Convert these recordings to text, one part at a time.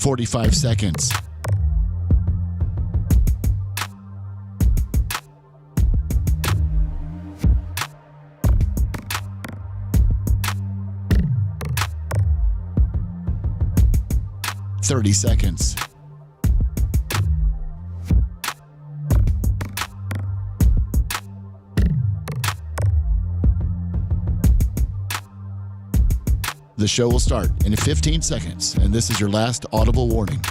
45 seconds. $30 seconds. The show will start in 15 seconds, and this is your last audible warning.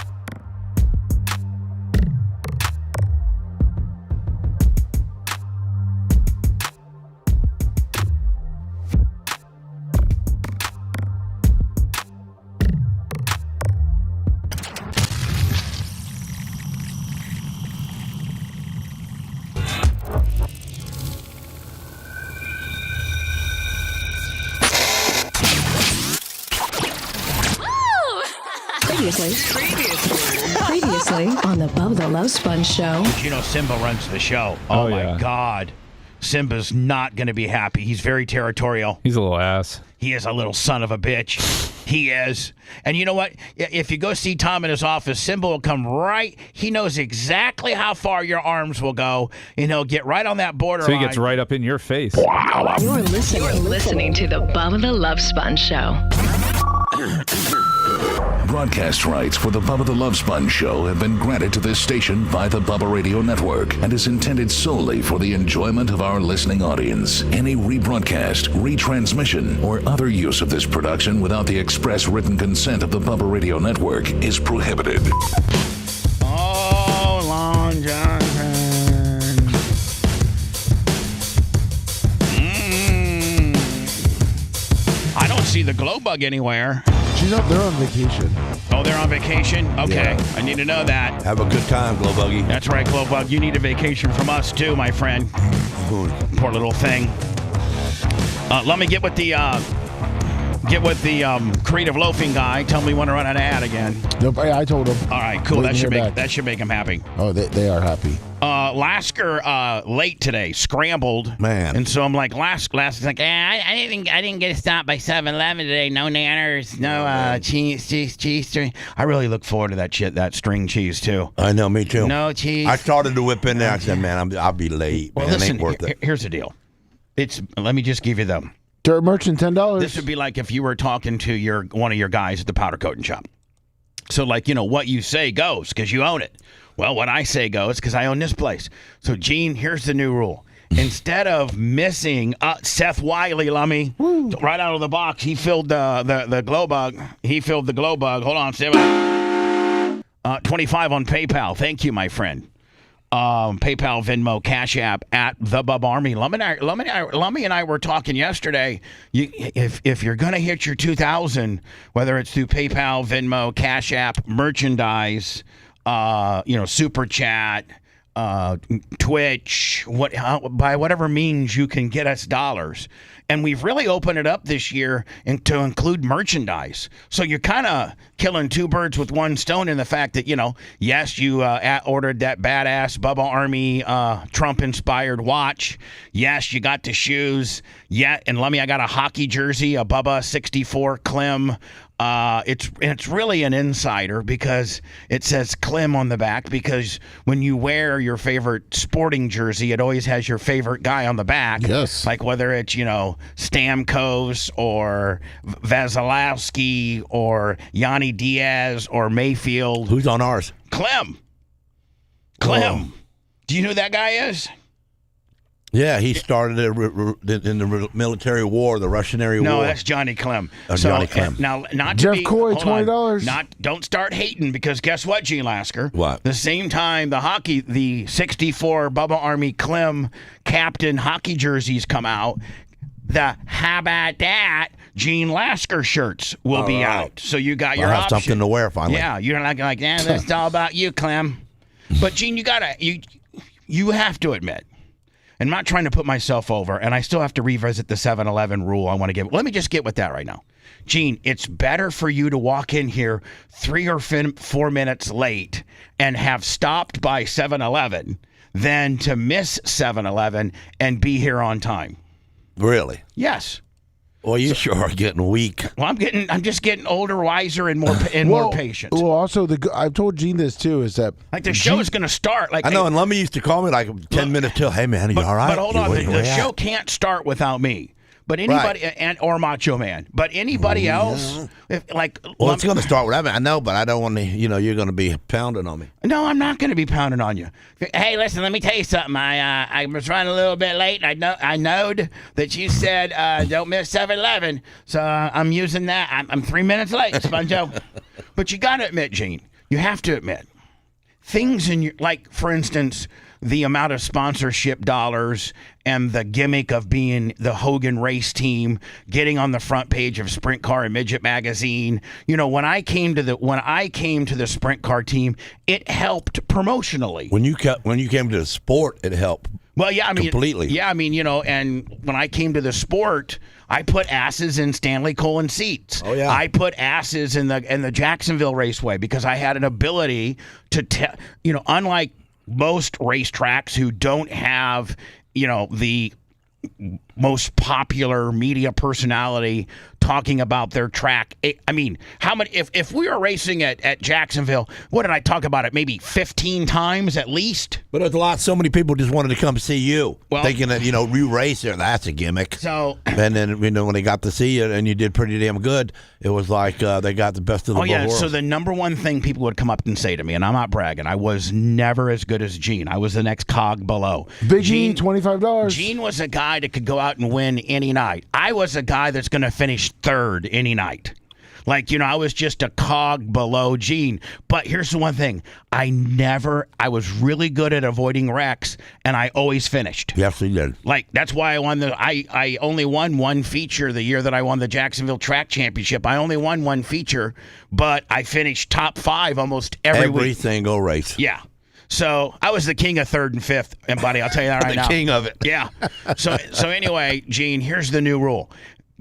Previously on the Bubba the Love Sponge show. You know Simba runs the show. Oh my God. Simba's not going to be happy. He's very territorial. He's a little ass. He is a little son of a bitch. He is. And you know what? If you go see Tom in his office, Simba will come right. He knows exactly how far your arms will go, and he'll get right on that border. So he gets right up in your face. Wow. You're listening to the Bubba the Love Sponge show. Broadcast rights for the Bubba the Love Sponge show have been granted to this station by the Bubba Radio Network and is intended solely for the enjoyment of our listening audience. Any rebroadcast, retransmission, or other use of this production without the express written consent of the Bubba Radio Network is prohibited. Oh, Long Johnson. I don't see the glow bug anywhere. She's up there on vacation. Oh, they're on vacation? Okay. Yeah. I need to know that. Have a good time, Glow Buggy. That's right, Glow Bug. You need a vacation from us, too, my friend. Poor little thing. Let me get with the creative loafing guy. Tell me when to run an ad again. Nope, I told him. All right, cool. That should make him happy. Oh, they are happy. Lasker late today, scrambled. Man. And so I'm like, Lasker's like, I didn't get stopped by 7-Eleven today. No nanners, no cheese. I really look forward to that string cheese too. I know, me too. No cheese. I started to whip in there. I said, man, I'll be late. Well, man, listen, it ain't worth it. Here's the deal. Let me just give you the Dirt merchant, $10. This would be like if you were talking to one of your guys at the powder coating shop. So, like, what you say goes because you own it. Well, what I say goes because I own this place. So, Gene, here's the new rule. Instead of missing Seth Wiley, Lummy, right out of the box, he filled the glow bug. He filled the glow bug. Hold on, 25 on PayPal. Thank you, my friend. PayPal, Venmo, Cash App at the Bub Army. Lummy and I were talking yesterday. If you're gonna hit your 2,000, whether it's through PayPal, Venmo, Cash App, merchandise, Super Chat, Twitch, by whatever means you can get us dollars. And we've really opened it up this year to include merchandise. So you're kind of killing two birds with one stone in the fact that, yes, you ordered that badass Bubba Army Trump-inspired watch. Yes, you got the shoes. Yeah, and Lummy, I got a hockey jersey, a Bubba 64 Clem. It's really an insider because it says Clem on the back because when you wear your favorite sporting jersey, it always has your favorite guy on the back. Yes. Like whether it's, Stamkos or Vasilevsky or Yanni Diaz or Mayfield. Who's on ours? Clem. Oh. Do you know who that guy is? Yeah, he started in the military war, the Russian-area war. No, that's Johnny Clem. Johnny Clem. Now, not to Jeff be, Coy, hold on. $20. Don't start hating because guess what, Gene Lasker? What? The same time the 64 Bubba Army Clem captain hockey jerseys come out, the how about that Gene Lasker shirts will be out. So you got your I'll have option. something to wear finally. Yeah, you're like that's all about you, Clem. But Gene, you have to admit. I'm not trying to put myself over, and I still have to revisit the 7-Eleven rule I want to give. Let me just get with that right now. Gene, it's better for you to walk in here 3 or 4 minutes late and have stopped by 7-Eleven than to miss 7-Eleven and be here on time. Really? Yes. Well, you sure are getting weak. Well, I'm just getting older, wiser, and more patient. Well, also I've told Gene this too. Is that like the show is going to start? Like I know, and Lummy used to call me like 10 minutes till. Hey man, are you all right? But hold on, the show can't start without me. But anybody or Macho Man, but anybody else, if, like, well, it's going to start with that. I know, but I don't want to. You're going to be pounding on me. No, I'm not going to be pounding on you. Hey, listen, let me tell you something. I was running a little bit late. I knowed that you said don't miss 7-Eleven, so I'm using that. I'm 3 minutes late, Sponjo. But you got to admit, Gene, you have to admit things in your, like, for instance, the amount of sponsorship dollars and the gimmick of being the Hogan race team, getting on the front page of Sprint Car and Midget magazine. When I came to the Sprint Car team, it helped promotionally. When you came to the sport, it helped. Well, yeah, I mean, completely. Yeah, I mean, and when I came to the sport, I put asses in Stanley Colin seats. Oh yeah. I put asses in the Jacksonville Raceway because I had an ability to unlike most racetracks who don't have, the most popular media personality talking about their track. I mean, how many? If we were racing at Jacksonville, what did I talk about it? Maybe 15 times at least. But there's so many people just wanted to come see you, thinking that you race there. That's a gimmick. So, and then when they got to see you and you did pretty damn good, it was like they got the best of the world. So the number one thing people would come up and say to me, and I'm not bragging, I was never as good as Gene. I was the next cog below. Big Gene, $25. Gene was a guy that could go out and win any night. I was a guy that's going to finish third any night. Like, I was just a cog below Gene. But here's the one thing. I was really good at avoiding wrecks, and I always finished. Yes, you did. Like, that's why I won I only won one feature the year that I won the Jacksonville Track Championship. I only won one feature, but I finished top 5 almost every week. Single race. Yeah. So I was the king of third and fifth, and buddy, I'll tell you that right now. The king of it. Yeah. So anyway, Gene, here's the new rule.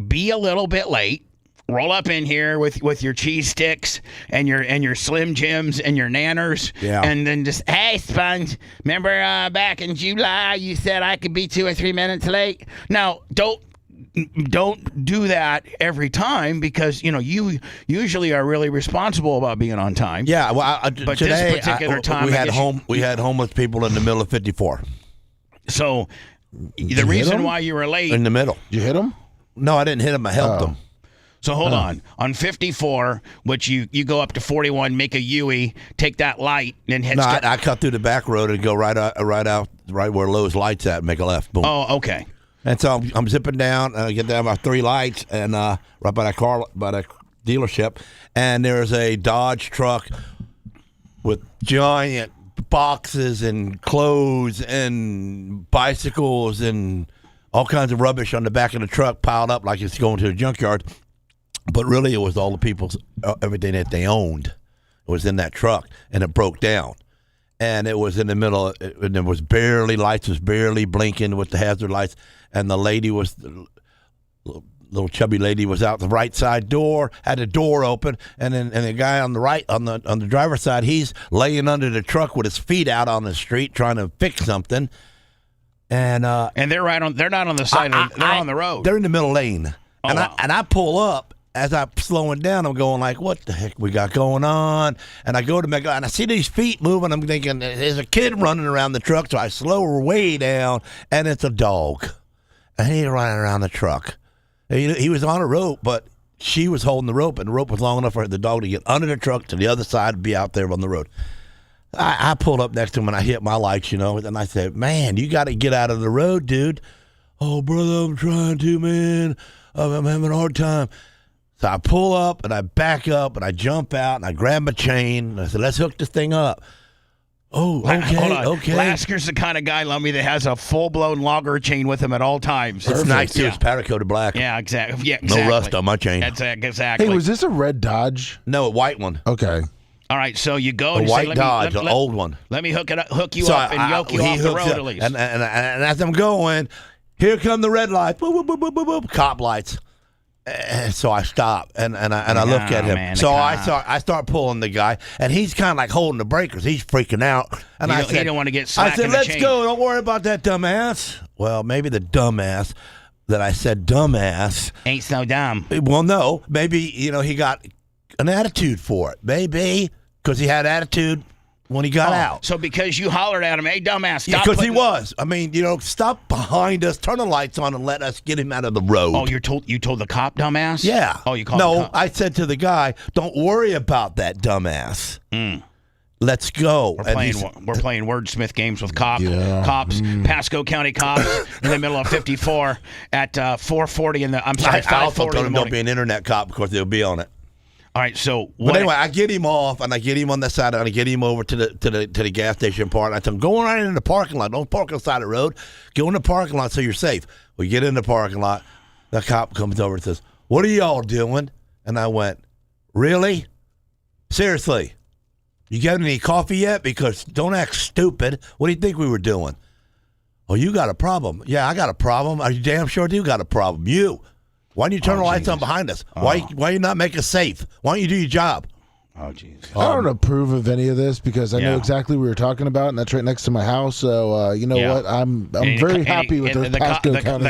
Be a little bit late. Roll up in here with your cheese sticks and your Slim Jims and your nanners. Yeah. And then just, hey, Sponge, remember back in July you said I could be 2 or 3 minutes late? Now, don't do that every time because, you usually are really responsible about being on time. Yeah, well, but today, this particular time, we had homeless people in the middle of 54. So the reason why you were late. In the middle. Did you hit him? No, I didn't hit him. I helped him. So hold on 54, which you go up to 41, make a U-E, take that light, and hit. No, I cut through the back road and go right where Lowe's lights at, and make a left. Boom. Oh, okay. And so I'm zipping down, and I get down by 3 lights, and right by the dealership, and there's a Dodge truck with giant boxes and clothes and bicycles and all kinds of rubbish on the back of the truck piled up like it's going to a junkyard. But really, it was all the people's everything that they owned was in that truck, and it broke down. And it was in the middle, and there was lights was barely blinking with the hazard lights, and the lady was, little chubby lady was out the right side door, had the door open, and the guy on the right, on the driver's side, he's laying under the truck with his feet out on the street trying to fix something. And they're not on the side, they're on the road. They're in the middle lane. Oh, and wow. I pull up. As I'm slowing down, I'm going like, what the heck we got going on? And I go to make, and I see these feet moving. I'm thinking, there's a kid running around the truck. So I slow her way down, and it's a dog. And he's running around the truck. He was on a rope, but she was holding the rope, and the rope was long enough for the dog to get under the truck to the other side and be out there on the road. I pulled up next to him, and I hit my lights, and I said, man, you got to get out of the road, dude. Oh, brother, I'm trying to, man. I'm having a hard time. So I pull up, and I back up, and I jump out, and I grab my chain, and I said, let's hook this thing up. Oh, okay, Hold on. okay. Lasker's the kind of guy, Lummy, that has a full-blown logger chain with him at all times. It's nice, too. It's powder coated black. Yeah, exactly. Yeah, exactly. No rust on my chain. Exactly. Hey, was this a red Dodge? No, a white one. Okay. All right, so you go A and white say, Dodge, an old one. Let me hook you up and yoke you off the road at least. And as I'm going, here come the red lights. Boop, boop, boop, boop, boop, boop, cop lights. And so I stop and I look at him. Man, so I start pulling the guy, and he's kind of like holding the breakers. He's freaking out. And he don't want to get slack I said, in the let's chain. go. Don't worry about that dumbass. Well, maybe the dumbass. that I said dumbass. Ain't so dumb. Well, no, maybe he got an attitude for it. Maybe because he had attitude when he got out. So because you hollered at him, hey, dumbass, stop. Because he was. I mean, stop behind us, turn the lights on, and let us get him out of the road. Oh, you told the cop dumbass? Yeah. Oh, you called No, the cop? I said to the guy, don't worry about that dumbass. Let's go. We're playing wordsmith games with cops, Pasco County cops in the middle of 54 at 4:40 in the. I'm sorry, 5:40 in the morning. Don't be an internet cop because they'll be on it. All right, so but anyway, I get him off and I get him on the side and I get him over to the gas station part. And I tell him, go right in the parking lot. Don't park on the side of the road. Go in the parking lot so you're safe. We get in the parking lot. The cop comes over and says, "What are y'all doing?" And I went, "Really? Seriously? You got any coffee yet? Because don't act stupid. What do you think we were doing?" "Oh, you got a problem." "Yeah, I got a problem." "Are you damn sure you got a problem?" "You. Why don't you turn the lights on behind us? Why you not make us safe? Why don't you do your job?" Oh, jeez. I don't approve of any of this because I know exactly what we were talking about, and that's right next to my house. So you know what? I'm very happy with the Pasco County.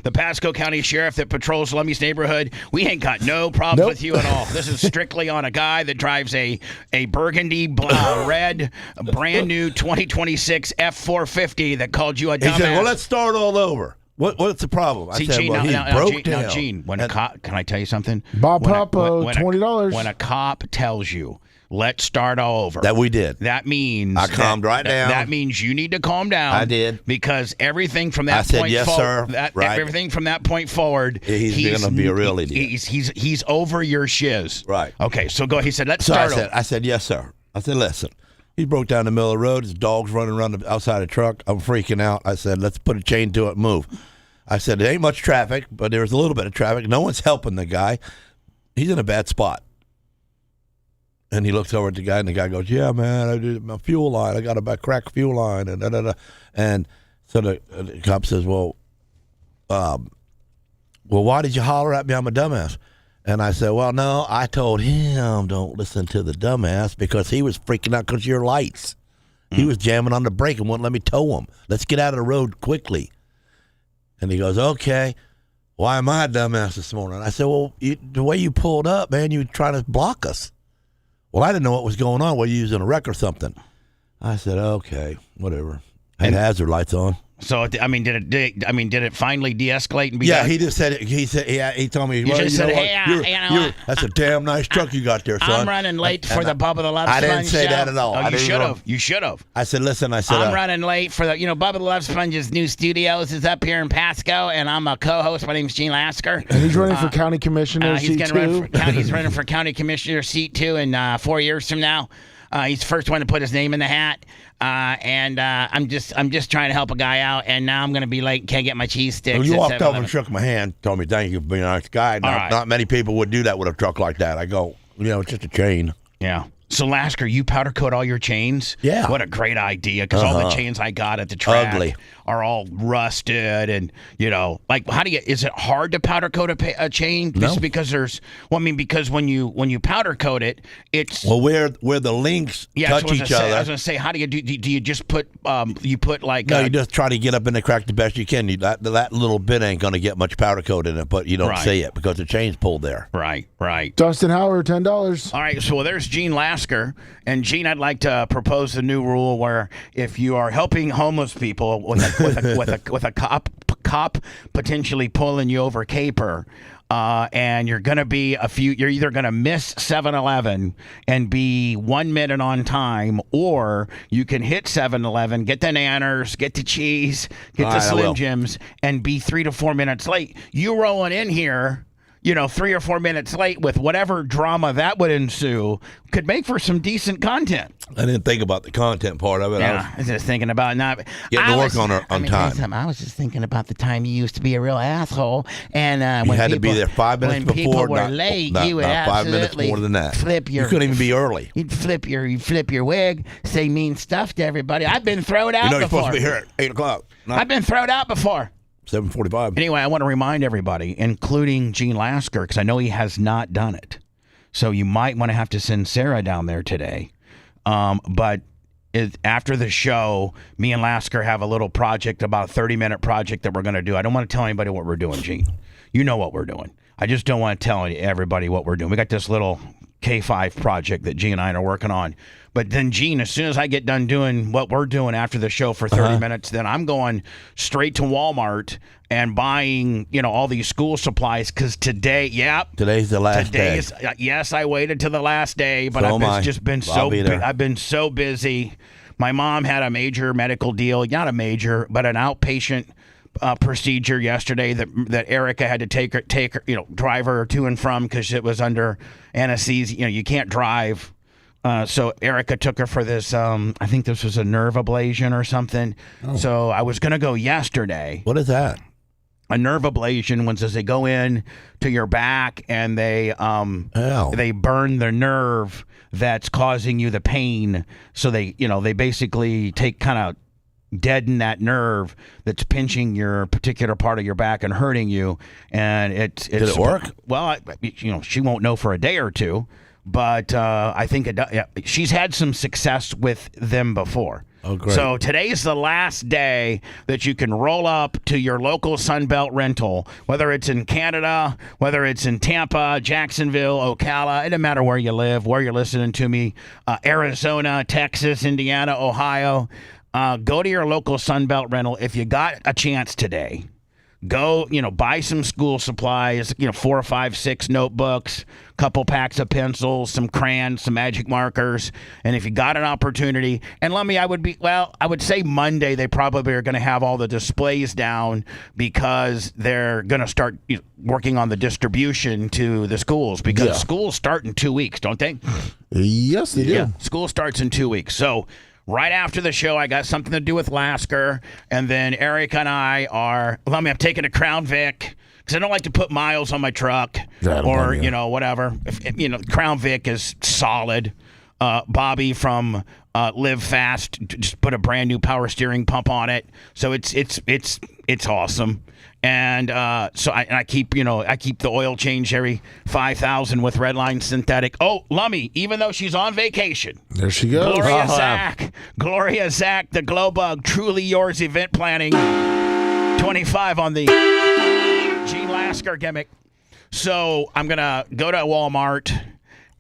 The Pasco County Sheriff that patrols Lummi's neighborhood. We ain't got no problem with you at all. This is strictly on a guy that drives a burgundy red, brand new 2026 F450 that called you a dumbass. He said, "Well, let's start all over. What's the problem?" I said, Gene, "Well, he broke down." Now, Gene, can I tell you something? Bob Papo, $20. When a cop tells you, let's start all over. That we did. That means I calmed right down. That means you need to calm down. I did. Because everything from that point forward. Yes, sir. Right. Everything from that point forward. He's going to be a real idiot. He's over your shiz. Right. Okay, so go. He said, let's start over. I said, "Yes, sir." I said, "Listen." He broke down the middle of the road. His dog's running around outside the truck. I'm freaking out. I said, "Let's put a chain to it, move." I said, "There ain't much traffic, but there's a little bit of traffic. No one's helping the guy. He's in a bad spot." And he looks over at the guy, and the guy goes, "Yeah, man, I did my fuel line. I got a cracked fuel line." And da-da-da. And so the cop says, well, why did you holler at me? I'm a dumbass." And I said, "Well, no, I told him don't listen to the dumbass because he was freaking out because of your lights. He was jamming on the brake and wouldn't let me tow him. Let's get out of the road quickly." And he goes, "Okay, why am I a dumbass this morning?" I said, "Well, the way you pulled up, man, you were trying to block us." "Well, I didn't know what was going on. Were you using a wreck or something?" I said, "Okay, whatever." I had hazard lights on. So did it finally de-escalate and be Yeah, done? he just said it. He said, yeah, he told me. You "Well, just said, know what? "Hey, that's a damn nice truck you got there, son." I'm running late for the Bubba the Love I didn't Sponge say show. that at all. Oh, I you didn't should know. have. You should have. I said, "Listen," I said, I'm running late for the, Bubba the Love Sponge's new studios is up here in Pasco, and I'm a co-host. My name's Gene Lasker. And he's running for county commissioner seat He's running for county commissioner seat 2 in 4 years from now. He's the first one to put his name in the hat. And I'm just trying to help a guy out, and now I'm going to be late. Can't get my cheese sticks. Well, you at walked over 7-Eleven. and shook my hand, told me thank you for being a nice guy. Not many people would do that with a truck like that. I go, it's just a chain. Yeah. So, Lasker, you powder coat all your chains? Yeah. What a great idea, because all the chains I got at the track are all rusted, and, is it hard to powder coat a chain? No. Just because because when you powder coat it, it's... Well, where the links touch each other. I was going to say, how do you do you just put, No, you just try to get up in the crack the best you can. That little bit ain't going to get much powder coat in it, but you don't see it because the chain's pulled there. Right. Dustin Howard, $10. All right, so there's Gene Lasker. And Gene, I'd like to propose the new rule where if you are helping homeless people with a cop potentially pulling you over caper, and you're going to be you're either going to miss 7-Eleven and be 1 minute on time, or you can hit 7-Eleven, get the nanners, get the cheese, get the Slim Jims, and be 3 to 4 minutes late. You rolling in here, 3 or 4 minutes late with whatever drama that would ensue could make for some decent content. I didn't think about the content part of it. Yeah, I was just thinking about not getting to work on time. I was just thinking about the time you used to be a real asshole, and when you had people, to be there 5 minutes when before. People were late. You would not 5 minutes absolutely more than that. You couldn't even be early. You'd flip your wig, say mean stuff to everybody. I've been thrown out before. You're supposed to be here at 8 o'clock. I've been thrown out before. 7:45. Anyway, I want to remind everybody, including Gene Lasker, because I know he has not done it. So you might want to have to send Sarah down there today. But after the show, me and Lasker have a little project, about a 30-minute project that we're going to do. I don't want to tell anybody what we're doing, Gene. You know what we're doing. I just don't want to tell everybody what we're doing. We got this little K5 project that Gene and I are working on. But then, Gene, as soon as I get done doing what we're doing after the show for 30 minutes, then I'm going straight to Walmart and buying, all these school supplies because today, today's the last day. Yes, I waited till the last day, but I've been so busy. My mom had a major medical deal, not a major, but an outpatient procedure yesterday that Erica had to take her, drive her to and from because it was under anesthesia. You can't drive. So Erica took her for this, I think this was a nerve ablation or something. Oh. So I was going to go yesterday. What is that? A nerve ablation was as they go in to your back and they burn the nerve that's causing you the pain. So they basically kind of deaden that nerve that's pinching your particular part of your back and hurting you. And did it work? Well, she won't know for a day or two. But I think it does. Yeah, she's had some success with them before. Oh, great. So today's the last day that you can roll up to your local Sunbelt rental, whether it's in Canada, whether it's in Tampa, Jacksonville, Ocala. It doesn't matter where you live, where you're listening to me, Arizona, Texas, Indiana, Ohio. Go to your local Sunbelt rental if you got a chance today. Go, buy some school supplies, 4 or 5, 6 notebooks, couple packs of pencils, some crayons, some magic markers. And if you got an opportunity, and I would say Monday they probably are going to have all the displays down because they're going to start working on the distribution to the schools because schools start in 2 weeks, don't they? Yes, they do. Yeah, school starts in 2 weeks. So right after the show, I got something to do with Lasker, and then Eric and I are. I'm taking a Crown Vic because I don't like to put miles on my truck or whatever. Crown Vic is solid. Bobby from Live Fast just put a brand new power steering pump on it, so it's awesome. And so I keep the oil change every 5,000 with Redline Synthetic. Oh, Lummy, even though she's on vacation, there she goes. Gloria Zach, the Glow Bug, Truly Yours event planning, 25 on the Gene Lasker gimmick. So I'm gonna go to Walmart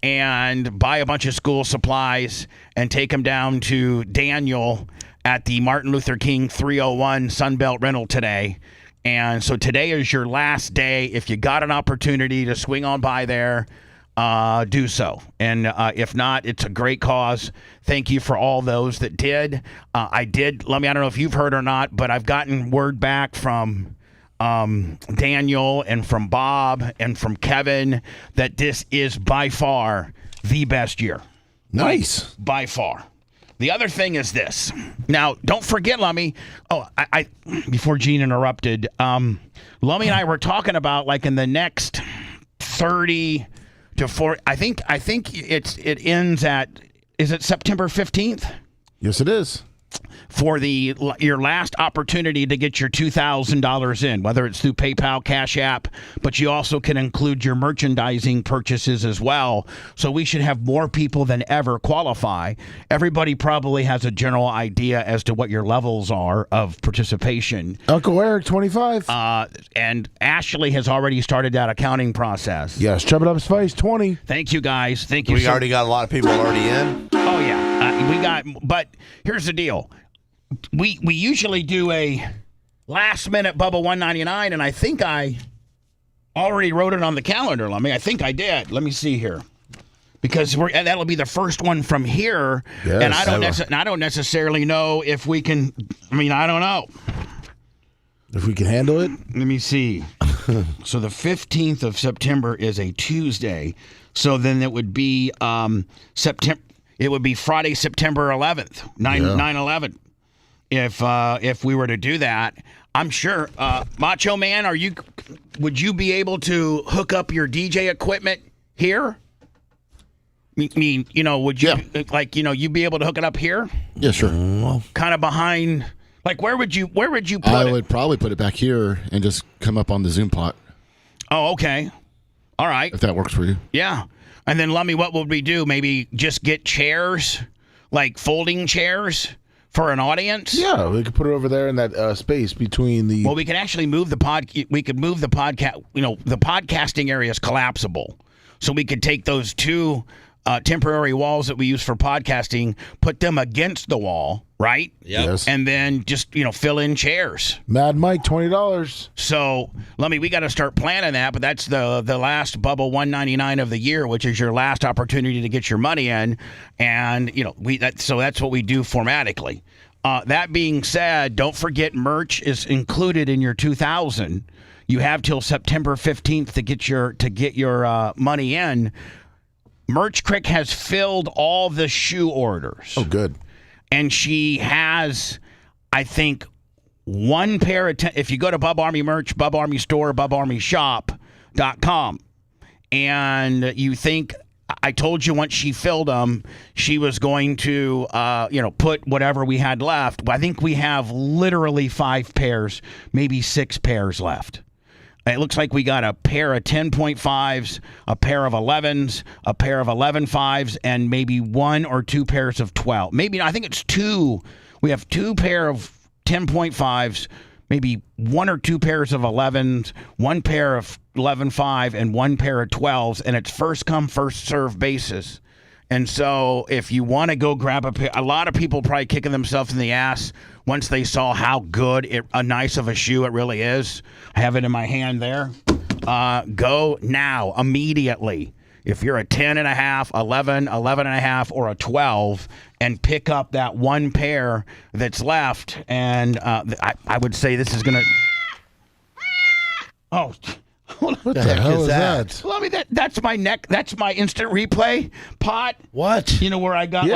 and buy a bunch of school supplies and take them down to Daniel at the Martin Luther King 301 Sunbelt rental today. And so today is your last day. If you got an opportunity to swing on by there, do so. And if not, it's a great cause. Thank you for all those that did. I don't know if you've heard or not, but I've gotten word back from Daniel and from Bob and from Kevin that this is by far the best year. Nice. By far. The other thing is this. Now, don't forget, Lummy. Oh, I before Gene interrupted, Lummy and I were talking about in the next 30 to 40. I think it ends at, is it September 15th? Yes, it is. For your last opportunity to get your $2,000 in, whether it's through PayPal, Cash App, but you also can include your merchandising purchases as well. So we should have more people than ever qualify. Everybody probably has a general idea as to what your levels are of participation. Uncle Eric, 25. And Ashley has already started that accounting process. Yes, Chub It Up Spice, 20. Thank you, guys. Thank you. We already got a lot of people already in. Oh, yeah. But here's the deal. We usually do a last minute Bubba 199, and I think I already wrote it on the calendar. I think I did. Let me see here, because that'll be the first one from here. Yes, and I don't necessarily know if we can. I don't know if we can handle it. Let me see. So the 15th of September is a Tuesday, so then it would be September. It would be Friday, September 11th, 9/11. If we were to do that, I'm sure, Macho Man, would you be able to hook up your DJ equipment here? Would you you'd be able to hook it up here? Yeah, sure. Kind of behind, where would you put it? I would probably put it back here and just come up on the Zoom pot. Oh, okay. All right. If that works for you. Yeah. And then, Lummy, what would we do? Maybe just get chairs, like folding chairs for an audience? Yeah, we could put it over there in that space between the. Well, we can actually move we could move the podcast. The podcasting area is collapsible, so we could take those two temporary walls that we use for podcasting, put them against the wall, right? Yep. Yes. And then just fill in chairs. Mad Mike, $20. So we got to start planning that. But that's the last Bubba 199 of the year, which is your last opportunity to get your money in, and so that's what we do formatically. That being said, don't forget merch is included in your 2,000. You have till September 15th to get your money in. Merch Crick has filled all the shoe orders. Oh, good. And she has, I think, one pair of if you go to Bubba Army Merch, Bubba Army Store, BubbaArmyShop.com, and you think, I told you once she filled them, she was going to, put whatever we had left. I think we have literally 5 pairs, maybe 6 pairs left. It looks like we got a pair of 10.5s, a pair of 11s, a pair of 11.5s, and maybe 1 or 2 pairs of 12. Maybe, I think it's 2. We have 2 pair of 10.5s, maybe 1 or 2 pairs of 11s, 1 pair of 11.5, and 1 pair of 12s, and it's first come, first serve basis. And so if you want to go grab a pair, a lot of people probably kicking themselves in the ass once they saw how good a nice of a shoe it really is. I have it in my hand there. Go now, immediately. If you're a 10.5, 11, 11.5, or a 12, and pick up that 1 pair that's left. And I would say this is going to... Oh, what the hell is that? Well, that's my neck. That's my instant replay pot. What? Where I got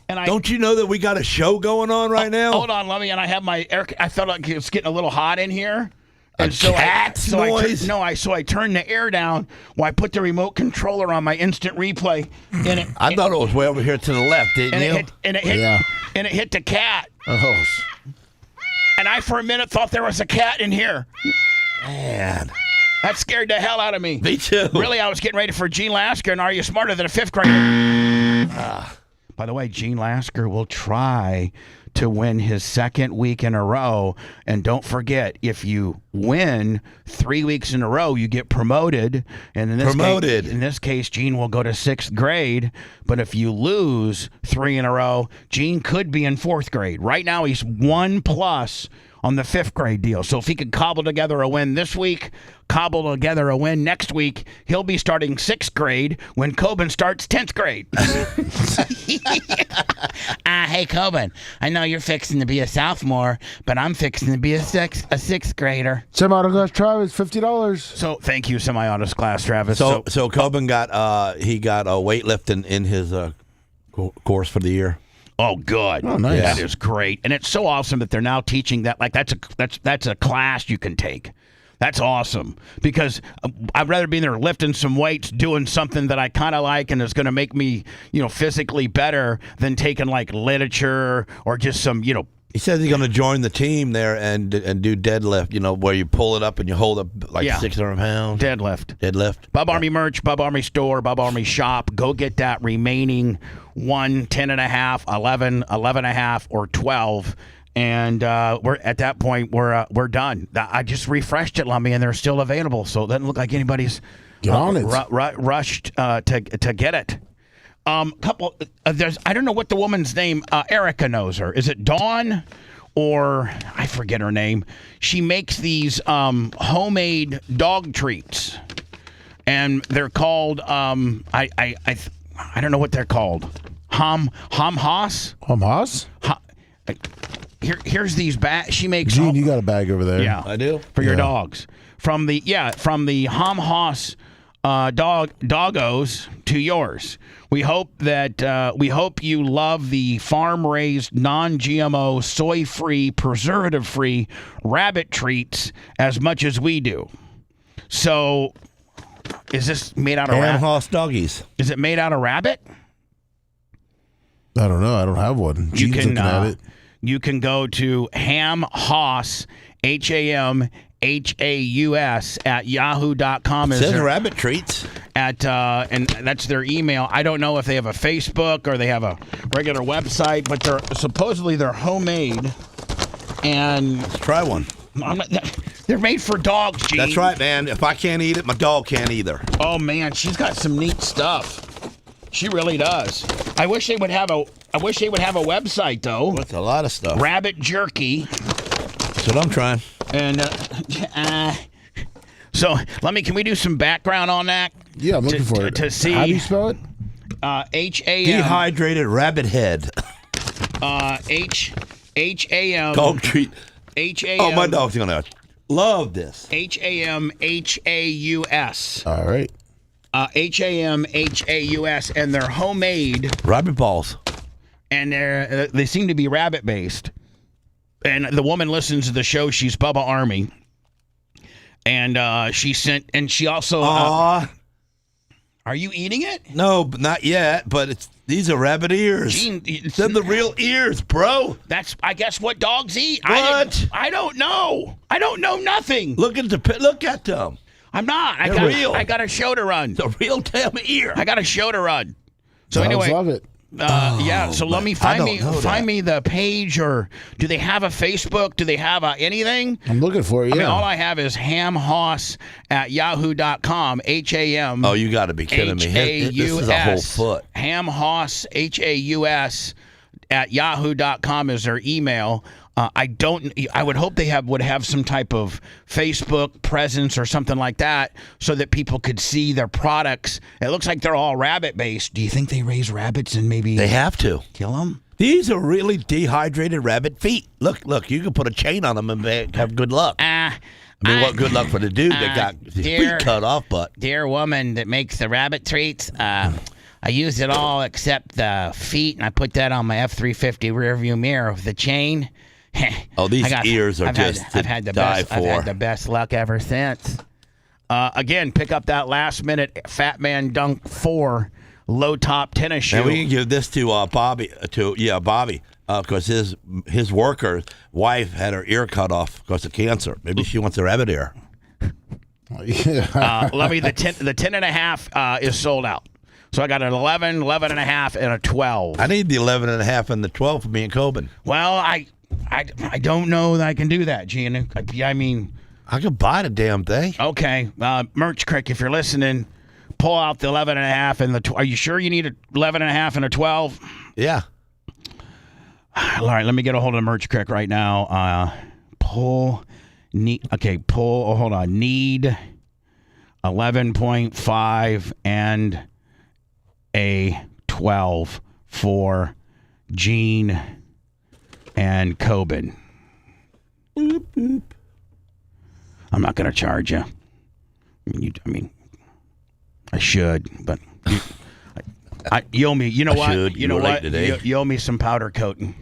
and don't you know that we got a show going on right now? Hold on, Lummy, and I have my air. I felt like it's getting a little hot in here. And so noise? I turned the air down while I put the remote controller on my instant replay. And I thought it was way over here to the left, didn't you? And it hit the cat. Oh. And I, for a minute, thought there was a cat in here. Man. That scared the hell out of me. Me too. Really, I was getting ready for Gene Lasker, and Are You Smarter Than a Fifth Grader? By the way, Gene Lasker will try to win his 2nd week in a row. And don't forget, if you win 3 weeks in a row, you get promoted. And in this case, Gene will go to 6th grade. But if you lose 3 in a row, Gene could be in 4th grade. Right now, he's 1+ on the 5th grade deal. So if he could cobble together a win this week, cobble together a win next week, he'll be starting 6th grade when Coben starts 10th grade. Hey, Coben, I know you're fixing to be a sophomore, but I'm fixing to be a 6th grader. Semi-auto class Travis, $50. So thank you, semi-auto class Travis. So Coben got a weightlifting in his course for the year. Oh, good. Oh, nice. That is great. And it's so awesome that they're now teaching that. Like, that's a class you can take. That's awesome. Because I'd rather be there lifting some weights, doing something that I kind of like and is going to make me, physically better than taking, like, literature or just some, He says he's going to join the team there and do deadlift, where you pull it up and you hold up 600 pounds. Deadlift. Bubba Army Merch, Bubba Army Store, Bubba Army Shop. Go get that remaining 1, 10.5, 11, 11.5, or 12. And we're at that point, we're done. I just refreshed it, Lummy, and they're still available. So it doesn't look like anybody's rushed to get it. There's I don't know what the woman's name. Erica knows her. Is it Dawn, or I forget her name? She makes these homemade dog treats, and they're called I don't know what they're called. Hamhas. Hamhas. Here's these bags. She makes. Gene, you got a bag over there. Yeah, I do. For your dogs. From the Hamhas doggos to yours. We hope you love the farm-raised, non-GMO, soy-free, preservative-free rabbit treats as much as we do. So, is this made out of rabbit? Hamhas doggies. Is it made out of rabbit? I don't know. I don't have one. Gene's looking at it. You can go to Hamhaus, HAMHAUS at yahoo.com. It says rabbit treats. and that's their email. I don't know if they have a Facebook or they have a regular website, but supposedly they're homemade. And let's try one. They're made for dogs, Gene. That's right, man. If I can't eat it, my dog can't either. Oh man, she's got some neat stuff. She really does. I wish they would have a website though. That's a lot of stuff. Rabbit jerky. That's what I'm trying. And so can we do some background on that? Yeah, I'm looking for it. To see. How do you spell it? H-A-M. Dehydrated rabbit head. H-A-M. Dog treat. H-A-M. Oh, my dog's gonna love this. H-A-M-H-A-U-S. All right. H-A-M-H-A-U-S, and they're homemade. Rabbit balls. And they seem to be rabbit based. And the woman listens to the show. She's Bubba Army. And she also. Are you eating it? No, not yet. But these are rabbit ears. Gene, they're the real ears, bro. That's, I guess, what dogs eat. What? I don't know. I don't know nothing. Look at them. I'm not. They're real. I got a show to run. The real damn ear. I got a show to run. So Dogs anyway, love it. Yeah. So let me find me the page, or do they have a Facebook? Do they have anything? I'm looking for it. Yeah. I mean, all I have is hamhoss@yahoo.com. H-A-M. Oh, you got to be kidding me. This is a whole foot. Hamhoss, H-A-U-S @yahoo.com is their email. I would hope they would have some type of Facebook presence or something like that, so that people could see their products. It looks like they're all rabbit based. Do you think they raise rabbits and maybe they have to kill them? These are really dehydrated rabbit feet. Look! You can put a chain on them and have good luck. What good luck for the dude that got his feet cut off? But dear woman that makes the rabbit treats, I used it all except the feet, and I put that on my F-350 rearview mirror with the chain. Oh, these ears are I've had the best luck ever since. Again, pick up that last minute Fat Man Dunk 4 low top tennis shoe. And we can give this to Bobby. Because his worker wife had her ear cut off because of cancer. Maybe she wants a rabbit ear. Let me the 10.5 is sold out. So I got an 11, 11.5, and a 12. I need the 11.5 and the 12 for me and Coben. Well, I don't know that I can do that, Gene. I mean, I could buy the damn thing. Okay, Merch Crick, if you're listening, pull out the 11.5 and the. Are you sure you need a 11.5 and a 12? Yeah. All right, let me get a hold of Merch Crick right now. Hold on. Need 11.5 and a 12 for Gene and Coben. Boop, boop. I'm not going to charge you. I should, but you owe me. You know what? You know what? You owe me some powder coating.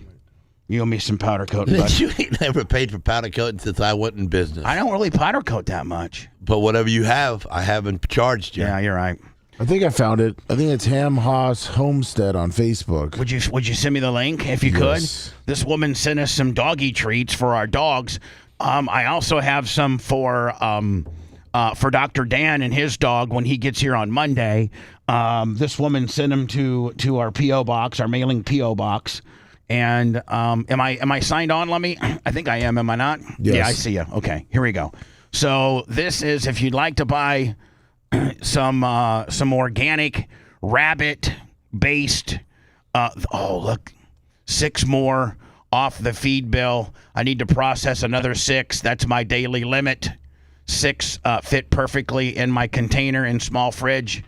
You owe me some powder coating. You ain't never paid for powder coating since I went in business. I don't really powder coat that much. But whatever you have, I haven't charged you. Yeah, you're right. I think I found it. I think it's Ham Haas Homestead on Facebook. Would you send me the link if you could? This woman sent us some doggy treats for our dogs. I also have some for Dr. Dan and his dog when he gets here on Monday. This woman sent them to our P.O. box, our mailing P.O. box. And am I signed on, Lummy? I think I am I not? Yes. Yeah, I see you. Okay, here we go. So this is, if you'd like to buy some organic rabbit-based, look, 6 more off the feed bill. I need to process another 6. That's my daily limit. 6 fit perfectly in my container and small fridge.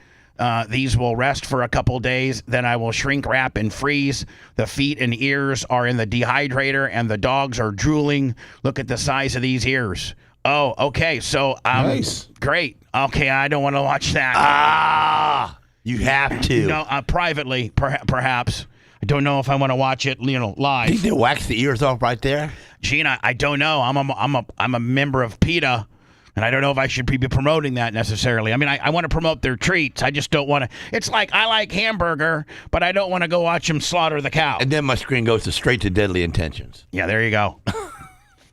These will rest for a couple days. Then I will shrink wrap and freeze. The feet and ears are in the dehydrator, and the dogs are drooling. Look at the size of these ears. Oh, okay. So, nice. Great. Okay, I don't want to watch that. You have to. No, privately, perhaps. I don't know if I want to watch it, live. Think they wax the ears off right there? Gina, I don't know. I'm a member of PETA. And I don't know if I should be promoting that necessarily. I mean, I want to promote their treats. I just don't want to. It's like I like hamburger, but I don't want to go watch them slaughter the cow. And then my screen goes straight to deadly intentions. Yeah, there you go.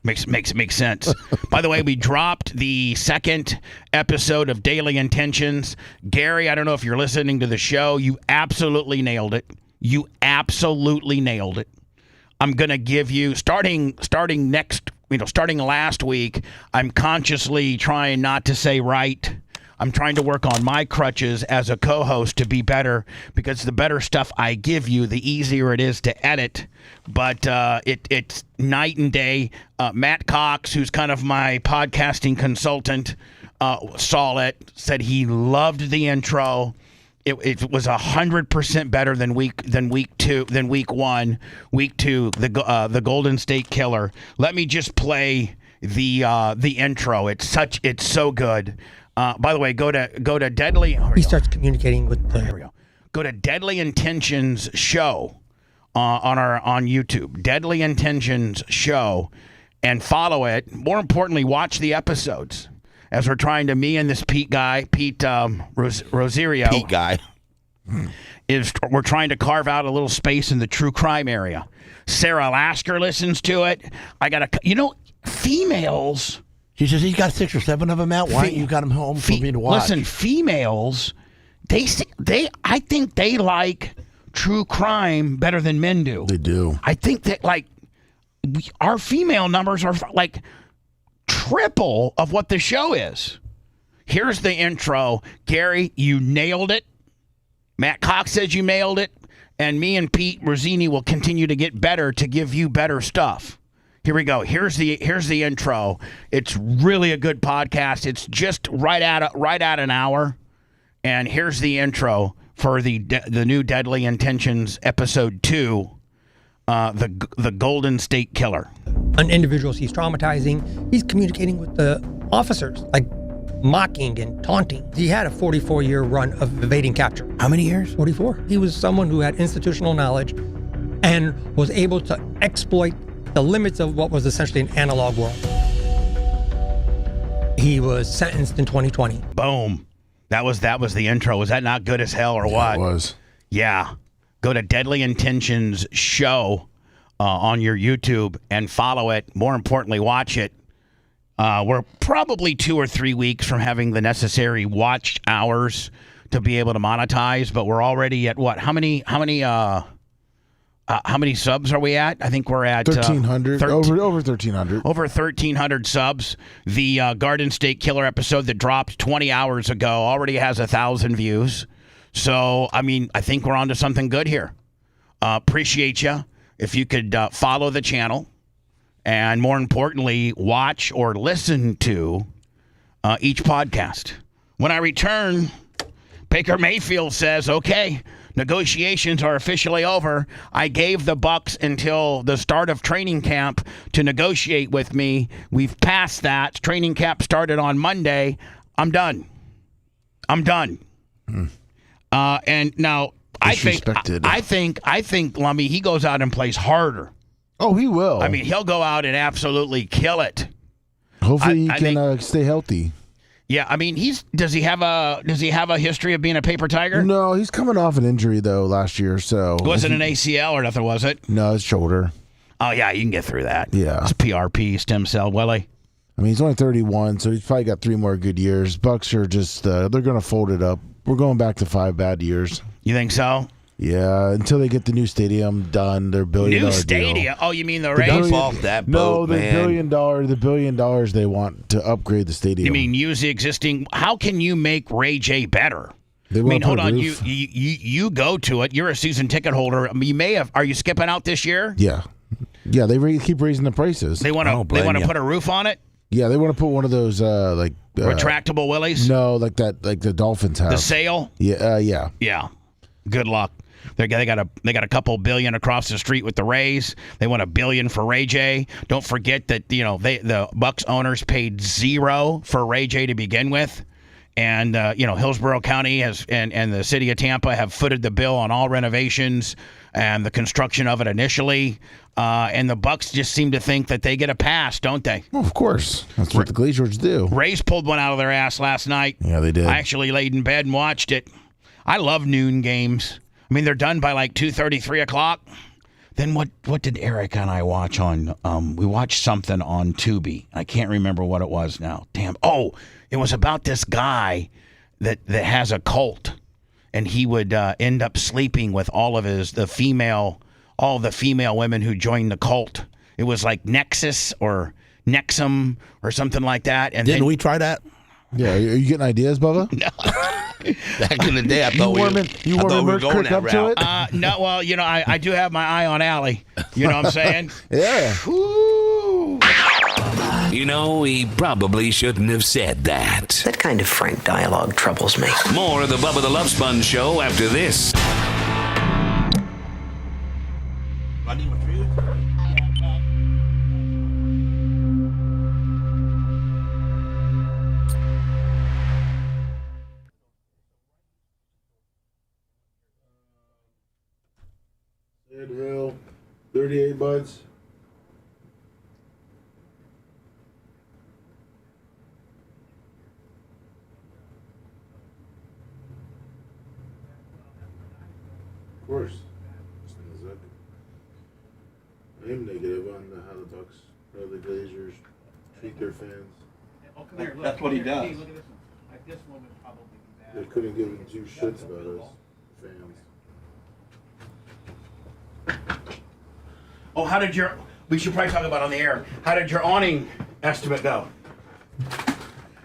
Makes sense. By the way, we dropped the second episode of Daily Intentions. Gary, I don't know if you're listening to the show. You absolutely nailed it. I'm going to give you, starting last week, I'm consciously trying not to say right. I'm trying to work on my crutches as a co-host to be better, because the better stuff I give you, the easier it is to edit. But it's night and day. Matt Cox, who's kind of my podcasting consultant, saw it, said he loved the intro. It was 100% better than week one. Week two, the Golden State Killer. Let me just play the intro. It's so good. By the way, go to Deadly. He starts communicating with the. Here we go. Go to Deadly Intentions Show on YouTube. Deadly Intentions Show, and follow it. More importantly, watch the episodes as we're trying to. Me and this Pete Rosario. Pete guy. We're trying to carve out a little space in the true crime area. Sarah Lasker listens to it. Females. She says he's got 6 or 7 of them out. Why ain't you got them home for me to watch? Listen, females, I think they like true crime better than men do. They do. I think that our female numbers are like triple of what the show is. Here's the intro. Gary, you nailed it. Matt Cox says you nailed it. And me and Pete Rossini will continue to get better to give you better stuff. Here we go. Here's the intro. It's really a good podcast. It's just right at an hour. And here's the intro for the new Deadly Intentions episode 2, the Golden State Killer. On individuals he's traumatizing, he's communicating with the officers, like mocking and taunting. He had a 44-year run of evading capture. How many years? 44. He was someone who had institutional knowledge and was able to exploit the limits of what was essentially an analog world. He was sentenced in 2020. Boom. That was the intro. Was that not good as hell or what? It was. Yeah. Go to Deadly Intentions Show on your YouTube and follow it. More importantly, watch it. We're probably 2 or 3 weeks from having the necessary watch hours to be able to monetize, but we're already at what? How many subs are we at? I think we're at 1,300. Over 1,300. Over 1,300 subs. The Garden State Killer episode that dropped 20 hours ago already has 1,000 views. So, I think we're on to something good here. Appreciate you. If you could follow the channel, and more importantly, watch or listen to each podcast. When I return, Baker Mayfield says, okay, negotiations are officially over. I gave the Bucs until the start of training camp to negotiate with me. We've passed that. Training camp started on Monday. I'm done. And now I think Lummy, he goes out and plays harder. Oh, he will. He'll go out and absolutely kill it. Hopefully he can stay healthy. Yeah, does he have a history of being a paper tiger? No, he's coming off an injury though last year, so it wasn't an ACL or nothing, was it? No, his shoulder. Oh yeah, you can get through that. Yeah. It's PRP, stem cell, Willie. He's only 31, so he's probably got 3 more good years. Bucks are just they're gonna fold it up. We're going back to 5 bad years. You think so? Yeah, until they get the new stadium done, their $1 billion new stadium. Deal. Oh, you mean the Rays? That boat, $1 billion. The $1 billion they want to upgrade the stadium. You mean use the existing? How can you make Ray J better? Hold on. You go to it. You're a season ticket holder. You may have. Are you skipping out this year? Yeah. They keep raising the prices. They want to. They want to put a roof on it. Yeah, they want to put one of those retractable willies. No, like the Dolphins have. The sail. Yeah. Yeah. Good luck. They got a couple billion across the street with the Rays. They want $1 billion for Ray J. Don't forget that the Bucs owners paid $0 for Ray J to begin with, and Hillsborough County and the city of Tampa have footed the bill on all renovations and the construction of it initially. And the Bucs just seem to think that they get a pass, don't they? Well, of course, that's what the Glaziers do. Rays pulled one out of their ass last night. Yeah, they did. I actually laid in bed and watched it. I love noon games. They're done by like 2:30, 3 o'clock. Then what did Eric and I watch on? We watched something on Tubi. I can't remember what it was now. Damn. Oh, it was about this guy that has a cult, and he would end up sleeping with all the female women who joined the cult. It was like Nexus or Nexum or something like that. And didn't we try that? Yeah, are you getting ideas, Bubba? No. Back in the day, I thought we were going that route. No, well, I do have my eye on Allie. You know what I'm saying? Yeah. Ooh. He probably shouldn't have said that. That kind of frank dialogue troubles me. More of the Bubba the Love Sponge Show after this. Hill, 38 buds. Of course. I'm negative on how the Bucks or the Glazers treat their fans. That's what he does. Hey, look at this one. Like this one would probably be bad. They couldn't give them two shits about us fans. Oh, we should probably talk about on the air. How did your awning estimate go?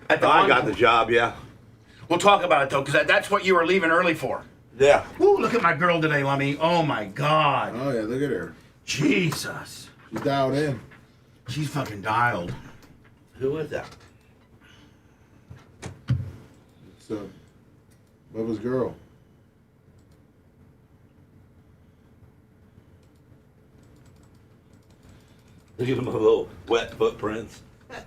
I got the job, yeah. We'll talk about it though, because that's what you were leaving early for. Yeah. Ooh, look at my girl today, Lummy. Oh my God. Oh yeah, look at her. Jesus. She's dialed in. She's fucking dialed. Who is that? It's Bubba's girl. Look at them little wet footprints. That's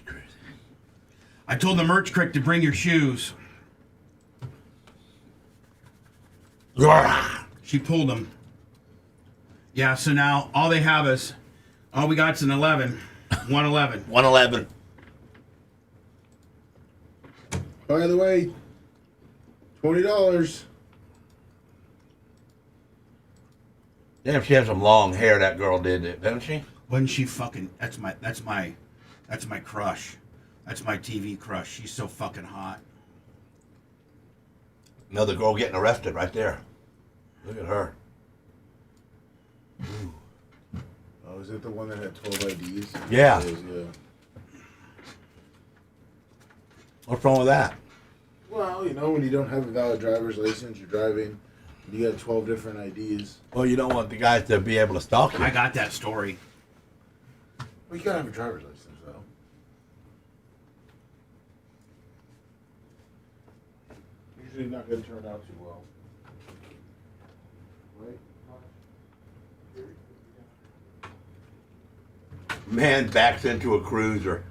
crazy. I told the merch crick to bring your shoes. She pulled them. Yeah, so now all they have is, all we got's an 11. 111. 111. By the way, $20. Damn, she has some long hair. That girl did it, doesn't she? Wasn't she fucking? That's my crush. That's my TV crush. She's so fucking hot. Another girl getting arrested right there. Look at her. Ooh. Oh, is it the one that had 12 IDs? Yeah. Yeah. What's wrong with that? Well, when you don't have a valid driver's license, you're driving, and you got 12 different IDs. Well, you don't want the guys to be able to stalk you. I got that story. Well, you gotta have a driver's license, though. Usually not gonna turn out too well. Right? Man backs into a cruiser.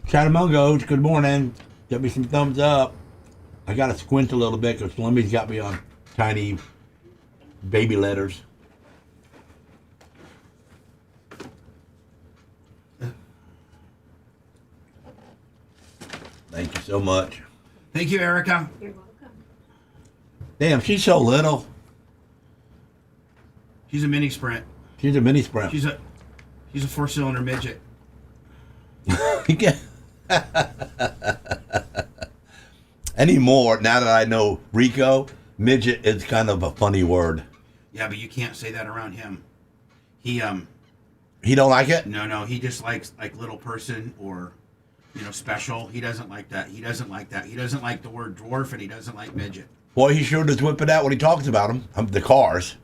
Chatamungos, good morning. Give me some thumbs up. I got to squint a little bit because Slummy's got me on tiny baby letters. Thank you so much. Thank you, Erica. You're welcome. Damn, she's so little. She's a mini sprint. She's a mini sprint. She's a 4-cylinder midget. Anymore, now that I know Rico, midget is kind of a funny word. Yeah, but you can't say that around him. He don't like it? No, he just likes like little person or special. He doesn't like that. He doesn't like that. He doesn't like the word dwarf, and he doesn't like midget. Boy, he sure does whip it out when he talks about them. The cars.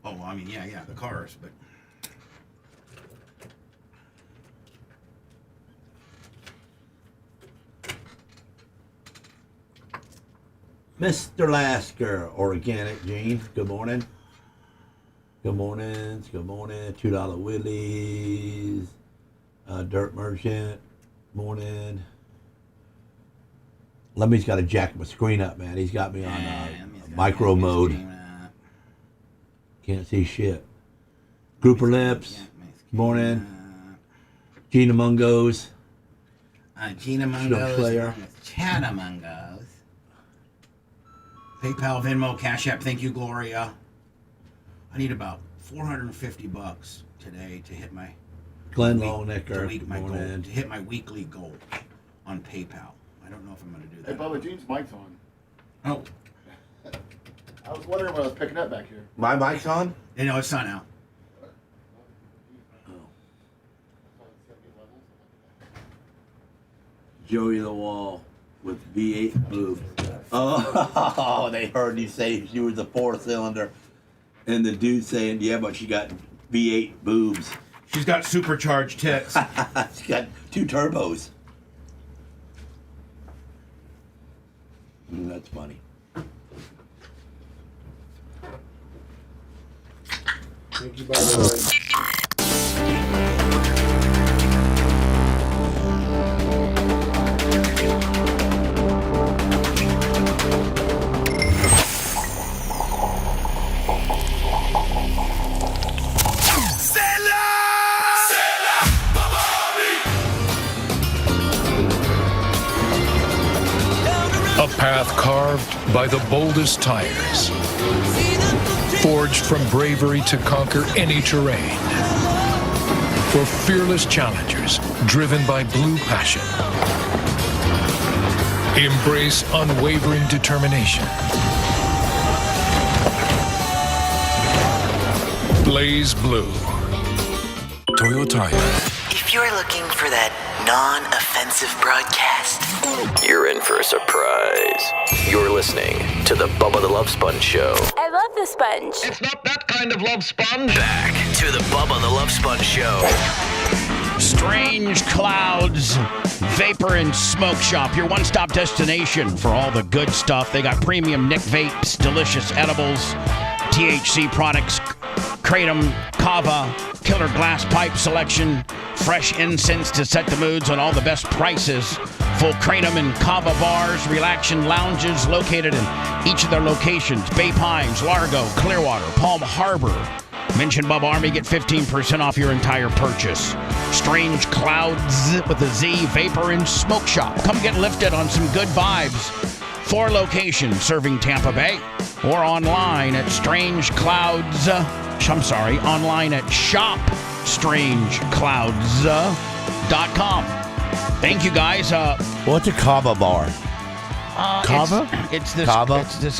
Oh, well, I mean, yeah, the cars, but Mr. Lasker, Organic Jeans, good morning. Good morning. $2 Willies. Dirt Merchant, morning. Lemmy's got to jack my screen up, man. He's got me on micro mode. Can't see shit. Grouper Lips, morning. Gina Mungos. Gina Mungos. Chana Mungos. PayPal, Venmo, Cash App. Thank you, Gloria. I need about $450 today to hit my Glenn goal, to hit my weekly goal on PayPal. I don't know if I'm going to do that. Hey, Bubba, Gene's mic's on. Oh. I was wondering what I was picking up back here. My mic's on? Yeah, no, it's not now. Joey the Wall with V8 boobs. Oh, they heard you say she was a 4-cylinder. And the dude saying, yeah, but she got V8 boobs. She's got supercharged tits. She's got 2 turbos. That's funny. Thank you, by the way. A path carved by the boldest tires, forged from bravery to conquer any terrain. For fearless challengers driven by blue passion. Embrace unwavering determination. Blaze Blue. Toyota. If you're looking for that non-offensive broadcast, you're in for a surprise. You're listening to the Bubba the Love Sponge Show. I love the sponge. It's not that kind of love sponge. Back to the Bubba the Love Sponge Show. Strange Clouds Vapor and Smoke Shop, your one-stop destination for all the good stuff. They got premium Nick vapes, delicious edibles, THC products, kratom, kava, killer glass pipe selection, fresh incense to set the moods on all the best prices. Full kratom and kava bars, relaxation lounges located in each of their locations. Bay Pines, Largo, Clearwater, Palm Harbor. Mention Bubba Army, get 15% off your entire purchase. Strange Clouds with a Z, Vapor and Smoke Shop. Come get lifted on some good vibes. 4 locations serving Tampa Bay or online at online at shopstrangeclouds.com. Thank you, guys. What's a kava bar? Kava? It's this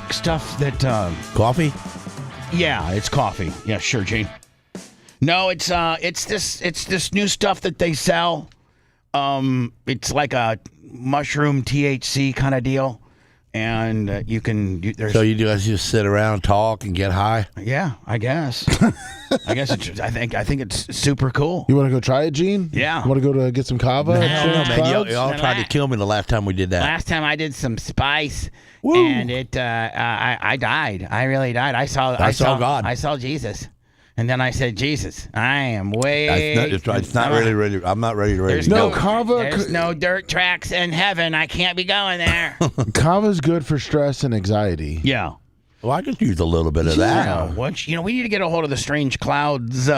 stuff that... Coffee? Yeah, it's coffee. Yeah, sure, Gene. No, it's this new stuff that they sell. It's like a mushroom THC kind of deal. And you can... So you guys just sit around and talk and get high? Yeah, I guess. I think it's super cool. You want to go try it, Gene? Yeah. You want to go to get some kava? Man, y'all tried to kill me the last time we did that. Last time I did some spice, and I died. I really died. I saw God. I saw Jesus. And then I said, Jesus, I am way... It's not really... I'm not ready to raise There's no kava. There's no dirt tracks in heaven. I can't be going there. Kava's good for stress and anxiety. Yeah. Well, I could use a little bit of that. We need to get a hold of the Strange Clouds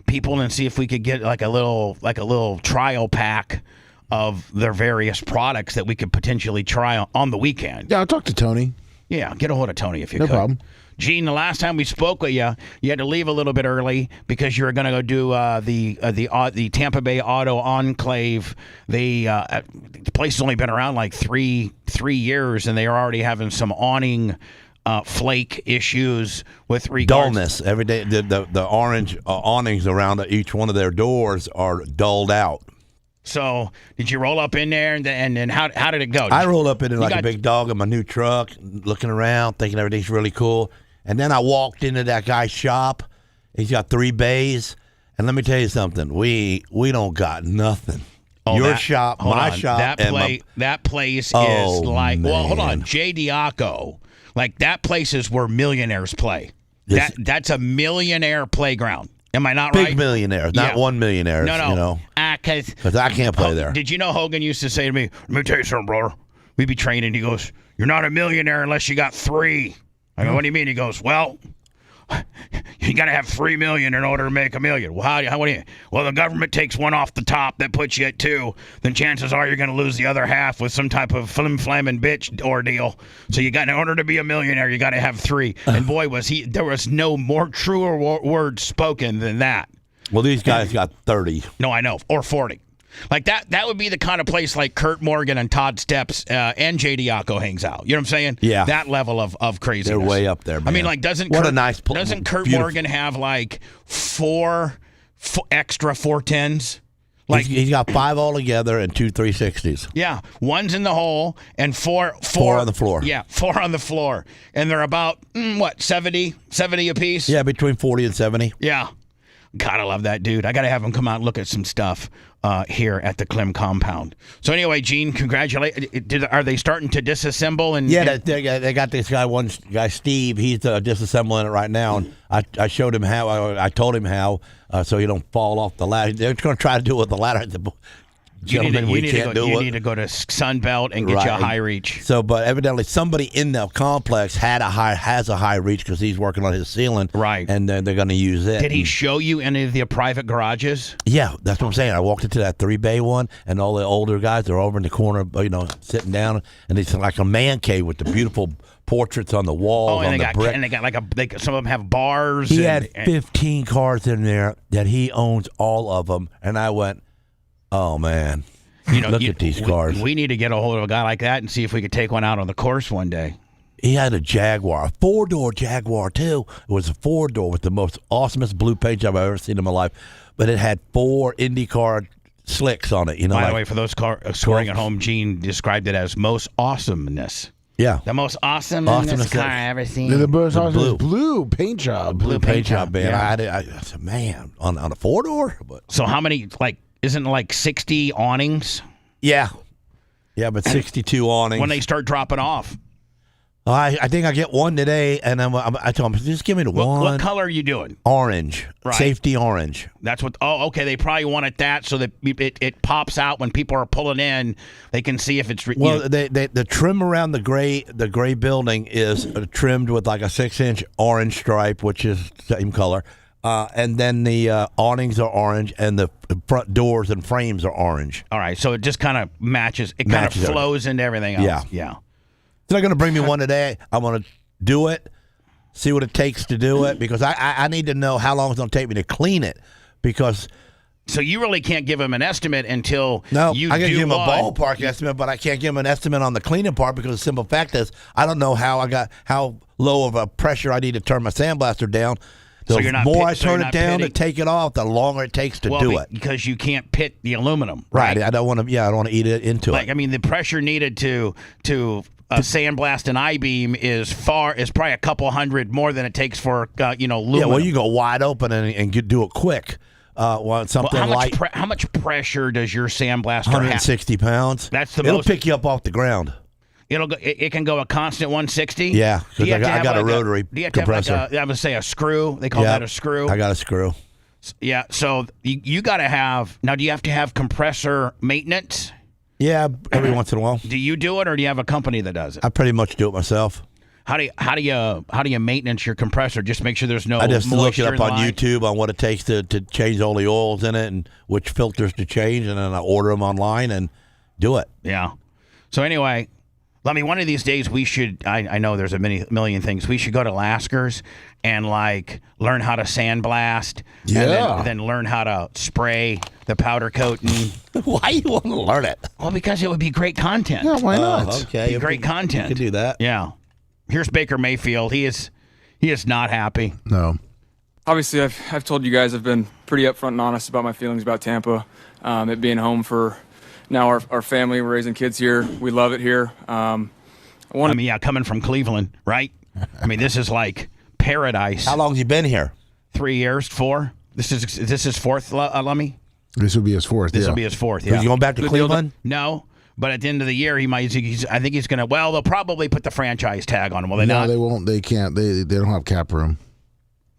people and see if we could get like a little trial pack of their various products that we could potentially try on the weekend. Yeah, I'll talk to Tony. Yeah, get a hold of Tony if you could. No problem. Gene, the last time we spoke with you, you had to leave a little bit early because you were going to go do the Tampa Bay Auto Enclave. The place has only been around like three years, and they are already having some awning flake issues with regards. Dullness. Every day, the orange awnings around each one of their doors are dulled out. So, did you roll up in there, and then how did it go? I rolled up in like a big dog in my new truck, looking around, thinking everything's really cool. And then I walked into that guy's shop. He's got 3 bays. And let me tell you something. We don't got nothing. Your shop, my shop. That place is like, well, hold on. Jay Diaco. Like, that place is where millionaires play. That's a millionaire playground. Am I not right? Big millionaires, not one millionaire. No. You know, because I can't play there. Did you know Hogan used to say to me, let me tell you something, brother. We'd be training. He goes, you're not a millionaire unless you got 3. I go, what do you mean? He goes, well, you got to have 3 million in order to make $1 million. Well, well, the government takes one off the top that puts you at 2. Then chances are you're going to lose the other half with some type of flim-flamming bitch ordeal. So you got, in order to be a millionaire, you got to have 3. And boy, there was no more truer word spoken than that. Well, these guys got 30. No, I know, or 40. Like that would be the kind of place like Kurt Morgan and Todd Steps and J.D. Yako hangs out. You know what I'm saying? Yeah. That level of craziness. They're way up there, man. I mean, like, doesn't Kurt Morgan have like 4 extra 410s? Like he's got 5 altogether and 2 360s. Yeah, 1's in the hole and 4 on the floor. Yeah, 4 on the floor, and they're about 70 apiece. Yeah, between 40 and 70. Yeah. God, I love that dude. I got to have him come out and look at some stuff here at the Clem compound. So anyway, Gene, congratulations. Are they starting to disassemble? They got this guy, Steve. He's disassembling it right now. And I showed him how. I told him how, so he don't fall off the ladder. They're going to try to do it with the ladder. You need to go to Sunbelt and get you a high reach. So, but evidently somebody in the complex has a high reach because he's working on his ceiling. Right. And they're going to use it. Did he show you any of the private garages? Yeah, that's what I'm saying. I walked into that 3-bay one, and all the older guys are over in the corner, sitting down, and it's like a man cave with the beautiful portraits on the walls. And they got some of them have bars. He had 15 cars in there that he owns all of them, and I went, oh, man. Look at these cars. We need to get a hold of a guy like that and see if we could take one out on the course one day. He had a Jaguar, a 4-door Jaguar, too. It was a 4-door with the most awesomest blue paint job I've ever seen in my life. But it had 4 IndyCar slicks on it. By the way, for those scoring at home, Gene described it as most awesomeness. Yeah. The most awesomest car I've ever seen. The most awesome blue paint job. Blue paint job, man. Yeah. I said, man, on a 4-door? So how many, isn't it like 60 awnings? Yeah. Yeah, but 62 awnings. When they start dropping off. I think I get one today, and I told him, just give me the one. What color are you doing? Orange. Right. Safety orange. That's what. Oh, okay. They probably want it that so that it pops out when people are pulling in. They can see if it's. The trim around the gray building is trimmed with like a 6-inch orange stripe, which is same color. And then the awnings are orange, and the front doors and frames are orange. All right, so it just kind of matches. It kind of flows into everything else. Yeah. They're not going to bring me one today. I'm going to do it, see what it takes to do it, because I need to know how long it's going to take me to clean it. Because so you really can't give him an estimate until I can give him a ballpark estimate, but I can't give him an estimate on the cleaning part because the simple fact is I don't know how low of a pressure I need to turn my sandblaster down. The more I turn it down to take it off, the longer it takes to do it. Because you can't pit the aluminum. Right. I don't want to. Yeah, I don't want to eat it into it. I mean, the pressure needed to sandblast an I-beam is probably a couple hundred more than it takes for aluminum. Yeah. Well, you go wide open and do it quick. How much pressure does your sandblaster have? 160 pounds. It'll pick you up off the ground. It can go a constant 160. Yeah, because I got a rotary compressor. I would say a screw. They call that a screw. I got a screw. Yeah, so you got to have. Now, do you have to have compressor maintenance? Yeah, every once in a while. Do you do it, or do you have a company that does it? I pretty much do it myself. How do you maintenance your compressor? Just make sure there's no. I just look it up on line. YouTube on what it takes to change all the oils in it and which filters to change, and then I order them online and do it. Yeah. So anyway. I mean, one of these days we should. I know there's a million things. We should go to Lasker's and learn how to sandblast. Yeah. And then learn how to spray the powder coating. Why you want to learn it? Well, because it would be great content. Yeah, why not? Okay, great content. You can do that. Yeah. Here's Baker Mayfield. He is not happy. No. Obviously, I've told you guys I've been pretty upfront and honest about my feelings about Tampa. It being home for. Now our family, we're raising kids here. We love it here. Coming from Cleveland, right? I mean, this is like paradise. How long have you been here? 3 years, 4. This is fourth, Lummy? This will be his fourth. This will be his fourth, yeah. Is he going back to Cleveland? No, but at the end of the year, I think he's going to, they'll probably put the franchise tag on him, will they not? No, they won't. They can't. They don't have cap room.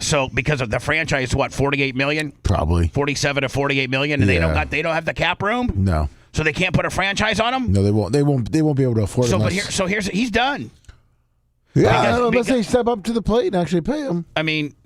So because of the franchise, what, $48 million? Probably. 47 to $48 million, and they don't have the cap room? No. So they can't put a franchise on him? No, they won't. They won't be able to afford it. He's done. Yeah, unless they step up to the plate and actually pay him. I mean,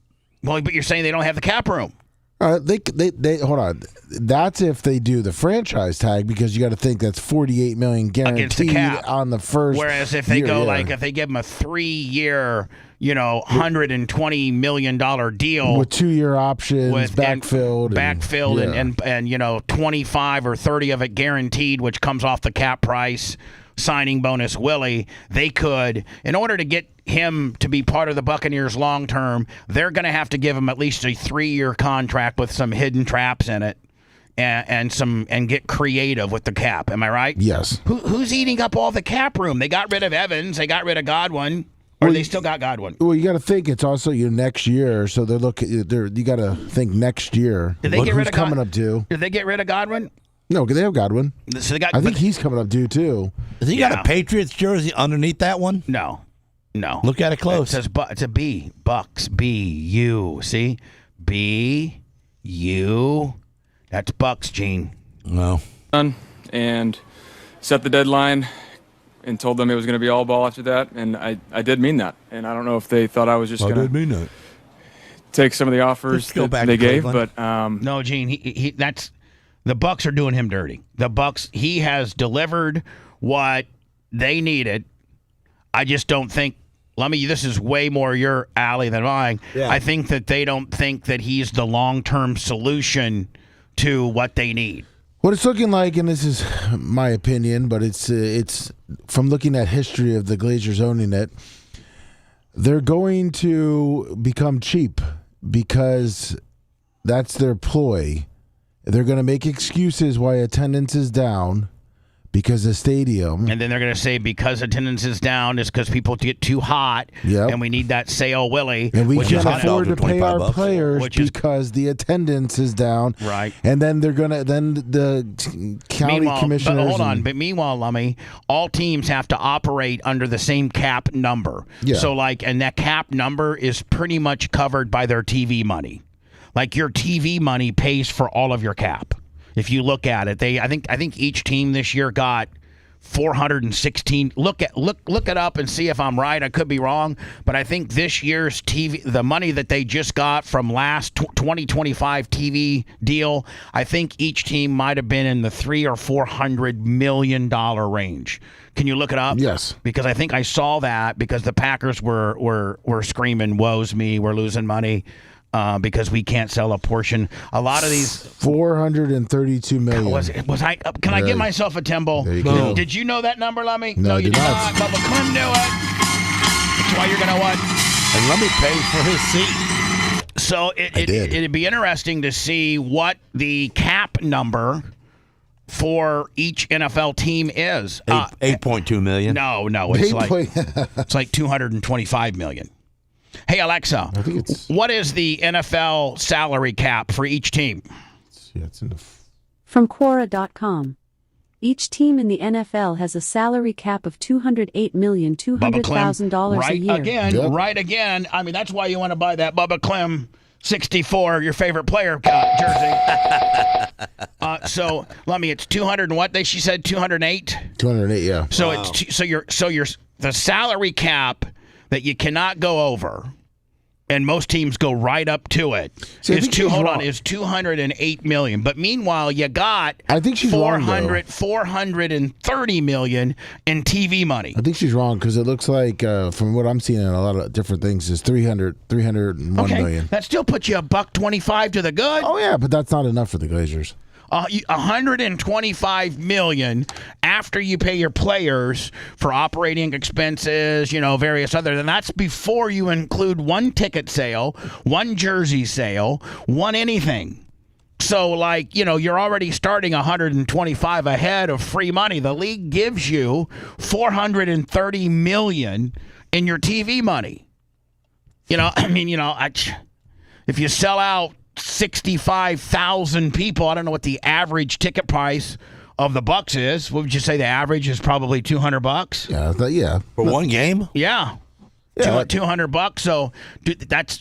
Well, but you're saying they don't have the cap room. They hold on. That's if they do the franchise tag, because you got to think that's $48 million guaranteed on the first. Whereas if they if they give them a 3-year, $120 million deal with 2-year options, backfilled, and 25 or 30 of it guaranteed, which comes off the cap price. Signing bonus Willie, they could, in order to get him to be part of the Buccaneers long term, they're going to have to give him at least a 3-year contract with some hidden traps in it, and get creative with the cap. Am I right? Yes. Who's eating up all the cap room? They got rid of Evans, they got rid of Godwin, or they still got Godwin. Well, you got to think it's also next year, so you got to think next year. Did they get rid of coming up due? Did they get rid of Godwin? No, they have Godwin. So I think he's coming up due too. Has he got a Patriots jersey underneath that one? No. Look at it close. It says it's a B. Bucks. B-U. See? B-U. That's Bucks, Gene. No. And set the deadline and told them it was going to be all ball after that. And I did mean that. And I don't know if they thought I was just going to take some of the offers that they gave. But no, Gene, he that's... The Bucks are doing him dirty. The Bucks, he has delivered what they needed. I just don't think, this is way more your alley than mine. Yeah. I think that they don't think that he's the long-term solution to what they need. What it's looking like, and this is my opinion, but it's from looking at history of the Glazers owning it, they're going to become cheap because that's their ploy. They're going to make excuses why attendance is down because the stadium. And then they're going to say because attendance is down is because people get too hot. Yep. And we need that sale Willie. And we can't afford to pay our players because the attendance is down. Right. And then they're going to, the county commissioners. But hold on. But meanwhile, Lummy, all teams have to operate under the same cap number. Yeah. So and that cap number is pretty much covered by their TV money. Like your TV money pays for all of your cap. If you look at it, I think each team this year got 416. Look it up and see if I'm right. I could be wrong, but I think this year's TV, the money that they just got from last 2025 TV deal, I think each team might have been in the $300 or $400 million range. Can you look it up? Yes. Because I think I saw that because the Packers were screaming, "Woe's me, we're losing money." Because we can't sell a portion. A lot of these $432 million. Was I? Can I give myself a Timble? Did you know that number, Lummy? No, you did not. Bubba Clem knew it. That's why you're gonna what? And Lummy paid for his seat. So it'd be interesting to see what the cap number for each NFL team is. 8.2 million. No, it's like $225 million. Hey, Alexa, what is the NFL salary cap for each team? From Quora.com. Each team in the NFL has a salary cap of $208,200,000 a year. Right again. I mean, that's why you want to buy that Bubba Clem 64, your favorite player jersey. So, Lummy, it's 200 and what? She said 208? 208, yeah. So it's the salary cap that you cannot go over, and most teams go right up to it. Is $208 million. But meanwhile, you got $430 million in TV money. I think she's wrong because it looks like, from what I'm seeing in a lot of different things, is $301 million. That still puts you $125 to the good. Oh yeah, but that's not enough for the Glazers. $125 million after you pay your players for operating expenses, various other. And that's before you include one ticket sale, one jersey sale, one anything. So, you're already starting $125 ahead of free money. The league gives you $430 million in your TV money. If you sell out 65,000 people. I don't know what the average ticket price of the Bucks is. What would you say the average is? Probably $200. Yeah. For one game? Yeah. $200. So that's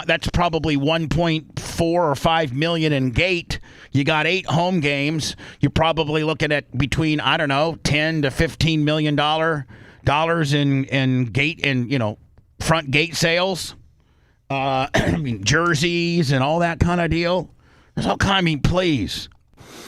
that's probably 1.4 or 5 million in gate. You got 8 home games. You're probably looking at between 10 to $15 million in gate and front gate sales. I mean, jerseys and all that kind of deal. There's all kind. I mean, please.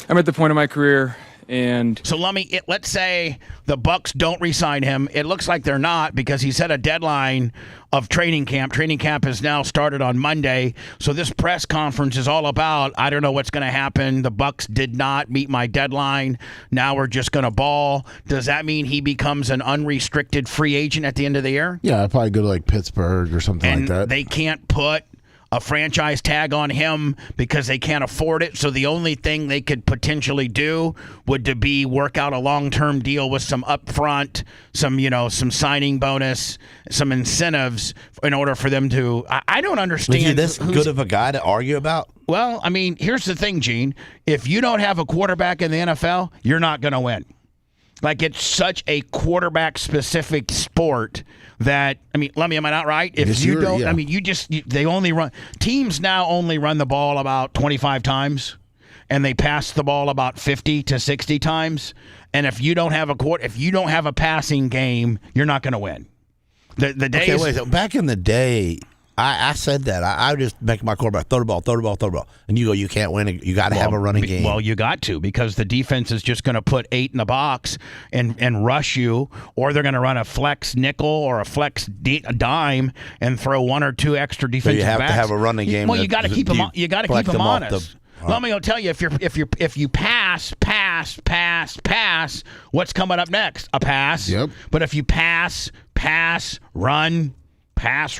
I'm at the point of my career, and so let's say the Bucks don't re-sign him. It looks like they're not because he set a deadline of training camp. Training camp has now started on Monday. So this press conference is all about, I don't know what's going to happen. The Bucks did not meet my deadline. Now we're just going to ball. Does that mean he becomes an unrestricted free agent at the end of the year? Yeah, I'd probably go to like Pittsburgh or something like that. They can't put a franchise tag on him because they can't afford it. So the only thing they could potentially do would to be work out a long-term deal with some upfront, some signing bonus, some incentives in order for them to. I don't understand. Is he this good of a guy to argue about? Well, I mean, here's the thing, Gene. If you don't have a quarterback in the NFL, you're not going to win. Like, it's such a quarterback-specific sport that, I mean, am I not right? If you don't, yeah. I mean, they only run, teams now only run the ball about 25 times, and they pass the ball about 50 to 60 times. And if you don't have a passing game, you're not going to win. The days. Okay, wait. So back in the day, I said that. I would just make my quarterback throw the ball. And you go, you can't win. You got to have a running game. Well, you got to, because the defense is just going to put 8 in the box and rush you, or they're going to run a flex nickel or a flex dime and throw 1 or 2 extra defensive backs. So you have to have a running game. Well, you got to keep them. You got to keep them honest. Let me tell you, if you pass, what's coming up next? A pass. Yep. But if you pass, run, pass,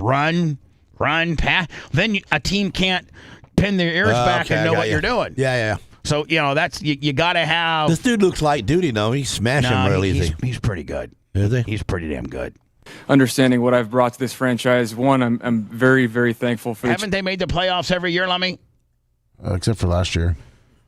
then a team can't pin their ears back and know what you're doing. Yeah. So, that's you got to have. This dude looks light duty, though. He's smashing real easy. He's pretty good. Is he? He's pretty damn good. Understanding what I've brought to this franchise, one, I'm very, very thankful for. Haven't they made the playoffs every year, Lummy? Except for last year.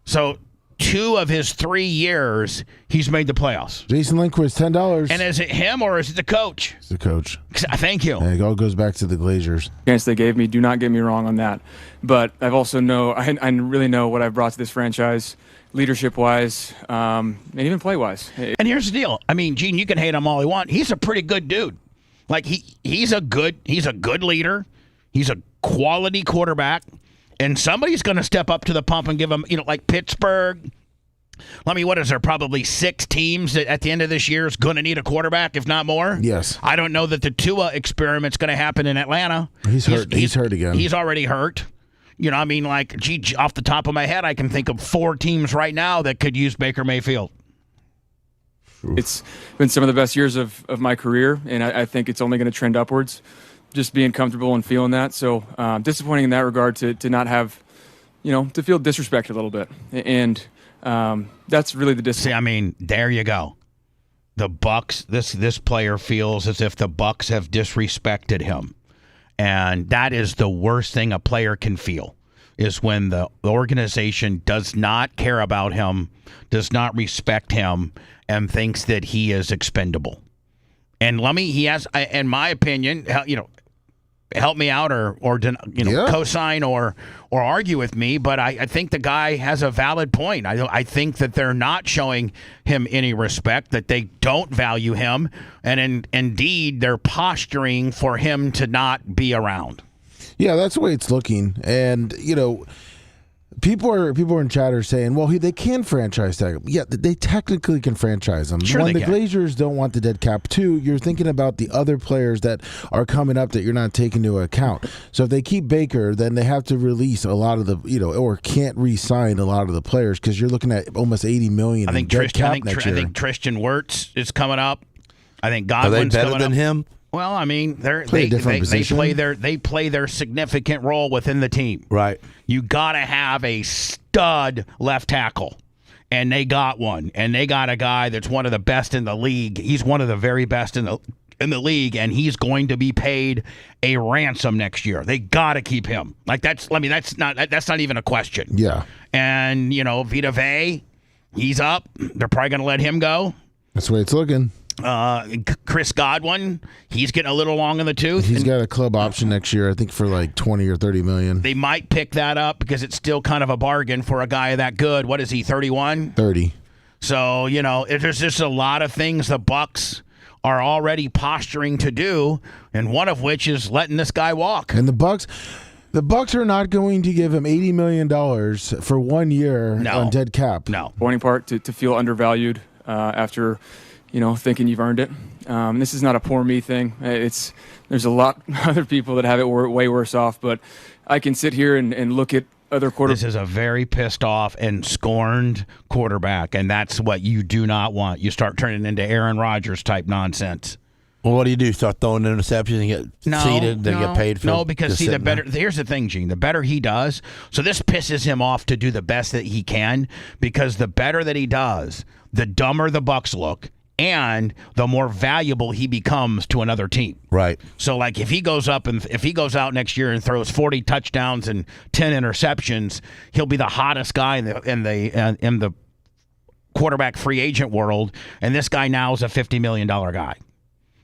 So 2 of his 3 years, he's made the playoffs. Jason Lindquist, $10. And is it him or is it the coach? It's the coach. Thank you. And it all goes back to the Glazers. Chance they gave me, do not get me wrong on that. But I've also I really know what I've brought to this franchise, leadership-wise, and even play-wise. And here's the deal. I mean, Gene, you can hate him all you want. He's a pretty good dude. Like, he's a good leader. He's a quality quarterback. And somebody's going to step up to the pump and give him, like Pittsburgh. What is there? Probably 6 teams that at the end of this year is going to need a quarterback, if not more. Yes. I don't know that the Tua experiment's going to happen in Atlanta. He's hurt. He's hurt again. He's already hurt. Off the top of my head, I can think of 4 teams right now that could use Baker Mayfield. It's been some of the best years of my career, and I think it's only going to trend upwards. Just being comfortable and feeling that. So disappointing in that regard to not have, to feel disrespected a little bit. And that's really the disappointment. See, I mean, there you go. The Bucks, this player feels as if the Bucks have disrespected him. And that is the worst thing a player can feel, is when the organization does not care about him, does not respect him, and thinks that he is expendable. And he has, in my opinion, help me out or co-sign or argue with me, but I think the guy has a valid point. I think that they're not showing him any respect, that they don't value him, and indeed they're posturing for him to not be around. Yeah, that's the way it's looking. And, people are in chatter saying, well, they can franchise tag him. Yeah, they technically can franchise him. Sure, when the can. Glazers don't want the dead cap, too, you're thinking about the other players that are coming up that you're not taking into account. So if they keep Baker, then they have to release a lot of the, or can't re-sign a lot of the players, because you're looking at almost $80 million in dead cap next year. I think Tristan Wirtz is coming up. I think Godwin's coming up. Are they better than him? Well, I mean, they play their significant role within the team. Right. You got to have a stud left tackle, and they got one. And they got a guy that's one of the best in the league. He's one of the very best in the league, and he's going to be paid a ransom next year. They got to keep him. That's not even a question. Yeah. And Vita Vea, he's up. They're probably going to let him go. That's the way it's looking. Chris Godwin, he's getting a little long in the tooth. He's got a club option next year, I think, for like $20 or $30 million. They might pick that up because it's still kind of a bargain for a guy that good. What is he, 31? 30. So, there's just a lot of things the Bucks are already posturing to do, and one of which is letting this guy walk. And the Bucks are not going to give him $80 million for 1 year on dead cap. No. Pointing part to feel undervalued after, thinking you've earned it. This is not a poor me thing. There's a lot of other people that have it way worse off, but I can sit here and look at other quarterbacks. This is a very pissed off and scorned quarterback, and that's what you do not want. You start turning into Aaron Rodgers type nonsense. Well, what do you do? Start throwing interceptions and get seated, then get paid for? No, because see, here's the thing, Gene. The better he does, so this pisses him off to do the best that he can, because the better that he does, the dumber the Bucks look, and the more valuable he becomes to another team. Right. So, like, if he goes out next year and throws 40 touchdowns and 10 interceptions, he'll be the hottest guy in the quarterback free agent world. And this guy now is a $50 million guy.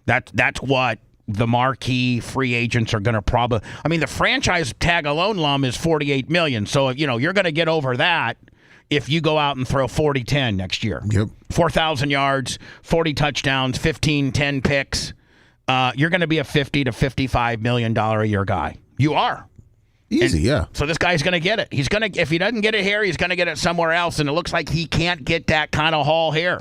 That's what the marquee free agents are going to probably. I mean, the franchise tag alone, Lum, is $48 million. So, you're going to get over that if you go out and throw 40-10 next year. Yep. 4,000 yards, 40 touchdowns, 15-10 picks. You're going to be a $50 to $55 million a year guy. You are. Easy, yeah. So this guy's going to get it. If he doesn't get it here, he's going to get it somewhere else, and it looks like he can't get that kind of haul here.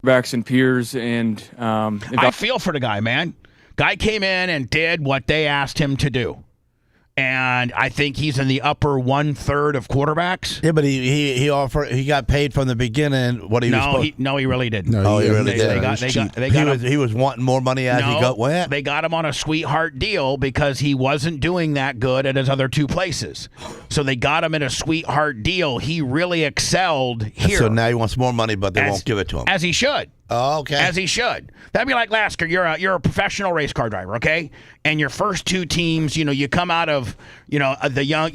Backs and peers, and I feel for the guy, man. Guy came in and did what they asked him to do. And I think he's in the upper 1/3 of quarterbacks. Yeah, but he got paid from the beginning. What he he really didn't. No, he really didn't. He was wanting more money as he went. They got him on a sweetheart deal because he wasn't doing that good at his other two places. So they got him in a sweetheart deal. He really excelled here. So now he wants more money, but they won't give it to him. As he should. Oh, okay. As he should. That'd be like Lasker. You're a professional race car driver, okay? And your first two teams, you come out of, you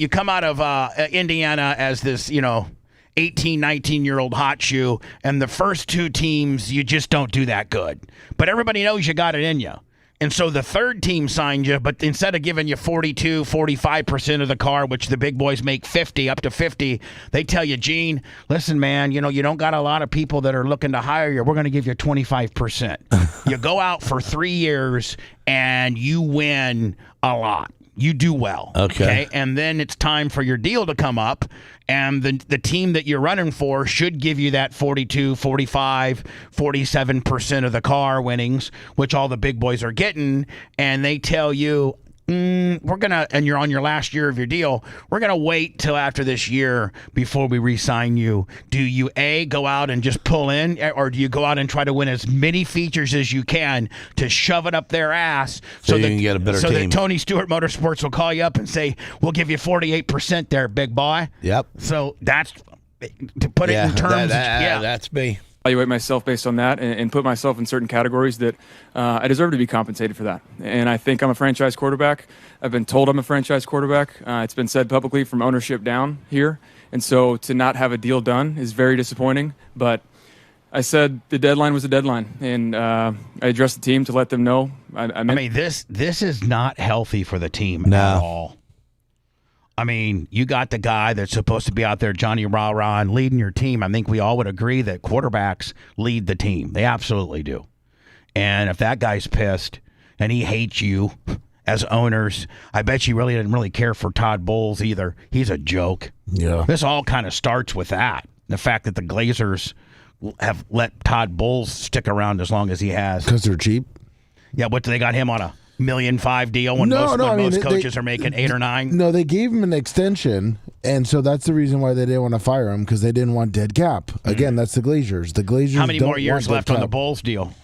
come out of Indiana as this, 18, 19-year-old hot shoe, and the first two teams, you just don't do that good. But everybody knows you got it in you. And so the third team signed you, but instead of giving you 42, 45% of the car, which the big boys make 50, up to 50, they tell you, Gene, listen, man, you don't got a lot of people that are looking to hire you. We're going to give you 25%. You go out for 3 years and you win a lot. You do well. Okay. And then it's time for your deal to come up. And the team that you're running for should give you that 42, 45, 47% of the car winnings, which all the big boys are getting. And they tell you, and you're on your last year of your deal, we're going to wait till after this year before we re-sign you. Do you, A, go out and just pull in, or do you go out and try to win as many features as you can to shove it up their ass so you can get a better team? So that Tony Stewart Motorsports will call you up and say, we'll give you 48% there, big boy. Yep. So that's, to put it in terms, that's me. Evaluate myself based on that and put myself in certain categories that I deserve to be compensated for that. And I think I'm a franchise quarterback. I've been told I'm a franchise quarterback. It's been said publicly from ownership down here. And so to not have a deal done is very disappointing. But I said the deadline was a deadline. And I addressed the team to let them know. I mean, this is not healthy for the team at all. I mean, you got the guy that's supposed to be out there, Johnny Rah-Rah, and leading your team. I think we all would agree that quarterbacks lead the team. They absolutely do. And if that guy's pissed and he hates you as owners, I bet you really didn't really care for Todd Bowles either. He's a joke. Yeah. This all kind of starts with that. The fact that the Glazers have let Todd Bowles stick around as long as he has. Because they're cheap? Yeah, what, they got him on a $1.5 million deal when most coaches are making 8 or 9? No, they gave him an extension, and so that's the reason why they didn't want to fire him, because they didn't want dead cap. Again, that's the Glazers. The Glazers. How many don't more years want left dead on the cap. Bulls deal?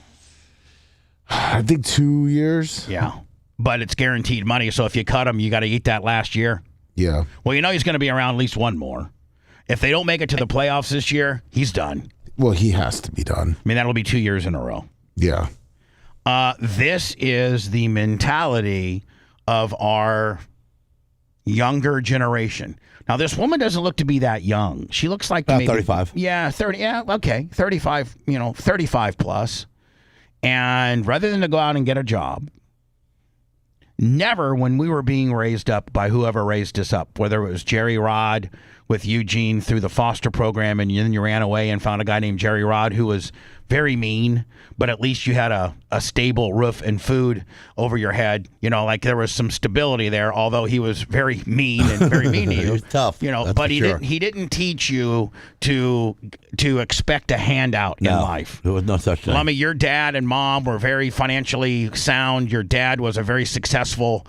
I think 2 years. Yeah, but it's guaranteed money, so if you cut him, you got to eat that last year. Yeah. Well, he's going to be around at least one more. If they don't make it to the playoffs this year, he's done. Well, he has to be done. I mean, that'll be 2 years in a row. Yeah. This is the mentality of our younger generation. Now, this woman doesn't look to be that young. She looks like maybe 35. Yeah, 30. Yeah, okay, 35. 35 plus. And rather than to go out and get a job, never when we were being raised up by whoever raised us up, whether it was Jerry Rod, with Eugene through the foster program, and then you ran away and found a guy named Jerry Rod who was very mean, but at least you had a stable roof and food over your head. Like there was some stability there, although he was very mean and very mean to you. He was tough. But he didn't teach you to expect a handout in life. There was no such thing. Lummy, your dad and mom were very financially sound. Your dad was a very successful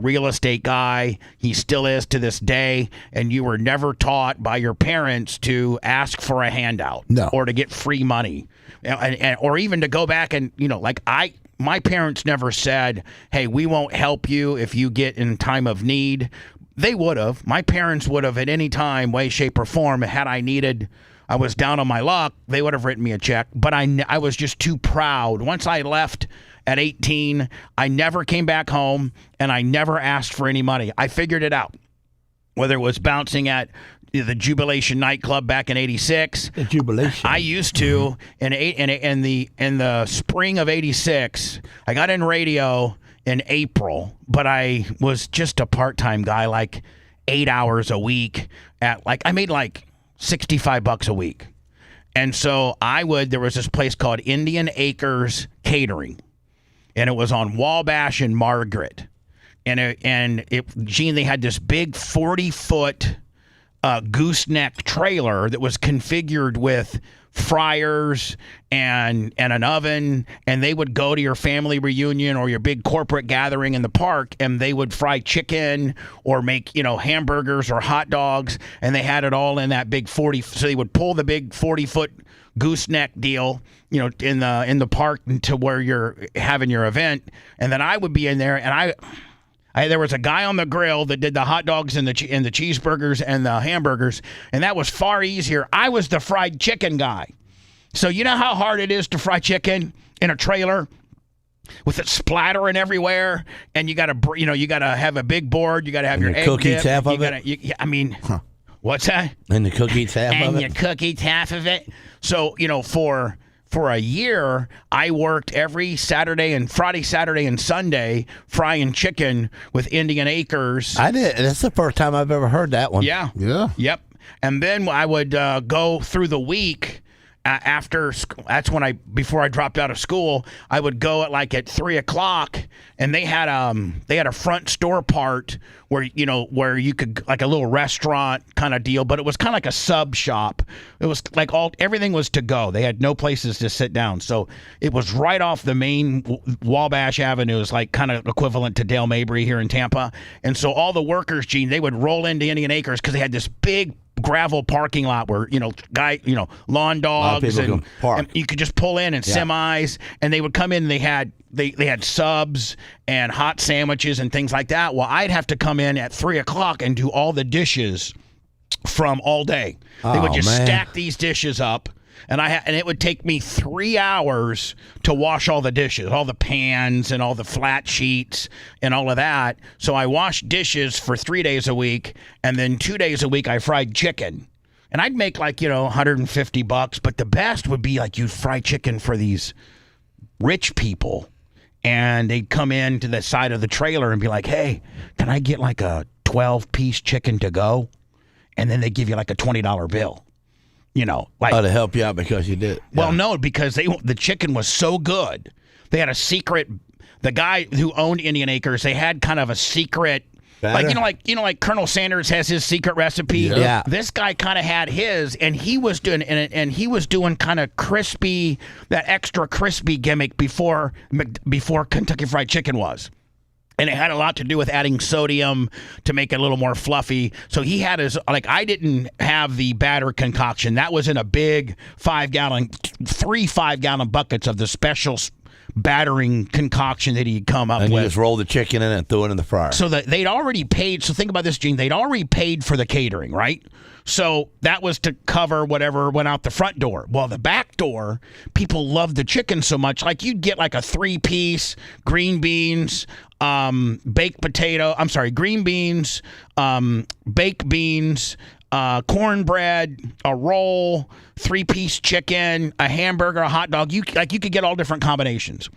real estate guy. He still is to this day, and you were never taught by your parents to ask for a handout or to get free money, or even to go back and my parents never said, hey, we won't help you if you get in time of need. They would have. My parents would have at any time, way, shape, or form, had I was down on my luck, they would have written me a check, but I was just too proud. Once I left at 18, I never came back home, and I never asked for any money. I figured it out, whether it was bouncing at the Jubilation nightclub back in '86. The Jubilation. I used to in the spring of '86. I got in radio in April, but I was just a part-time guy, like 8 hours a week. I made like $65 a week, and so there was this place called Indian Acres Catering. And it was on Wabash and Margaret. Gene, they had this big 40-foot gooseneck trailer that was configured with fryers and an oven, and they would go to your family reunion or your big corporate gathering in the park, and they would fry chicken or make hamburgers or hot dogs, and they had it all in that big 40. So they would pull the big 40-foot gooseneck deal, in the park to where you're having your event, and then I would be in there, and there was a guy on the grill that did the hot dogs and the cheeseburgers and the hamburgers, and that was far easier. I was the fried chicken guy. So you know how hard it is to fry chicken in a trailer with it splattering everywhere, and you got to have a big board, you got to have your egg cook dip, eats half of it. What's that? And the cook eats half of it. And your cook eats half of it. So for a year, I worked every Saturday and Friday, Saturday, and Sunday frying chicken with Indian Acres. I did. That's the first time I've ever heard that one. Yeah. Yep. And then I would go through the week after. That's when before I dropped out of school, I would go at 3:00, and they had a front store part where you could, like a little restaurant kind of deal, but it was kind of like a sub shop. It was everything was to go. They had no places to sit down, so it was right off the main Wabash Avenue, is kind of equivalent to Dale Mabry here in Tampa. And so all the workers, Gene, they would roll into Indian Acres because they had this big gravel parking lot where lawn dogs and you could just pull in semis, and they would come in, and they had subs and hot sandwiches and things like that. Well, I'd have to come in at 3:00 and do all the dishes from all day. They would just stack these dishes up, and it would take me 3 hours to wash all the dishes, all the pans and all the flat sheets and all of that. So I washed dishes for 3 days a week, and then 2 days a week I fried chicken. And I'd make $150, but the best would be you'd fry chicken for these rich people, and they'd come in to the side of the trailer and be like, hey, can I get a 12-piece chicken to go? And then they give you a $20 bill. To help you out because you did. Well, no, because the chicken was so good. They had a secret. The guy who owned Indian Acres, they had kind of a secret. Like Colonel Sanders has his secret recipe. Yeah. This guy kind of had his, and he was doing kind of crispy, that extra crispy gimmick before Kentucky Fried Chicken was. And it had a lot to do with adding sodium to make it a little more fluffy. So he had his, I didn't have the batter concoction. That was in a big 5-gallon, 3 5-gallon buckets of the special battering concoction that he'd come up with. And you just rolled the chicken in and threw it in the fryer. So they'd already paid. So think about this, Gene. They'd already paid for the catering, right? So that was to cover whatever went out the front door. Well, the back door, people loved the chicken so much. You'd get a 3-piece, green beans, baked potato. I'm sorry, green beans, baked beans, cornbread, a roll, 3-piece chicken, a hamburger, a hot dog. You could get all different combinations.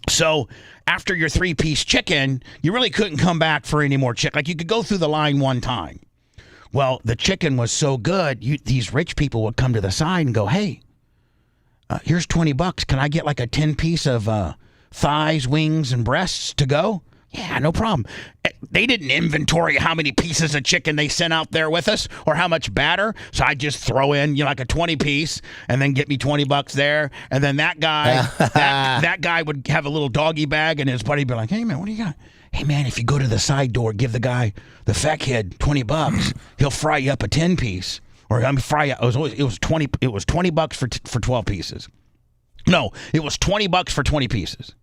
So after your 3-piece chicken, you really couldn't come back for any more chicken. You could go through the line one time. Well, the chicken was so good, these rich people would come to the side and go, hey, here's $20. Can I get like a 10-piece of thighs, wings, and breasts to go? Yeah, no problem. They didn't inventory how many pieces of chicken they sent out there with us or how much batter. So I just throw in, like a 20-piece and then get me $20 there. And then that guy, that guy would have a little doggy bag and his buddy would be like, hey, man, what do you got? Hey, man, if you go to the side door, give the guy, the fat kid, $20. He'll fry you up a 10-piece. Or fry you. It was $20. It was $20 for 12 pieces. No, it was $20 for 20 pieces.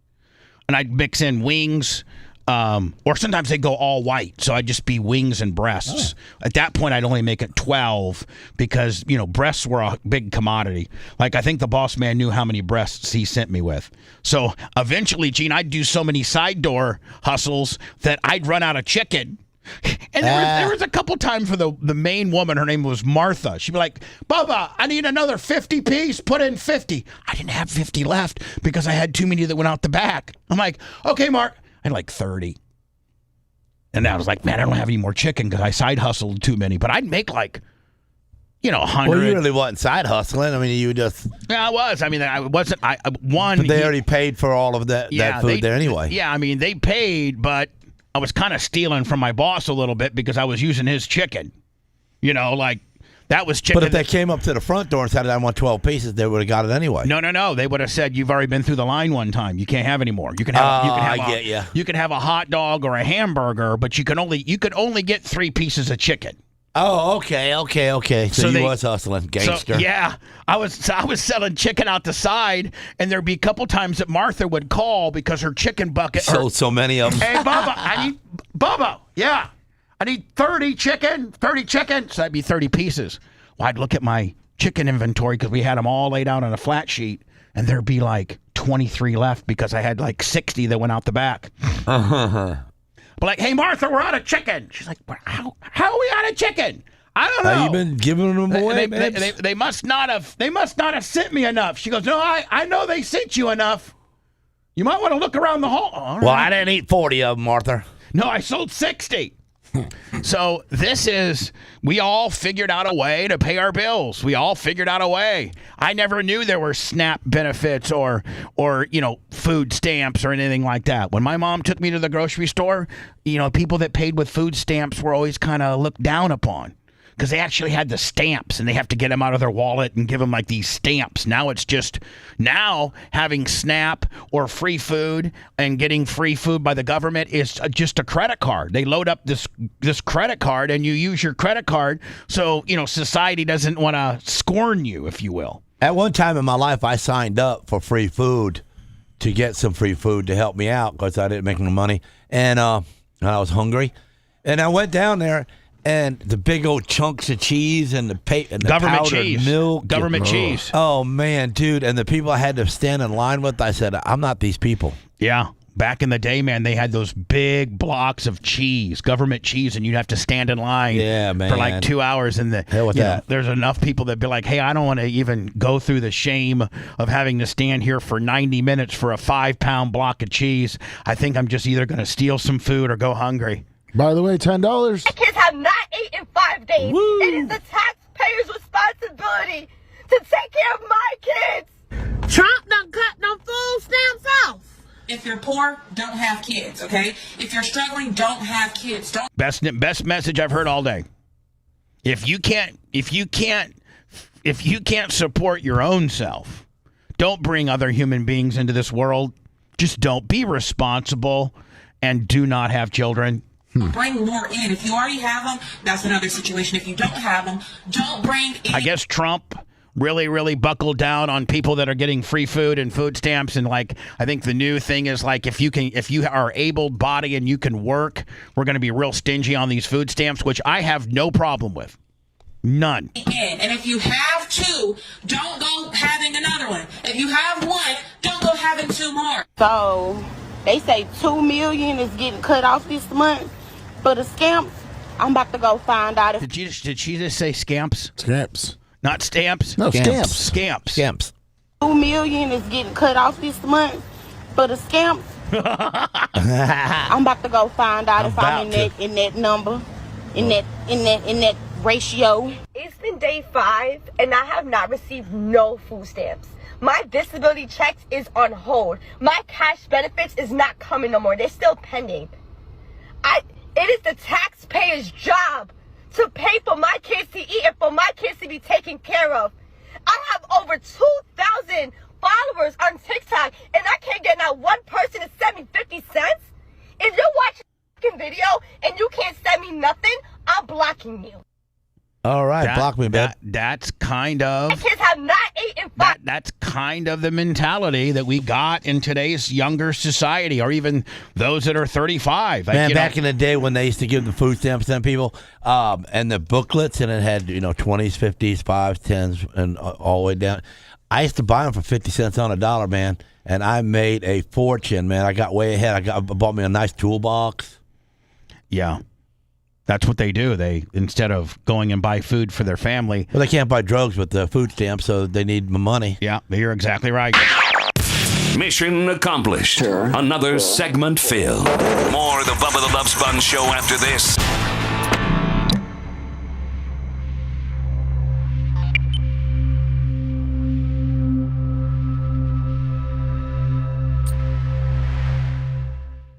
And I'd mix in wings. Or sometimes they go all white, so I'd just be wings and breasts. At that point, I'd only make it 12 because, breasts were a big commodity. Like, I think the boss man knew how many breasts he sent me with. So eventually, Gene, I'd do so many side door hustles that I'd run out of chicken. And there was a couple times for the main woman, her name was Martha. She'd be like, Bubba, I need another 50-piece, put in 50. I didn't have 50 left because I had too many that went out the back. I'm like, okay, Mark. I had like 30. And I was like, man, I don't have any more chicken because I side hustled too many. But I'd make like, 100. Well, you really wasn't side hustling. I mean, you just... Yeah, I was. I mean, I wasn't... But they already paid for all of that food there anyway. Yeah, I mean, they paid, but I was kind of stealing from my boss a little bit because I was using his chicken. That was chicken. But if they came up to the front door and said, I want 12 pieces, they would have got it anyway. No. They would have said, you've already been through the line one time. You can't have any more. You can have, You can have a hot dog or a hamburger, but you could only get 3 pieces of chicken. Oh, okay. So you was hustling, gangster. So, yeah. I was selling chicken out the side, and there'd be a couple times that Martha would call because her chicken bucket... Sold so many of them. Hey, Bubba, yeah. I need 30 chicken. So that'd be 30 pieces. Well, I'd look at my chicken inventory because we had them all laid out on a flat sheet, and there'd be like 23 left because I had like 60 that went out the back. But like, hey, Martha, we're out of chicken. She's like, how are we out of chicken? I don't know. Have you been giving them away, they must not have sent me enough. She goes, no, I know they sent you enough. You might want to look around the hall. All right. Well, I didn't eat 40 of them, Martha. No, I sold 60. So we all figured out a way to pay our bills. We all figured out a way. I never knew there were SNAP benefits or food stamps or anything like that. When my mom took me to the grocery store, people that paid with food stamps were always kind of looked down upon because they actually had the stamps and they have to get them out of their wallet and give them like these stamps. Now it's just having SNAP or free food and getting free food by the government is just a credit card. They load up this credit card and you use your credit card. So, society doesn't want to scorn you, if you will. At one time in my life, I signed up for free food to get some free food to help me out because I didn't make no money. And I was hungry. And I went down there. And the big old chunks of cheese and the government powdered cheese. Milk. Government cheese. Oh, man, dude. And the people I had to stand in line with, I said, I'm not these people. Yeah. Back in the day, man, they had those big blocks of cheese, government cheese, and you'd have to stand in line for like 2 hours. And there's enough people that be like, hey, I don't want to even go through the shame of having to stand here for 90 minutes for a 5-pound block of cheese. I think I'm just either going to steal some food or go hungry. By the way, $10. My kids have not eaten in 5 days. Woo. It is the taxpayers' responsibility to take care of my kids. Trump done cut them food stamps off. If you're poor, don't have kids, okay? If you're struggling, don't have kids. Best message I've heard all day. If you can't support your own self, don't bring other human beings into this world. Just don't be responsible and do not have children. Bring more in. If you already have them, that's another situation. If you don't have them, don't bring in. I guess Trump really, really buckled down on people that are getting free food and food stamps. And like, I think the new thing is like, if you are able-bodied and you can work, we're going to be real stingy on these food stamps, which I have no problem with. None. And if you have 2, don't go having another one. If you have 1, don't go having 2 more. So they say $2 million is getting cut off this month. For the scamps, I'm about to go find out if... Did she just say scamps? Scamps. Not stamps? No, scamps. Scamps. $2 million is getting cut off this month. For the scamps, I'm about to go find out if I'm in that number, in that ratio. It's been day 5 and I have not received no food stamps. My disability checks is on hold. My cash benefits is not coming no more. They're still pending. It is the taxpayer's job to pay for my kids to eat and for my kids to be taken care of. I have over 2,000 followers on TikTok and I can't get not one person to send me 50 cents. If you're watching a video and you can't send me nothing, I'm blocking you. All right, block me, man. That's kind of. My kids have not eaten. That's kind of the mentality that we got in today's younger society, or even those that are 35. Man, back in the day when they used to give the food stamps to them people, and the booklets, and it had 20s, 50s, 5s, 10s, and all the way down. I used to buy them for 50 cents on a dollar, man, and I made a fortune, man. I got way ahead. I bought me a nice toolbox. Yeah. That's what they do. They, instead of going and buy food for their family. Well, they can't buy drugs with the food stamps, so they need money. Yeah, you're exactly right. Mission accomplished. Another segment filled. More of the Bubba the Love Sponge show after this.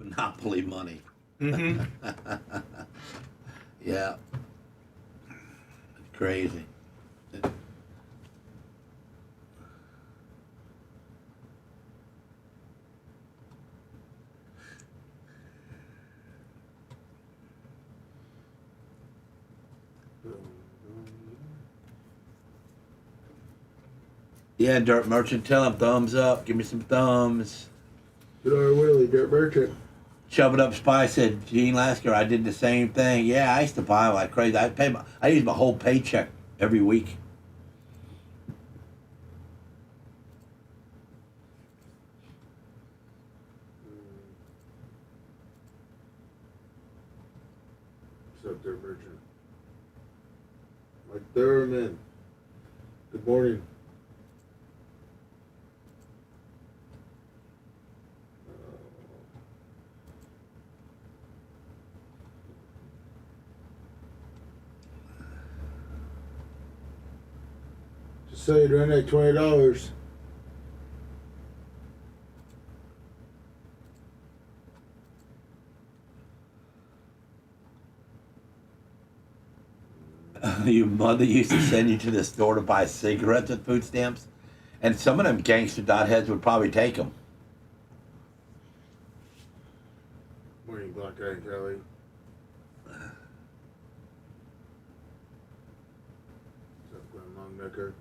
Monopoly money. Mm-hmm. Yeah. Crazy. Yeah, Dirt Merchant, tell him thumbs up. Give me some thumbs. Good old Willie, Dirt Merchant. Shove It Up Spy said, Gene Lasker, I did the same thing. Yeah, I used to buy like crazy. I used my whole paycheck every week. What's up, Dirt Merchant? Mike Thurman. Good morning. So you'd run at $20. Your mother used to send you to the store to buy cigarettes with food stamps, and some of them gangster dotheads would probably take them. Morning, Black Guy Kelly. What's up, Glenn Longnecker?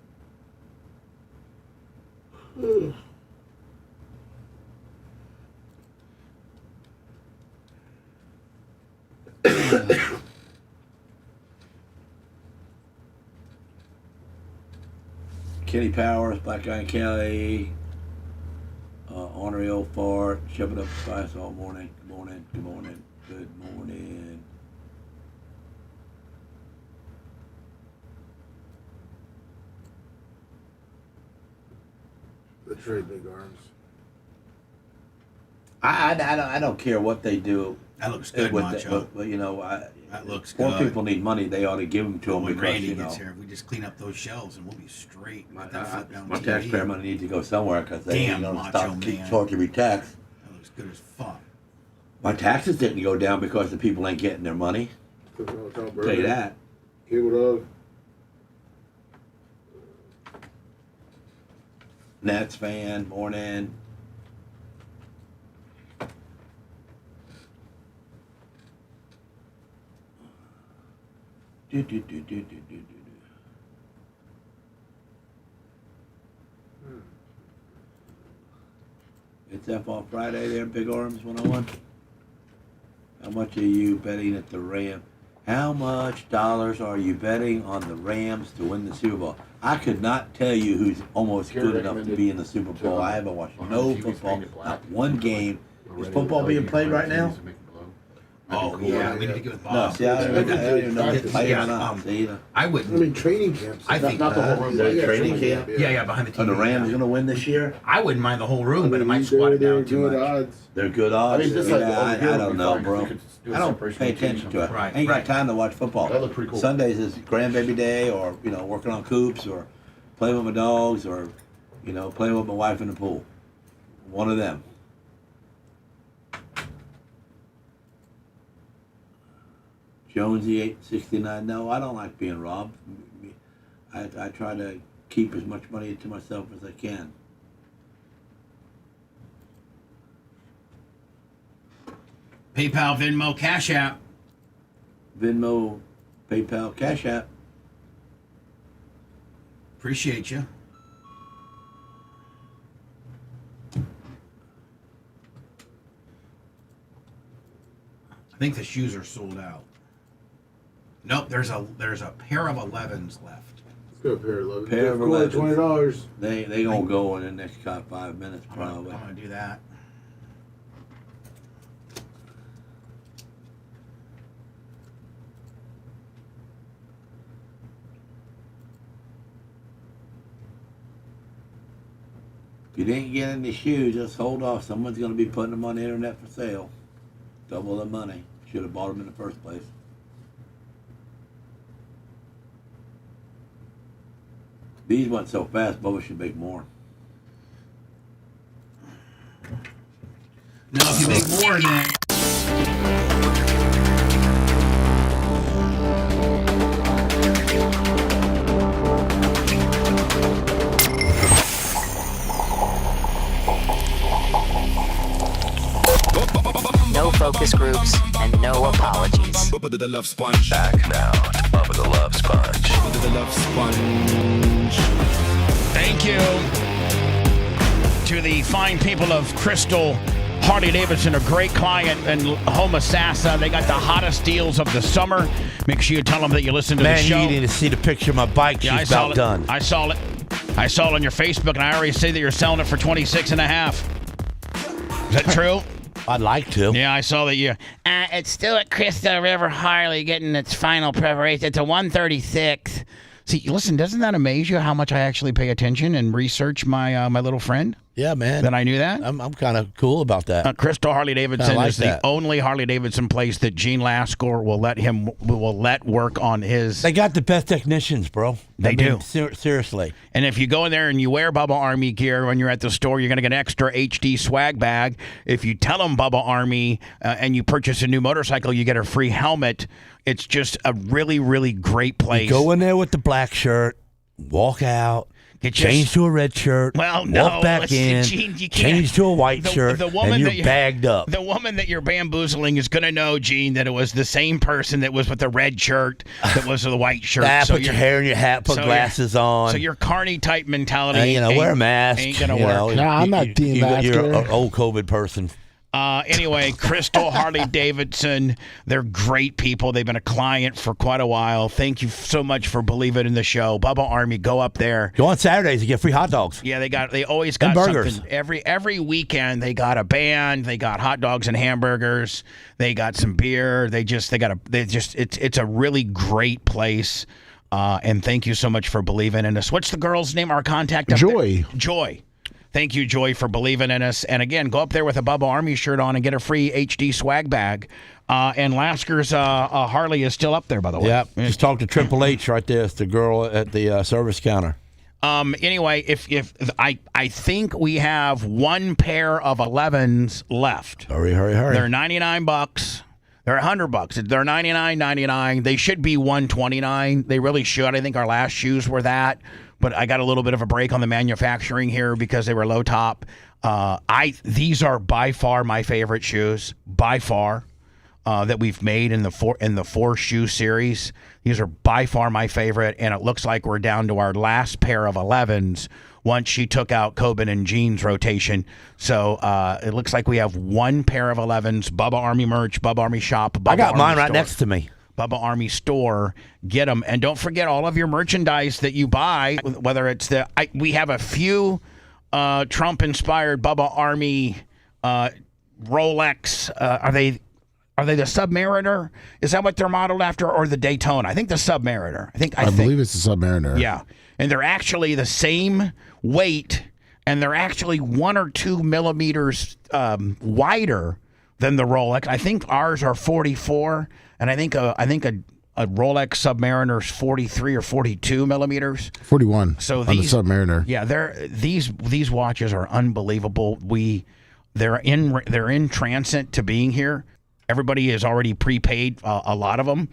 Kitty Powers, Black Guy Kelly, Ornery Old Fart, Shove It Up Spice all morning. Good morning, good morning, good morning. The trade big arms. I don't care what they do. That looks good, Macho. But that looks poor good. people need money. They ought to give them to them When because Randy gets here, we just clean up those shelves and we'll be straight. My taxpayer money needs to go somewhere because they Damn, don't Macho stop Man. charging me tax. That looks good as fuck. My taxes didn't go down because the people ain't getting their money. Tell you that. Cable dog. Nats fan, morning. It's F on Friday there, Big Arms 101. How much are you betting at the Rams? How much dollars are you betting on the Rams to win the Super Bowl? I could not tell you who's almost good enough to be in the Super Bowl. I haven't watched no football, not one game. Is football being played right now? Oh, yeah, we need to get with No, Bob. see, I don't even know if I Yeah, or not. See, you know. I wouldn't. I mean, training camps. I think not the whole room. Is that training camp? Yeah, behind the TV. Are the Rams going to win this year? I wouldn't mind the whole room, but it might squat it down too much. Odds. They're good odds. I mean, just yeah, like I don't know, bro. I don't pay attention to it. Right, I ain't got right. time to watch football. That looked pretty cool. Sundays is grandbaby day, or working on coops, or playing with my dogs, or playing with my wife in the pool. One of them. Jonesy 869. No, I don't like being robbed. I try to keep as much money to myself as I can. PayPal, Venmo, Cash App. Venmo, PayPal, Cash App. Appreciate you. I think the shoes are sold out. Nope, there's a pair of 11s left. Let's go pair of 11. Pair of Cool, 11s. $20. They gonna go in the next 5 minutes probably. I'm gonna do that. If you didn't get any shoes, just hold off. Someone's gonna be putting them on the internet for sale. Double the money. Should have bought them in the first place. These went so fast, Bubba should make more. No, if you make more than that. No focus groups and no apologies. Bubba the Love Sponge. Back now to Bubba the Love Sponge. Bubba the Love Sponge. Thank you to the fine people of Crystal Harley-Davidson, a great client in Homosassa. They got the hottest deals of the summer. Make sure you tell them that you listen to the show. Man, you need to see the picture of my bike. Yeah, She's about done. I saw it. I saw it on your Facebook, and I already say that you're selling it for $26.5. Is that true? I'd like to. Yeah, I saw that you. It's still at Crystal River Harley getting its final preparation. It's a 136. See, listen, doesn't that amaze you how much I actually pay attention and research my my little friend? Yeah, man. That I knew that? I'm kind of cool about that. Crystal Harley-Davidson like is that. the only Harley-Davidson place that Gene Lasker will let work on his. They got the best technicians, bro. They do. Seriously. And if you go in there and you wear Bubba Army gear when you're at the store, you're going to get an extra HD swag bag. If you tell them Bubba Army and you purchase a new motorcycle, you get a free helmet. It's just a really, really great place. You go in there with the black shirt, walk out. Change to a red shirt. Well, no, walk back listen, in. Gene, you can't. Change to a white shirt, and you're bagged up. The woman that you're bamboozling is going to know, Gene, that it was the same person that was with the red shirt that was with the white shirt. Put your hair in your hat, put glasses on. So your carny type mentality. Wear a mask. Ain't going to work. No, I'm not Dean Lasker. You're an old COVID person. Anyway, Crystal Harley-Davidson, they're great people. They've been a client for quite a while. Thank you so much for believing in the show. Bubba Army, go up there. Go on Saturdays and get free hot dogs. Yeah, they always got burgers. something. Every weekend they got a band. They got hot dogs and hamburgers. They got some beer. It's a really great place. And thank you so much for believing in us. What's the girl's name? Our contact up Joy. there? Joy. Thank you, Joy, for believing in us. And again, go up there with a Bubba Army shirt on and get a free HD swag bag. And Lasker's Harley is still up there, by the way. Yeah, just talk to Triple H right there. It's the girl at the service counter. Anyway, if I think we have one pair of 11s left. Hurry. They're $99. They're $100. They're $99.99. They should be $129. They really should. I think our last shoes were that. But I got a little bit of a break on the manufacturing here because they were low top. These are by far my favorite shoes, by far, that we've made in the four shoe series. These are by far my favorite, and it looks like we're down to our last pair of 11s once she took out Coben and Gene's rotation. So it looks like we have one pair of 11s, Bubba Army merch, Bubba Army shop, Bubba I got Army mine right store. next to me. Bubba Army store. Get them. And don't forget all of your merchandise that you buy, whether it's we have a few Trump-inspired Bubba Army Rolex. Are they Are they the Submariner? Is that what they're modeled after, or the Daytona? I think the Submariner. I believe it's the Submariner. Yeah, and they're actually the same weight, and they're actually 1 or 2 millimeters wider than the Rolex. I think ours are 44, and I think a Rolex Submariner is 43 or 42 millimeters. 41. So on the Submariner. Yeah, these watches are unbelievable. They're in transit to being here. Everybody is already prepaid, a lot of them.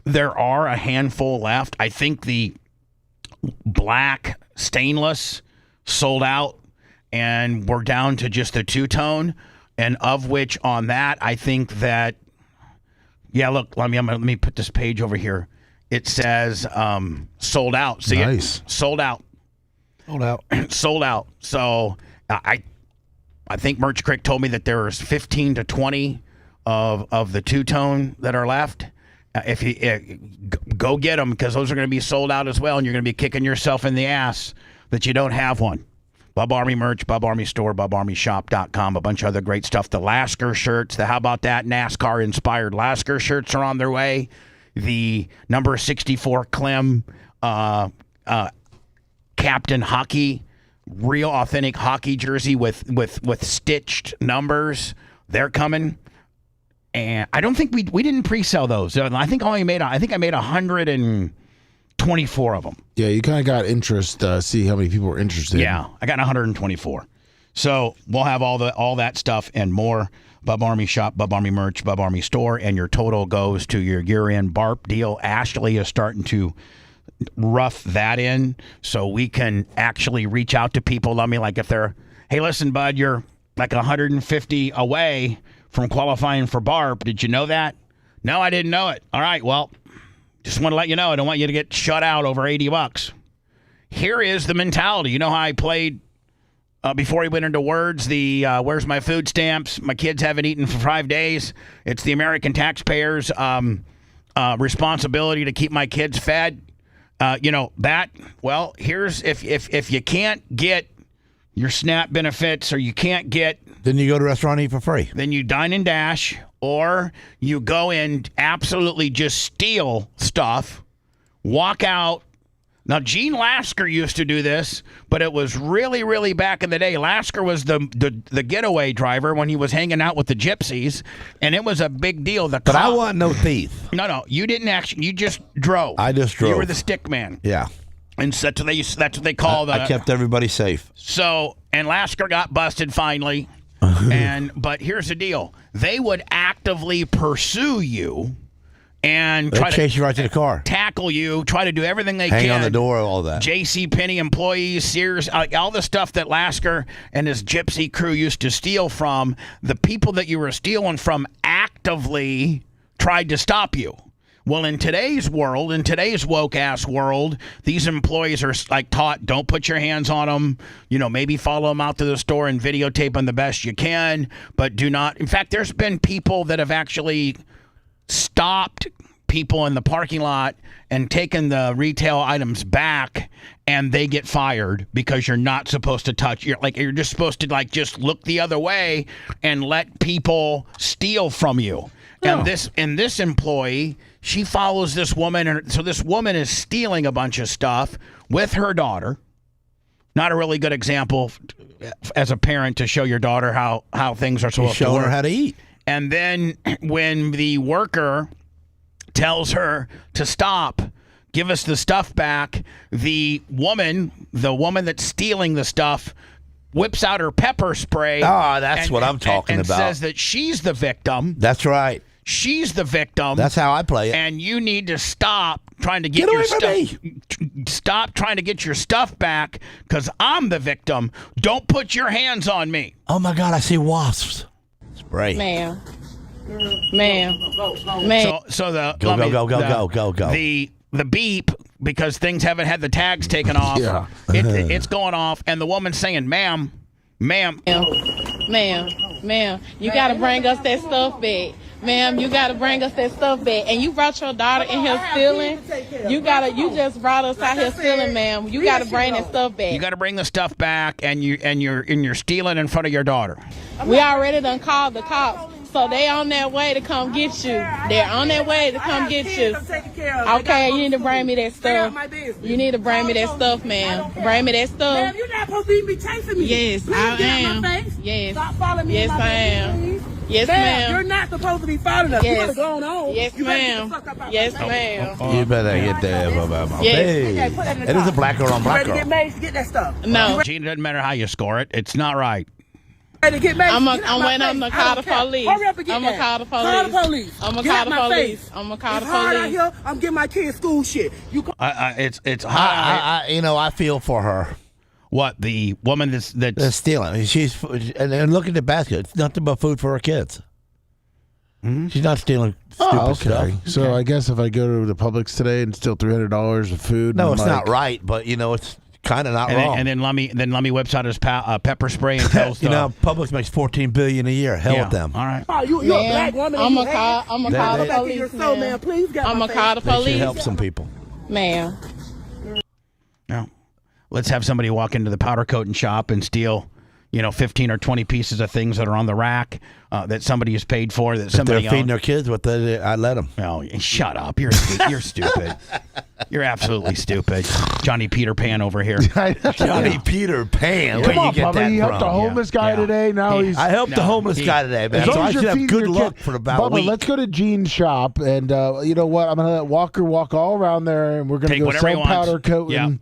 There are a handful left. I think the black stainless sold out, and we're down to just the two-tone, and of which on that, I think that, yeah, look, let me put this page over here. It says sold out. See nice. It? Sold out. Sold out. Sold out. So I think Merch Crick told me that there's 15 to 20 of the two-tone that are left. If you go get them, because those are going to be sold out as well, and you're going to be kicking yourself in the ass that you don't have one. Bub Army merch, Bub Army store, BubArmyShop.com, a bunch of other great stuff. The Lasker shirts, how about that? NASCAR-inspired Lasker shirts are on their way. The number 64 Clem Captain Hockey, real authentic hockey jersey with stitched numbers, they're coming. And I don't think we didn't pre-sell those. I think I made 124 of them. Yeah, you kind of got interest. See how many people were interested. Yeah, I got 124. So we'll have all that stuff and more. Bub Army shop, Bub Army merch, Bub Army store, and your total goes to your year-end BARP deal. Ashley is starting to rough that in so we can actually reach out to people. I mean, like if they're, hey, listen, bud, you're like 150 away from qualifying for BARP. Did you know that? No, I didn't know it. All right, well, just want to let you know, I don't want you to get shut out over $80. Here is the mentality. You know how I played before he went into words, the where's my food stamps? My kids haven't eaten for 5 days. It's the American taxpayers' responsibility to keep my kids fed. Well, here's if you can't get your SNAP benefits or you can't get... Then you go to a restaurant and eat for free. Then you dine and dash, or you go and absolutely just steal stuff, walk out. Now, Gene Lasker used to do this, but it was really, really back in the day. Lasker was the getaway driver when he was hanging out with the gypsies, and it was a big deal. But I wasn't no thief. No, you didn't actually. You just drove. I just drove. You were the stick man. Yeah. And that's what they call I kept everybody safe. So, and Lasker got busted finally. But here's the deal. They would actively pursue you and try to chase you right to the car, tackle you, try to do everything they can. Hang on the door, all that. JCPenney employees, Sears, all the stuff that Lasker and his gypsy crew used to steal from, the people that you were stealing from actively tried to stop you. Well, in today's world, in today's woke-ass world, these employees are like taught, don't put your hands on them. Maybe follow them out to the store and videotape them the best you can, but do not. In fact, there's been people that have actually stopped people in the parking lot and taken the retail items back, and they get fired because you're not supposed to touch. You're just supposed to just look the other way and let people steal from you. And this employee, she follows this woman, and so this woman is stealing a bunch of stuff with her daughter. Not a really good example as a parent to show your daughter how things are supposed to work. Show her how to eat. And then when the worker tells her to stop, give us the stuff back, the woman that's stealing the stuff whips out her pepper spray. Oh, that's what I'm talking about. And says that she's the victim. That's right. She's the victim. That's how I play it. And you need to stop trying to get your stuff. Stop trying to get your stuff back because I'm the victim. Don't put your hands on me. Oh my God, I see wasps. Spray. Ma'am. So the go. The beep, because things haven't had the tags taken off. Yeah. It's going off, and the woman's saying, ma'am, you gotta bring us that stuff back. Ma'am, you gotta bring us that stuff back. And you brought your daughter in here stealing. You just brought us out here stealing, ma'am. You gotta bring that stuff back. You gotta bring the stuff back, and you're stealing in front of your daughter. We already done called the cops. So they on their way to come get you. They're on their way to come get you. Okay, you need to bring me that stuff. You need to bring me that stuff, ma'am. Bring me that stuff. Ma'am, you're not supposed to be chasing me. Yes, Please I get am. out my face. Yes. Stop following me. Yes, in my I am. face, please. Yes, ma'am. You're not supposed to be following us. Yes. You better go on. Yes, You better get ma'am. the fuck up out Yes, my face. ma'am. You better get that. Yes. Hey, Okay, put that in the it is a top. black girl on You black ready to girl. get made to get that stuff? No. Gene, it doesn't matter how you score it. It's not right. Ready to get made? I'm Get out my waiting on face. the I call don't the care. police. Hurry up and get I'm gonna that. call the police. Call the police. I'm gonna Get call out the my police. face. I'm gonna call It's the hard out police. here. I'm getting my kids school shit. You It's hot. I feel for her. What, the woman that's They're stealing. She's and look at the basket. It's nothing but food for her kids. She's not stealing stupid stuff. So I guess if I go to the Publix today and steal $300 of food, No, and it's I'm not like, right, but it's kind of not and wrong. then Lummy whips out his pepper spray and tells you know, Publix makes $14 billion a year. Hell with them. All right. Oh, you're a black woman. I'm and gonna call the Back in police. your soul, man. Please get I'm my gonna call the face. They should police, help some people. ma'am. No. Let's have somebody walk into the powder coating shop and steal, 15 or 20 pieces of things that are on the rack that somebody has paid for. That If somebody they're feeding owns. their kids, I let them. Oh, shut up! You're stupid. You're absolutely stupid, Johnny Peter Pan over here. Johnny Peter Pan. Come Where on, you get Bubba. that You helped from? the homeless guy today. Now he's. I helped the homeless guy today, man. As long So I as you're should have feeding good your luck kid. for about a Bubba, week. let's go to Gene's shop, and you know what? I'm gonna let Walker walk all around there, and we're gonna Take go whatever he sell wants. powder coat. Yeah. And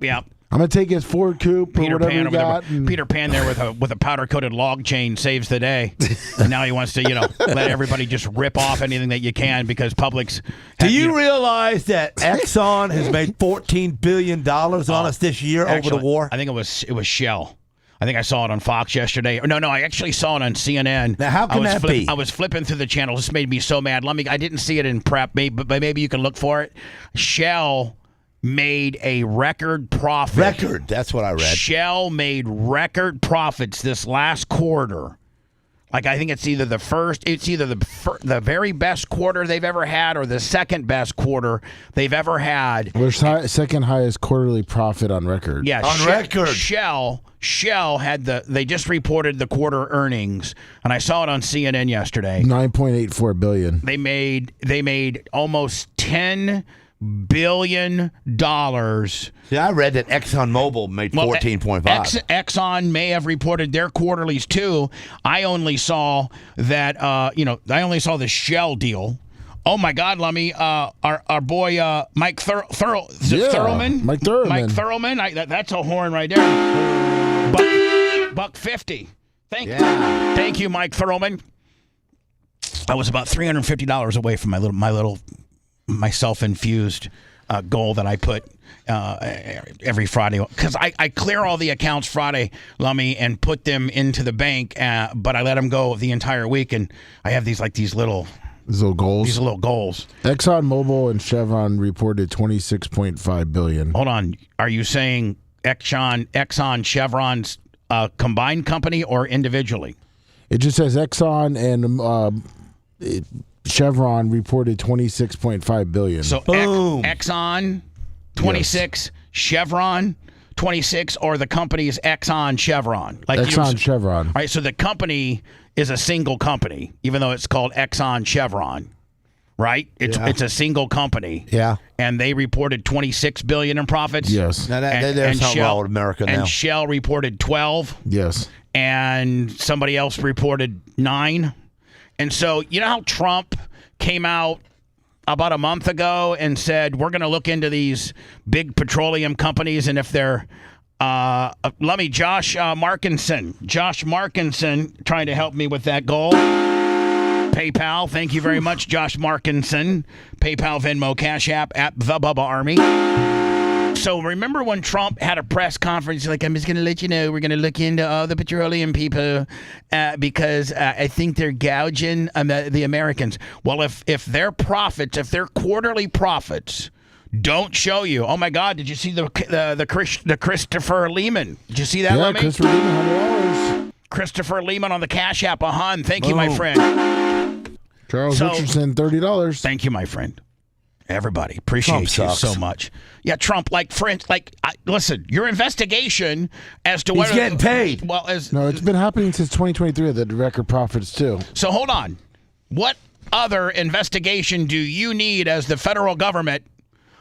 Yeah. I'm gonna take his Ford Coupe or Peter whatever Pan he over there. got. and- Peter Pan there with a powder coated log chain saves the day. And now he wants to let everybody just rip off anything that you can because Publix. Do you realize that Exxon has made $14 billion on us this year over the war? I think it was Shell. I think I saw it on Fox yesterday. No, I actually saw it on CNN. Now, how can that be? I was flipping through the channels. This made me so mad. I didn't see it in prep, but maybe you can look for it. Shell made a record profit. That's what I read. Shell made record profits this last quarter. I think it's either the very best quarter they've ever had or the second best quarter they've ever had. We're second highest quarterly profit on record. Yeah, record. Shell had they just reported the quarter earnings, and I saw it on CNN yesterday. $9.84 billion. They made almost $10 billion. See, I read that ExxonMobil made 14.5. Exxon may have reported their quarterlies too. I only saw that. I only saw the Shell deal. Oh my God, Lummy! Our boy Mike Thurlman. Mike Thurlman. Mike Thurlman. That's a horn right there. $1.50. Thank you, Mike Thurlman. I was about $350 away from my self-infused goal that I put every Friday, because I clear all the accounts Friday, Lummy, and put them into the bank, but I let them go the entire week, and I have these little goals. These little goals. ExxonMobil and Chevron reported $26.5 billion. Hold on, are you saying Exxon, Chevron's combined company or individually? It just says Exxon and Chevron reported $26.5 billion. So Exxon 26, yes. Chevron 26, or the company is Exxon Chevron. Exxon Chevron. All right, so the company is a single company, even though it's called Exxon Chevron. Right? It's a single company. Yeah. And they reported $26 billion in profits. Yes. Now there's something wrong with America now. And Shell reported 12. Yes. And somebody else reported 9. And so, you know how Trump came out about a month ago and said, we're going to look into these big petroleum companies, and if they're Josh Markinson trying to help me with that goal. PayPal, thank you very much, Josh Markinson. PayPal, Venmo, Cash App, at the Bubba Army. So remember when Trump had a press conference, I'm just going to let you know, we're going to look into all the petroleum people because I think they're gouging the Americans. Well, if their profits, if their quarterly profits don't show you, oh my God, did you see the Christopher Lehman? Did you see that? Yeah, Christopher Lehman, $100. Christopher Lehman on the Cash App, $100. Thank you, my friend. Charles Richardson, $30. Thank you, my friend. Everybody appreciate Trump you sucks. so much. Yeah, Trump. Listen, your investigation as to whether he's getting paid. Well, No, it's been happening since 2023. The record profits too. So hold on. What other investigation do you need as the federal government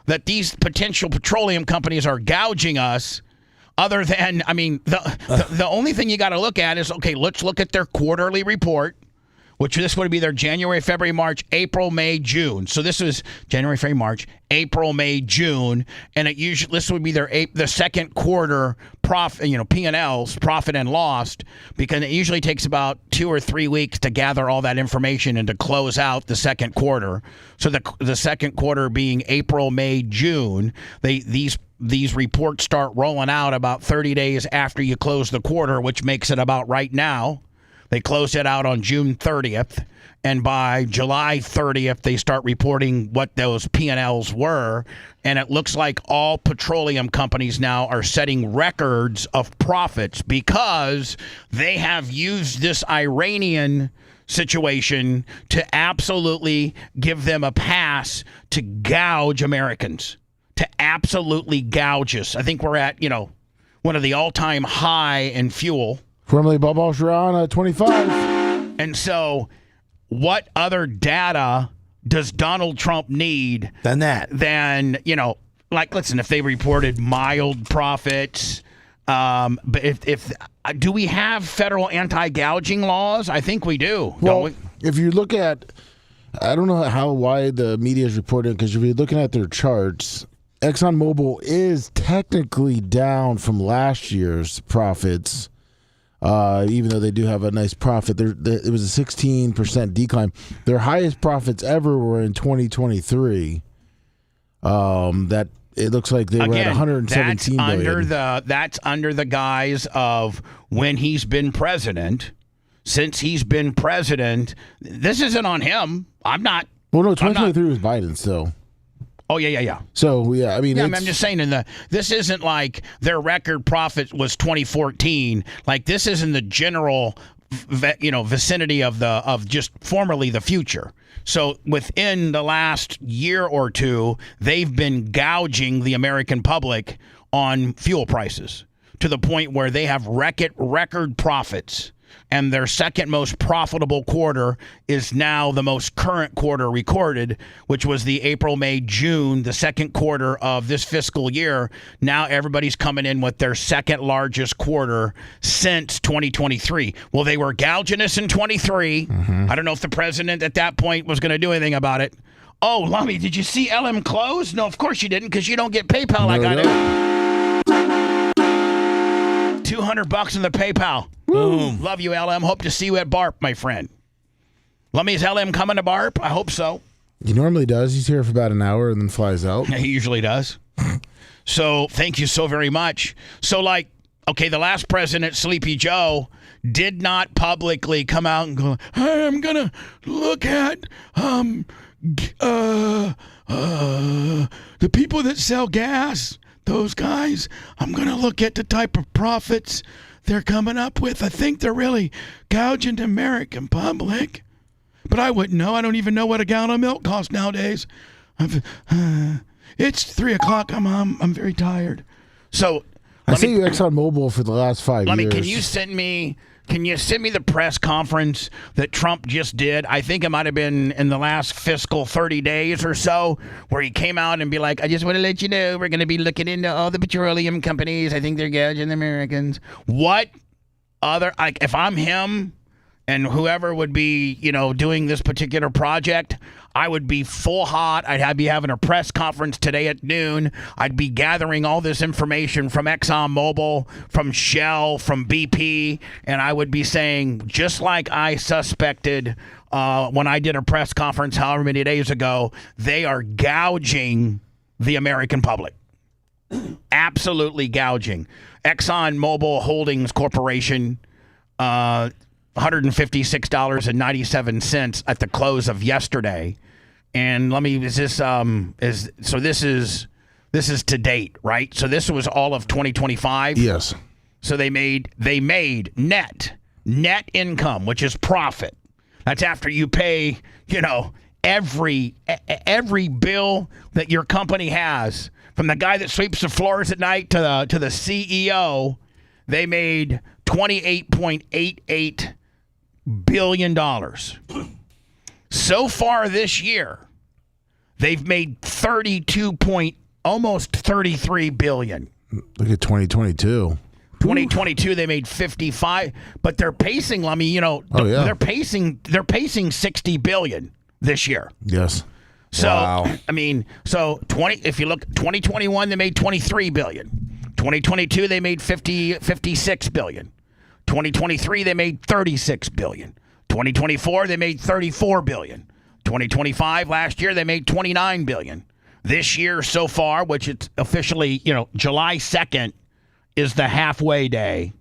that these potential petroleum companies are gouging us? Other than, the only thing you got to look at is, okay, let's look at their quarterly report, which this would be their January, February, March, April, May, June. So this is January, February, March, April, May, June, and this would be the second quarter profit, P&Ls, profit and loss, because it usually takes about 2 or 3 weeks to gather all that information and to close out the second quarter. So the second quarter being April, May, June, these reports start rolling out about 30 days after you close the quarter, which makes it about right now. They closed it out on June 30th, and by July 30th, they start reporting what those P&Ls were, and it looks like all petroleum companies now are setting records of profits because they have used this Iranian situation to absolutely give them a pass to gouge Americans, to absolutely gouge us. I think we're at, one of the all-time high in fuel. Formerly U.S Iran 25. And so what other data does Donald Trump need than that? Listen, if they reported mild profits, but if do we have federal anti-gouging laws? I think we do. Well, don't we? If you look at, I don't know why the media is reporting, because if you're looking at their charts, ExxonMobil is technically down from last year's profits. Even though they do have a nice profit, it was a 16% decline. Their highest profits ever were in 2023. That it looks like they were at 117 billion. That's under the guise of when he's been president. Since he's been president, this isn't on him. I'm not. Well, no, 2023 was Biden still. Oh, yeah. So, yeah, I'm just saying, this isn't like their record profit was 2014. Like, this is in the general, vicinity of just formerly the future. So, within the last year or two, they've been gouging the American public on fuel prices to the point where they have record profits. And their second most profitable quarter is now the most current quarter recorded, which was the April, May, June, the second quarter of this fiscal year. Now everybody's coming in with their second largest quarter since 2023. Well, they were gouging us in 23. I don't know if the president at that point was going to do anything about it. Oh, Lummy, did you see LM close? No, of course you didn't, because you don't get PayPal like I do. $200 in the PayPal. Boom. Love you, LM. Hope to see you at BARP, my friend. Lummy, is LM coming to BARP? I hope so. He normally does. He's here for about an hour and then flies out. He usually does. So thank you so very much. So, the last president, Sleepy Joe, did not publicly come out and go, hey, I'm going to look at the people that sell gas. Those guys, I'm going to look at the type of profits they're coming up with. I think they're really gouging the American public. But I wouldn't know. I don't even know what a gallon of milk costs nowadays. It's 3 o'clock. I'm very tired. So I see you ExxonMobil for the last 5 years. Can you send me the press conference that Trump just did? I think it might have been in the last fiscal 30 days or so, where he came out and be like, I just want to let you know we're going to be looking into all the petroleum companies. I think they're gouging the Americans. What other, if I'm him and whoever would be, doing this particular project, I would be full hot. I'd be having a press conference today at noon. I'd be gathering all this information from ExxonMobil, from Shell, from BP, and I would be saying, just like I suspected when I did a press conference however many days ago, they are gouging the American public. Absolutely gouging. ExxonMobil Holdings Corporation, $156.97 at the close of yesterday. And this is to date, right? So this was all of 2025. Yes. So they made net income, which is profit. That's after you pay, every bill that your company has, from the guy that sweeps the floors at night to the CEO, they made $28.88 billion. So far this year, they've made almost 33 billion. Look at 2022. 2022 they made 55, but they're pacing, they're pacing 60 billion this year. Yes. So, Wow. if you look, 2021 they made 23 billion. 2022 they made 56 billion. 2023 they made 36 billion. 2024 they made 34 billion. 2025 last year they made 29 billion. This year so far, which it's officially, July 2nd is the halfway day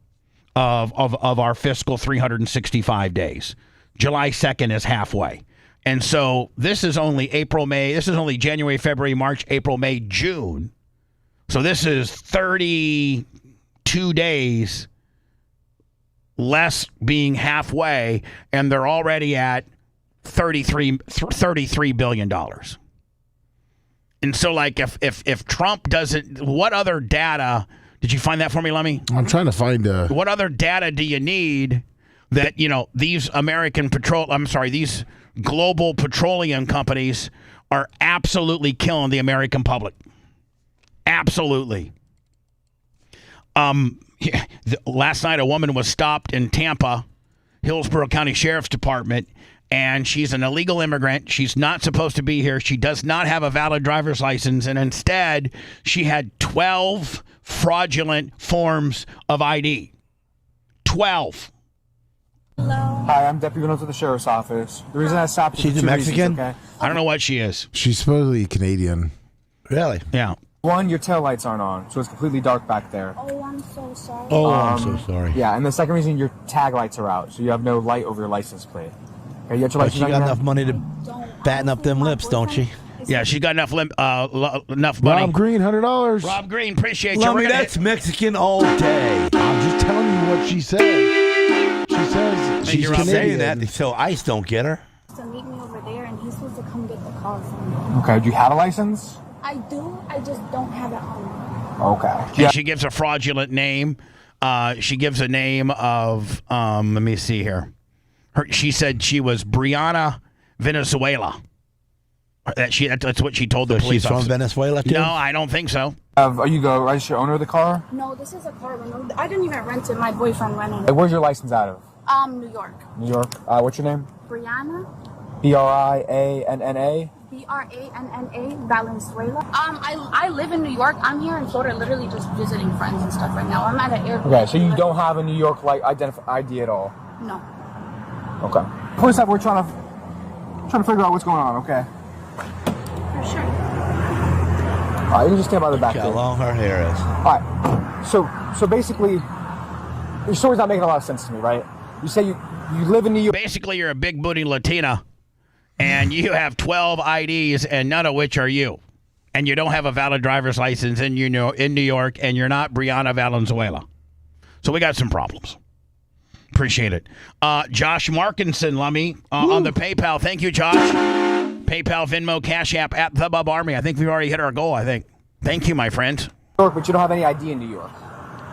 of our fiscal 365 days. July 2nd is halfway. And so this is only April, May. This is only January, February, March, April, May, June. So this is 32 days less being halfway, and they're already at $33 billion. And so, like, if Trump doesn't, what other data, did you find that for me, Lummy? I'm trying to find what other data do you need that, these these global petroleum companies are absolutely killing the American public? Absolutely. Last night, a woman was stopped in Tampa, Hillsborough County Sheriff's Department, and she's an illegal immigrant. She's not supposed to be here. She does not have a valid driver's license, and instead, she had 12 fraudulent forms of ID. 12. Hello. Hi, I'm Deputy Reynolds with the Sheriff's Office. The reason I stopped She's a Mexican? Reasons, okay? I don't know what she is. She's supposedly Canadian. Really? Yeah. One, your tail lights aren't on, so it's completely dark back there. Oh, I'm so sorry. Oh, I'm so sorry. Yeah, and the second reason, your tag lights are out, so you have no light over your license plate. Okay, you got your But license she on got your enough money to batten up them lips, don't she? Yeah, she got enough money. Rob Green, $100. Rob Green, appreciate you. Lummy, that's Mexican all day. I'm just telling you what she said. She says she's You're Canadian. saying that so ICE don't get her. To meet me over there, and he's supposed to come get the car from me. Okay, do you have a license? I do. I just don't have it on me. Okay. Yeah. She gives a fraudulent name. She gives a name of, let me see here. She said she was Brianna Venezuela. That's what she told the police She's from officer. Venezuela, too? No, I don't think so. Are you the registered owner of the car? No, this is a car rental. I didn't even rent it. My boyfriend rented Like, it. where's your license out of? New York. New York. What's your name? Brianna. Brianna. Branna, Valenzuela. I live in New York. I'm here in Florida, literally just visiting friends and stuff right now. I'm at an airport. Okay, so you don't have a New York ID at all? No. Okay. First up, we're trying to figure out what's going on. Okay. For sure. All right, you can just stand by the back. Look how long her hair is. All right. So basically, your story's not making a lot of sense to me, right? You say you live in New York. Basically, you're a big booty Latina, and you have 12 IDs, and none of which are you. And you don't have a valid driver's license in New York, and you're not Brianna Valenzuela. So we got some problems. Appreciate it. Josh Markinson, Lummy, on the PayPal. Thank you, Josh. PayPal, Venmo, Cash App, at The Bub Army. I think we've already hit our goal, I think. Thank you, my friend. New York, but you don't have any ID in New York,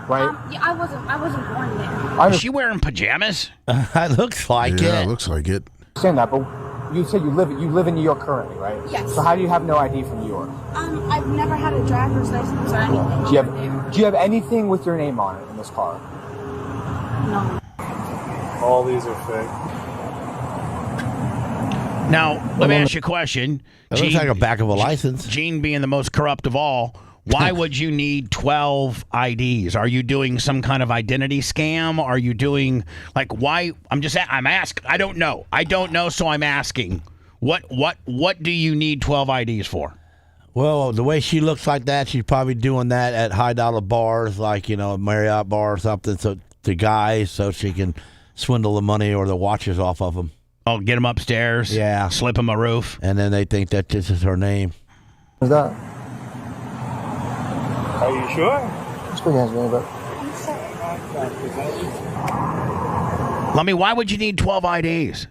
right? Yeah, I wasn't born there. Is she wearing pajamas? It looks like it. Yeah, it looks like it. I understand that, but you said you live in New York currently, right? Yes. So how do you have no ID from New York? I've never had a driver's license or anything. Do you have anything with your name on it in this car? No. All these are fake. Now, let me ask you a question. It looks like a back of a license. Gene being the most corrupt of all, why would you need 12 IDs? Are you doing some kind of identity scam? Are you doing, why? I'm asking. I don't know, so I'm asking. What do you need 12 IDs for? Well, the way she looks like that, she's probably doing that at high-dollar bars, like, a Marriott bar or something, so to guys, so she can swindle the money or the watches off of them. Oh, get them upstairs? Yeah. Slip them a roof? And then they think that this is her name. What's that? Are you sure? It's pretty hands me, but... Lummy, why would you need 12 IDs?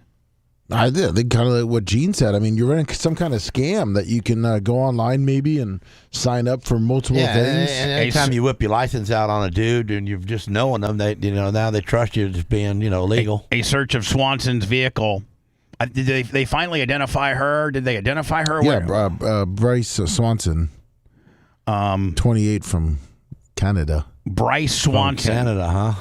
I think kind of like what Gene said. I mean, you're running some kind of scam that you can go online maybe and sign up for multiple things. And anytime you whip your license out on a dude and you've just knowing them, now they trust you as being legal. A search of Swanson's vehicle. Did they finally identify her? Did they identify her? Yeah, Bryce Swanson, 28 from Canada. Bryce Swanson, from Canada, huh?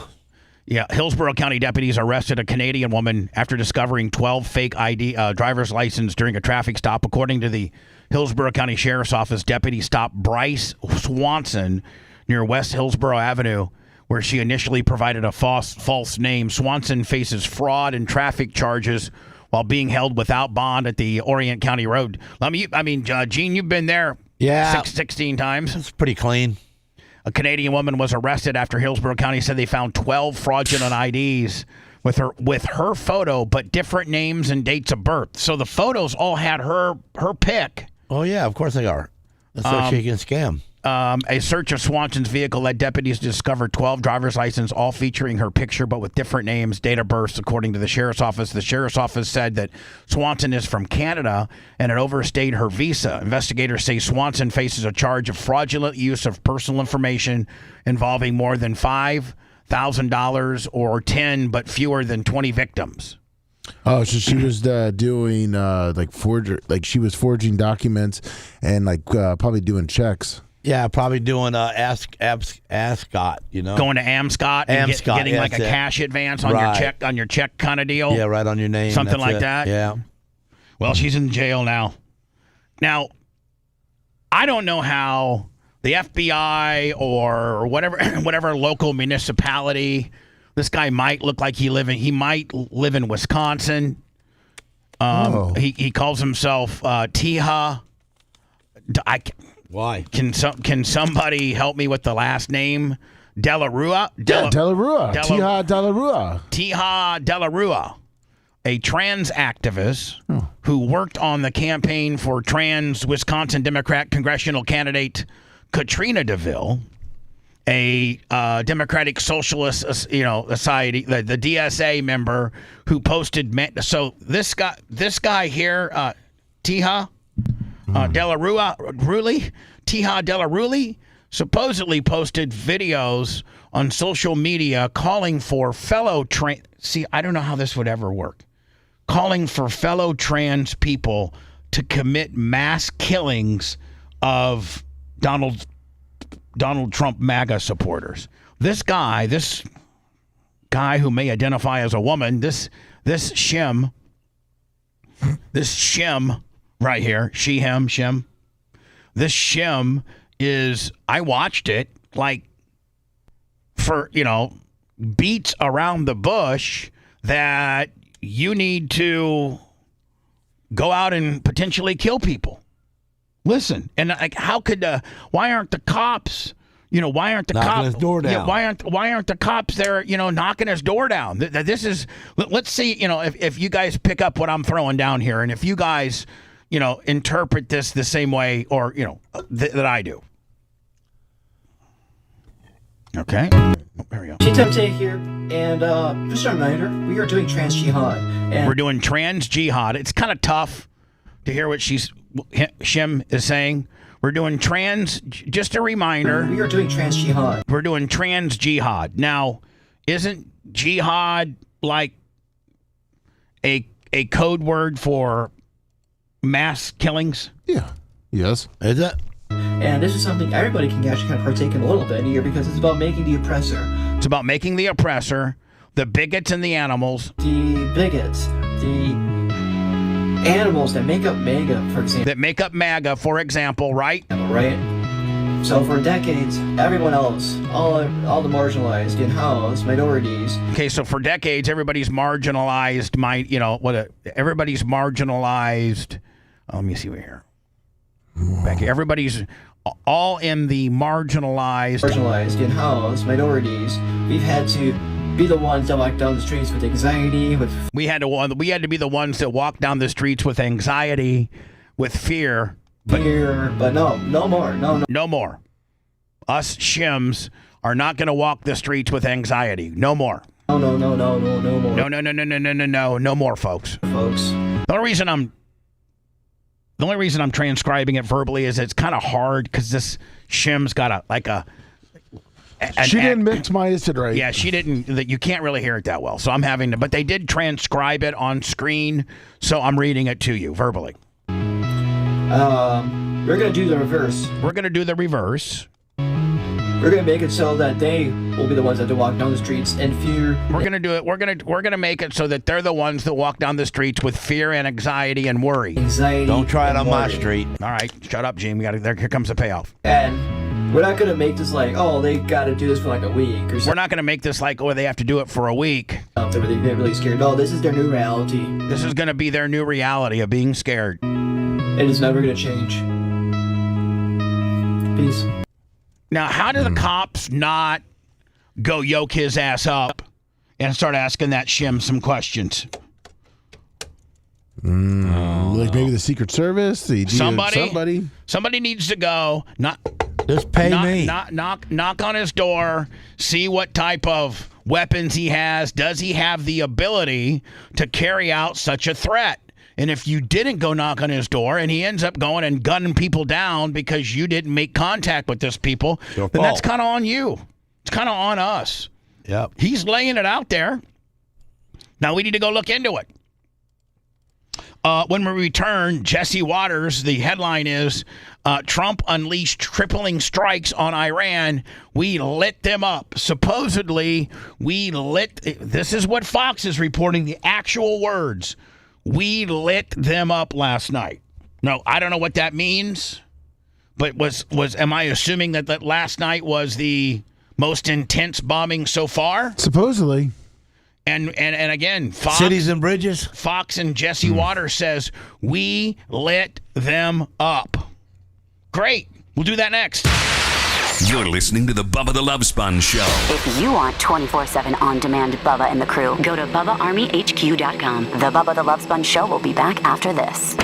Yeah, Hillsborough County deputies arrested a Canadian woman after discovering 12 fake ID driver's license during a traffic stop. According to the Hillsborough County Sheriff's Office, deputies stopped Bryce Swanson near West Hillsborough Avenue, where she initially provided a false name. Swanson faces fraud and traffic charges while being held without bond at the Orient County Road. Gene, you've been there 16 times. It's pretty clean. A Canadian woman was arrested after Hillsborough County said they found 12 fraudulent IDs with her photo, but different names and dates of birth. So the photos all had her pic. Oh, yeah, of course they are. That's so she can scam. A search of Swanson's vehicle led deputies to discover 12 driver's licenses, all featuring her picture, but with different names, date of birth, according to the Sheriff's Office. The Sheriff's Office said that Swanson is from Canada and had overstayed her visa. Investigators say Swanson faces a charge of fraudulent use of personal information involving more than $5,000 or 10, but fewer than 20 victims. Oh, so she was doing she was forging documents and probably doing checks. Yeah, probably doing ASCOT, Going to AMSCOT and getting a cash advance on your check kind of deal. Yeah, right on your name. Something like that. Yeah. Well, she's in jail now. Now, I don't know how the FBI or whatever local municipality, this guy might look like he might live in Wisconsin. He calls himself Tiha. Why? Can somebody help me with the last name? Delarua? Delarua. Tiha Delarua. Tiha Delarua, a trans activist who worked on the campaign for trans Wisconsin Democrat congressional candidate Katrina DeVille, a Democratic Socialist, Society, the DSA member who posted. So this guy here, Tiha Tiha Delarua, supposedly posted videos on social media calling for fellow I don't know how this would ever work. Calling for fellow trans people to commit mass killings of Donald Trump MAGA supporters. This guy who may identify as a woman, this Qeshm right here, she, him, Qeshm. This Qeshm is, I watched it, beats around the bush that you need to go out and potentially kill people. Listen, and why aren't the cops, why aren't the knocking his door down? Yeah, why aren't the cops there, knocking his door down? This is, let's see, if you guys pick up what I'm throwing down here, and if you guys, interpret this the same way or, that I do. Okay. There we go. CENTCOM here, and just a reminder, we are doing trans jihad. And we're doing trans jihad. It's kind of tough to hear what Qeshm is saying. We're doing just a reminder. We are doing trans jihad. We're doing trans jihad. Now, isn't jihad like a code word for mass killings? Yeah. Yes. Is it? And this is something everybody can actually kind of partake in a little bit here because it's about making the oppressor. It's about making the oppressor, the bigots and the animals. The bigots, the animals that make up MAGA, for example. That make up MAGA, for example, right? Right. So for decades, everyone else, all the marginalized, in-house, minorities. Okay, so for decades, everybody's marginalized. Everybody's marginalized. Let me see here. Back here. Everybody's all in the marginalized in-house minorities. We've had to be the ones that walk down the streets with anxiety. We had to be the ones that walk down the streets with anxiety, with fear. But no more. No more. Us Qeshms are not going to walk the streets with anxiety. No more. No more. No more, folks. The only reason I'm transcribing it verbally is it's kind of hard because this shim's got she didn't mix it right. Yeah, she didn't. You can't really hear it that well. So I'm having to, but they did transcribe it on screen, so I'm reading it to you verbally. We're going to do the reverse. We're going to do the reverse. We're going to make it so that they will be the ones that do walk down the streets in fear. We're going to do it. We're going to make it so that they're the ones that walk down the streets with fear and anxiety and worry. Don't try it on my street. All right, shut up, Gene. Here comes the payoff. And we're not going to make this like, oh, they got to do this for like a week or something. We're not going to make this like, oh, they have to do it for a week. They're really scared. No, this is their new reality. This is going to be their new reality of being scared. And it's never going to change. Peace. Now, how do the cops not go yoke his ass up and start asking that shim some questions? Like maybe the Secret Service? Somebody needs to go. Just pay me. Knock on his door. See what type of weapons he has. Does he have the ability to carry out such a threat? And if you didn't go knock on his door and he ends up going and gunning people down because you didn't make contact with this people, then that's kind of on you. It's kind of on us. Yep. He's laying it out there. Now we need to go look into it. When we return, Jesse Waters, the headline is, Trump unleashed crippling strikes on Iran. We lit them up. Supposedly, this is what Fox is reporting, the actual words. We lit them up last night. No, I don't know what that means, but am I assuming that last night was the most intense bombing so far? Supposedly. And again, Fox, cities and bridges. Fox and Jesse Waters says we lit them up. Great. We'll do that next. You're listening to the Bubba the Love Sponge Show. If you want 24/7 on-demand Bubba and the crew, go to BubbaArmyHQ.com. The Bubba the Love Sponge Show will be back after this.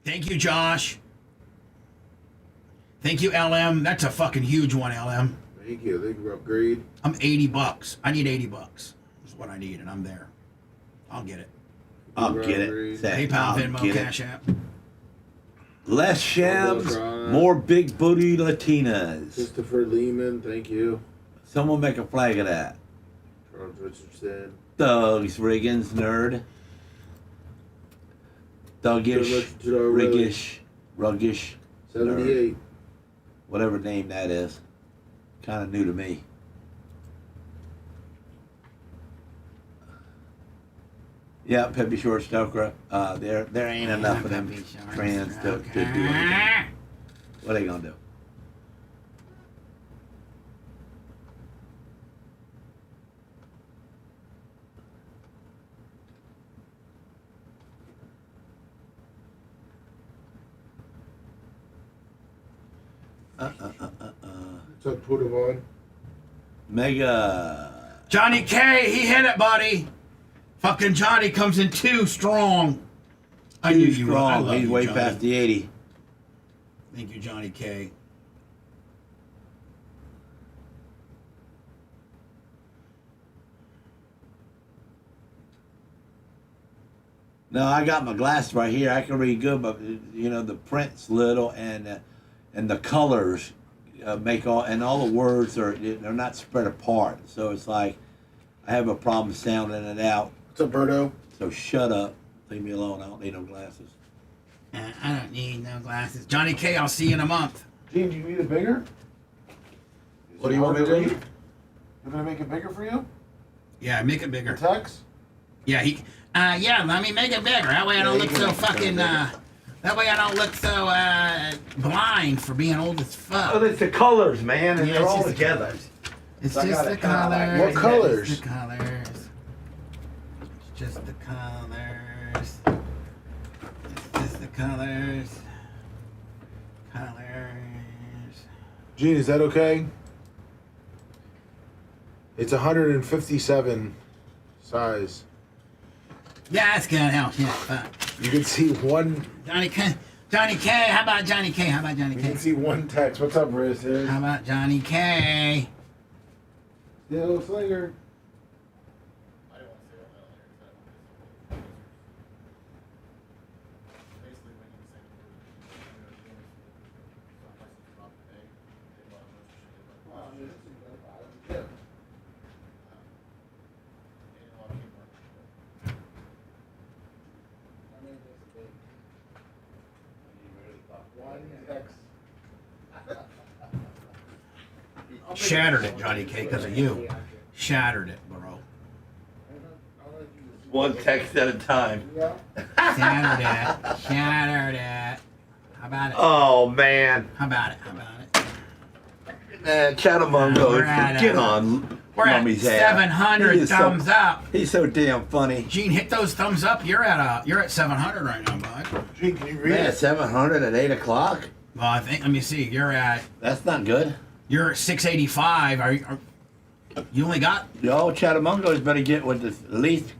Thank you, Josh. Thank you, LM. That's a fucking huge one, LM. Thank you. Thank you for upgrade. I'm $80. I need $80. That's what I need, and I'm there. I'll get it. I'll get it. PayPal, Venmo, Cash App. Less shams, more big booty Latinas. Christopher Lehman, thank you. Someone make a flag of that. Charles Richardson. Doug's Riggins, nerd. Dougish, Ruggish. 78. Nerd. Whatever name that is. Kind of new to me. Yeah, Peppy Short Stoker. There ain't enough of them trans to do anything. What are they gonna do? What's up, put him on? Mega. Johnny K, he hit it, buddy. Fucking Johnny comes in too strong. I knew you were. I love He's you, way Johnny. past the 80. Thank you, Johnny K. No, I got my glasses right here. I can read good, but you know the print's little and the colors make all the words they're not spread apart. So it's like I have a problem sounding it out. What's up, Berto? So shut up. Leave me alone. I don't need no glasses. I don't need no glasses. Johnny K, I'll see you in a month. Gene, do you need it bigger? What do you want me to read? You're gonna make it bigger for you? Yeah, make it bigger. Text? Yeah, let me make it bigger. That way I don't look so fucking. That way I don't look so blind for being old as fuck. Oh, it's the colors, man, and Yeah, they're it's all just- together. It's So I just got the it kinda like- colors. What colors? It's the colors. It's just the colors. It's just the colors. Colors. Gene, is that okay? It's 157 size. Yeah, that's good. Hell, yeah, fuck. You can see one. Johnny K. Johnny K. How about Johnny K? How about Johnny K? You can see one text. What's up, Riz? How about Johnny K? Yo, Slinger. Shattered it, Johnny K, because of you. Shattered it, bro. One text at a time. Shattered it. Shattered it. How about it? Oh, man. How about it? How about it? Man, Chatamungo, We're at, get on We're at Mummy's ass. 700 He is thumbs up. He's so damn funny. Gene, hit those thumbs up. You're at 700 right now, bud. Gene, can you read it? 700 at 8 o'clock? Well, I think. Let me see. You're at. That's not good. You're at 685. You only got. Yo, Chatamungo's better get with this, at least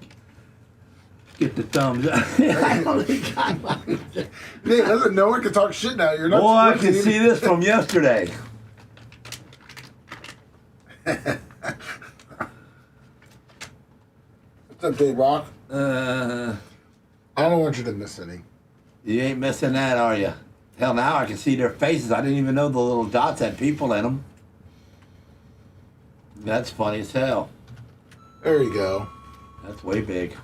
get the thumbs up. I only got Nick, doesn't no one can talk shit now. You're not. Boy, I can see this from yesterday. What's up, Big Rock? I don't want you to miss any. You ain't missing that, are you? Hell, now I can see their faces. I didn't even know the little dots had people in them. That's funny as hell. There you go. That's way big.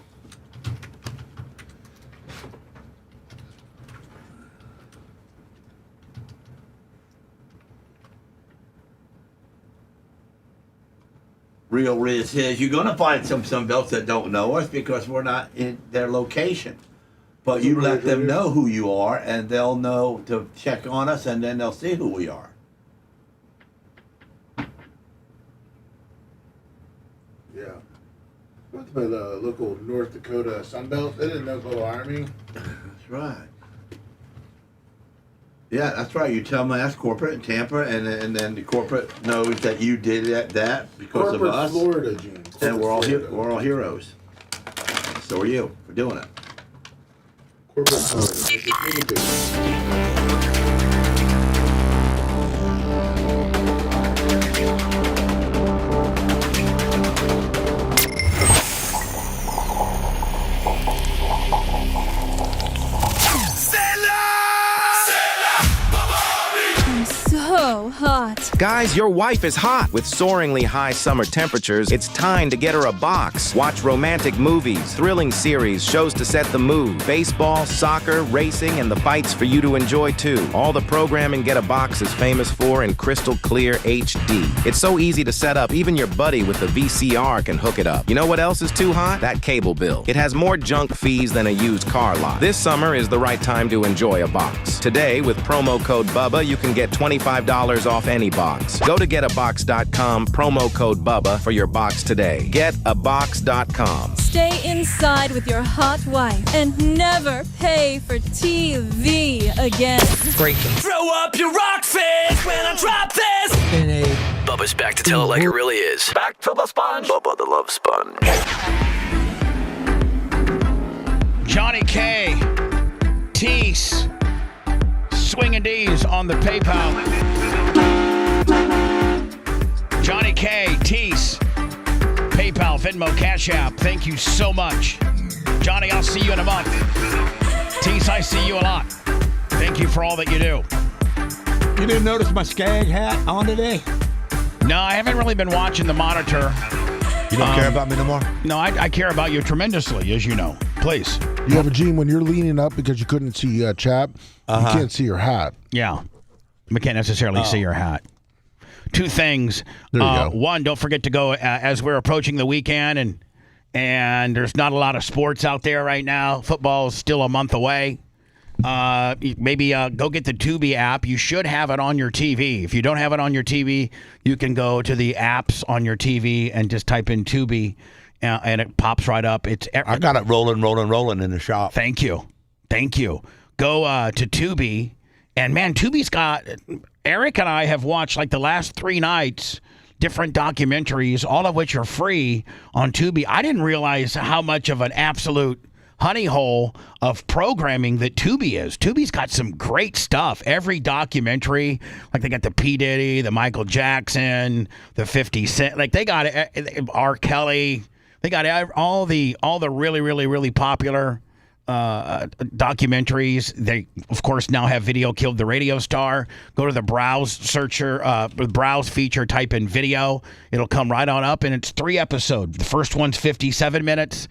Real Riz says you're gonna find some belts that don't know us because we're not in their location. But you let them know who you are, and they'll know to check on us, and then they'll see who we are. Yeah. What's by the local North Dakota Sunbelt? They didn't know little army. That's right. Yeah, that's right. You tell them that's corporate in Tampa, and then the corporate knows that you did that because corporate of us. Florida, Gene. And we're all heroes. So are you for doing it. Corporate Florida. So hot. Guys, your wife is hot. With soaringly high summer temperatures, it's time to get her a box. Watch romantic movies, thrilling series, shows to set the mood, baseball, soccer, racing, and the fights for you to enjoy too. All the programming Get a Box is famous for in crystal clear HD. It's so easy to set up, even your buddy with the VCR can hook it up. You know what else is too hot? That cable bill. It has more junk fees than a used car lot. This summer is the right time to enjoy a box. Today, with promo code Bubba, you can get $25 off any box. Go to getabox.com, promo code Bubba for your box today. Getabox.com. Stay inside with your hot wife and never pay for TV again. Breaking. Throw up your rock fist when I drop this. In a Bubba's back to tell it like it really is. Back to the sponge. Bubba the Love Sponge. Johnny K. Tease. Swinging D's on the PayPal. Johnny K. Tease. PayPal, Venmo, Cash App. Thank you so much. Johnny, I'll see you in a month. Tease, I see you a lot. Thank you for all that you do. You didn't notice my skag hat on today? No, I haven't really been watching the monitor. You don't care about me no more? No, I care about you tremendously, as you know. Please. You have a Gene, when you're leaning up because you couldn't see Chap, you can't see your hat. Yeah. We can't necessarily see your hat. Two things. There you go. One, don't forget to go as we're approaching the weekend, and there's not a lot of sports out there right now. Football's still a month away. Maybe go get the Tubi app. You should have it on your TV. If you don't have it on your TV, you can go to the apps on your TV and just type in Tubi, and it pops right up. I got it rolling in the shop. Thank you. Go to Tubi, and man, Tubi's got. Eric and I have watched like the last 3 nights different documentaries, all of which are free on Tubi. I didn't realize how much of an absolute honey hole of programming that Tubi is. Tubi's got some great stuff. Every documentary, like they got the P. Diddy, the Michael Jackson, the 50 Cent, like they got R. Kelly. They got all the really, really, really popular documentaries. They, of course, now have Video Killed the Radio Star. Go to the browse searcher, browse feature, type in video. It'll come right on up, and it's 3 episodes. The first one's 57 minutes,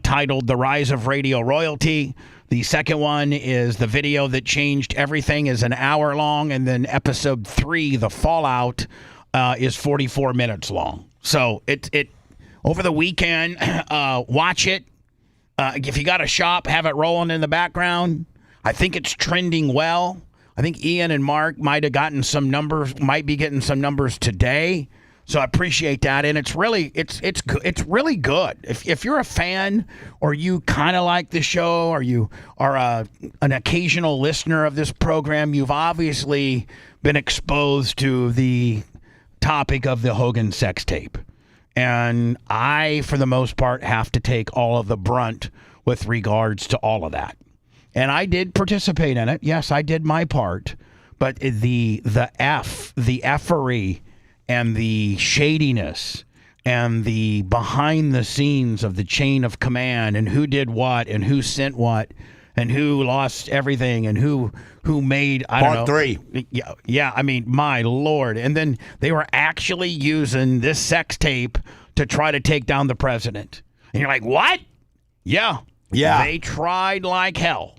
titled The Rise of Radio Royalty. The second one is the video that changed everything, is an hour long, and then episode 3, The Fallout, is 44 minutes long. So it over the weekend, watch it. If you got a shop, have it rolling in the background. I think it's trending well. I think Ian and Mark might be getting some numbers today. So I appreciate that, and it's really good. If you're a fan, or you kind of like the show, or you are an occasional listener of this program, you've obviously been exposed to the topic of the Hogan sex tape. And I, for the most part, have to take all of the brunt with regards to all of that. And I did participate in it. Yes, I did my part. But the effery and the shadiness and the behind the scenes of the chain of command, and who did what and who sent what and who lost everything and who made, I don't know. Part 3. Yeah, I mean, my Lord. And then they were actually using this sex tape to try to take down the president. And you're like, what? Yeah. They tried like hell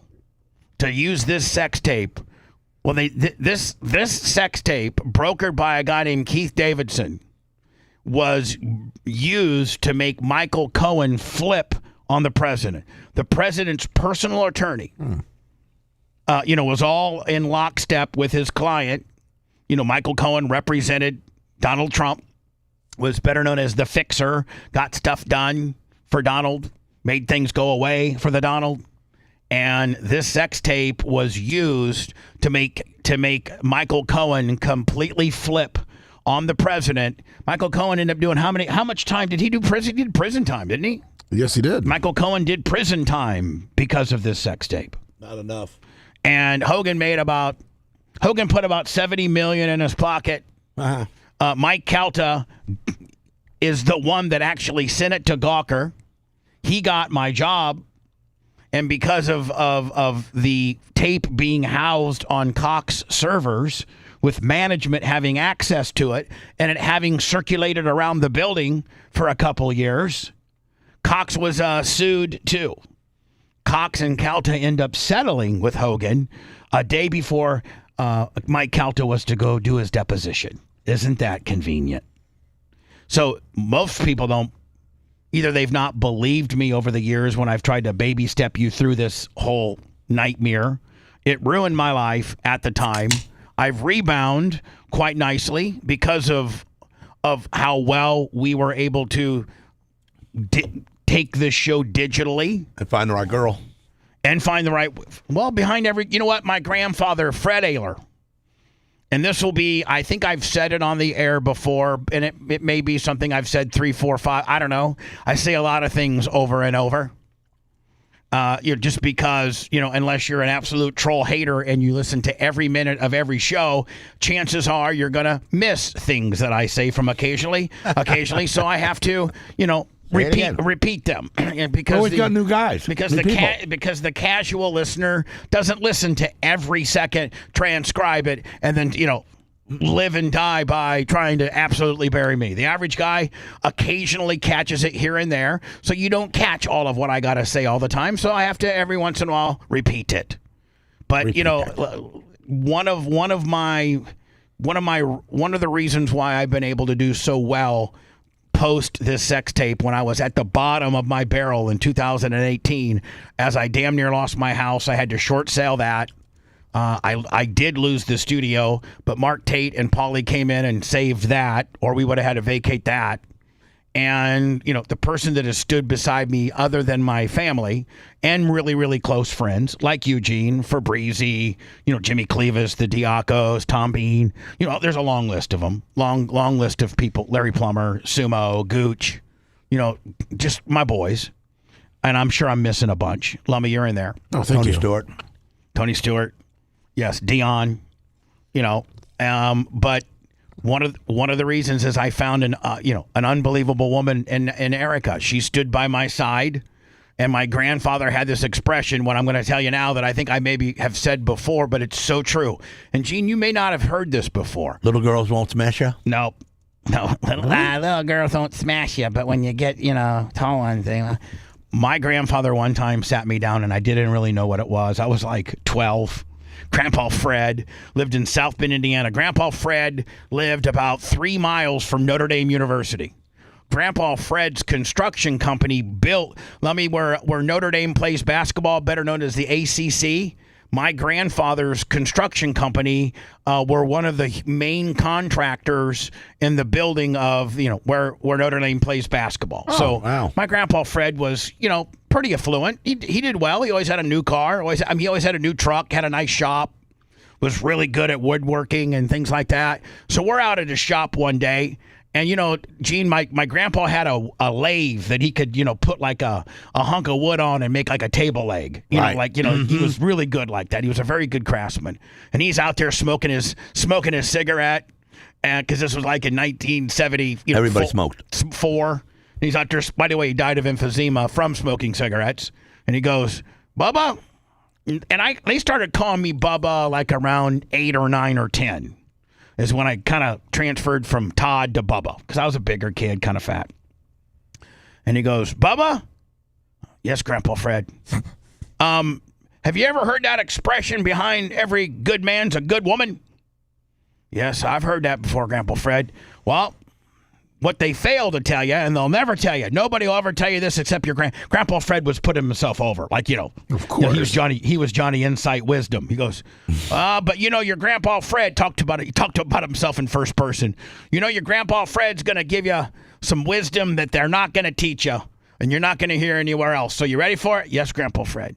to use this sex tape. Well, this sex tape, brokered by a guy named Keith Davidson, was used to make Michael Cohen flip on the president. The president's personal attorney, was all in lockstep with his client. Michael Cohen represented Donald Trump, was better known as the fixer, got stuff done for Donald, made things go away for the Donald. And this sex tape was used to make Michael Cohen completely flip on the president. Michael Cohen ended up doing how much time did he do prison? He did prison time, didn't he? Yes, he did. Michael Cohen did prison time because of this sex tape. Not enough. And Hogan put about $70 million in his pocket. Uh-huh. Mike Calta is the one that actually sent it to Gawker. He got my job. And because of the tape being housed on Cox servers, with management having access to it and it having circulated around the building for a couple years, Cox was sued too. Cox and Calta end up settling with Hogan a day before Mike Calta was to go do his deposition. Isn't that convenient? So most people don't. Either they've not believed me over the years when I've tried to baby step you through this whole nightmare. It ruined my life at the time. I've rebounded quite nicely because of how well we were able to take this show digitally. And find the right girl. And find the right... Well, behind every... You know what? My grandfather, Fred Ayler, and this will be... I think I've said it on the air before, and it may be something I've said 3, 4, 5... I don't know. I say a lot of things over and over. Just because, unless you're an absolute troll hater and you listen to every minute of every show, chances are you're going to miss things that I say from occasionally. So I have to, repeat them. And because we've got new guys. Because because the casual listener doesn't listen to every second, transcribe it, and then, live and die by trying to absolutely bury me. The average guy occasionally catches it here and there, so you don't catch all of what I got to say all the time, so I have to every once in a while repeat it. But one of the reasons why I've been able to do so well post this sex tape when I was at the bottom of my barrel in 2018, as I damn near lost my house, I had to short sale that. I did lose the studio, but Mark Tate and Paulie came in and saved that, or we would have had to vacate that. And, the person that has stood beside me other than my family and really, really close friends like Eugene, Fabrizi, Jimmy Clevis, the Diacos, Tom Bean, there's a long list of them, long list of people, Larry Plummer, Sumo, Gooch, just my boys. and I'm sure I'm missing a bunch. Lummy, you're in there. Oh, thank you. Tony Stewart. Yes, Dion. But one of the reasons is I found an unbelievable woman in Erica. She stood by my side, and my grandfather had this expression, what I'm going to tell you now, that I think I maybe have said before, but it's so true. And Gene, you may not have heard this before. Little girls won't smash you? No, little girls won't smash you, but when you get tall ones, My grandfather one time sat me down, and I didn't really know what it was. I was like 12. Grandpa Fred lived in South Bend, Indiana. Grandpa Fred lived about 3 miles from Notre Dame University. Grandpa Fred's construction company built, where Notre Dame plays basketball, better known as the ACC. My grandfather's construction company were one of the main contractors in the building of, where Notre Dame plays basketball. Oh, wow. My grandpa Fred was, pretty affluent. He did well. He always had a new car. He always had a new truck, had a nice shop, was really good at woodworking and things like that. So we're out at his shop one day. And, Gene, my grandpa had a lathe that he could, put like a hunk of wood on and make like a table leg. He was really good like that. He was a very good craftsman. And he's out there smoking his cigarette. And because this was like in 1970. Everybody smoked. 4. He's out there. By the way, he died of emphysema from smoking cigarettes. And he goes, Bubba. And they started calling me Bubba like around 8 or 9 or 10. Is when I kind of transferred from Todd to Bubba, because I was a bigger kid, kind of fat. And he goes, Bubba? Yes, Grandpa Fred. Have you ever heard that expression, behind every good man's a good woman? Yes, I've heard that before, Grandpa Fred. Well, what they fail to tell you, and they'll never tell you, nobody will ever tell you this except your Grandpa Fred was putting himself over. Like, of course. He was Johnny Insight Wisdom. He goes, but your Grandpa Fred talked about himself in first person. Your Grandpa Fred's going to give you some wisdom that they're not going to teach you, and you're not going to hear anywhere else. So you ready for it? Yes, Grandpa Fred.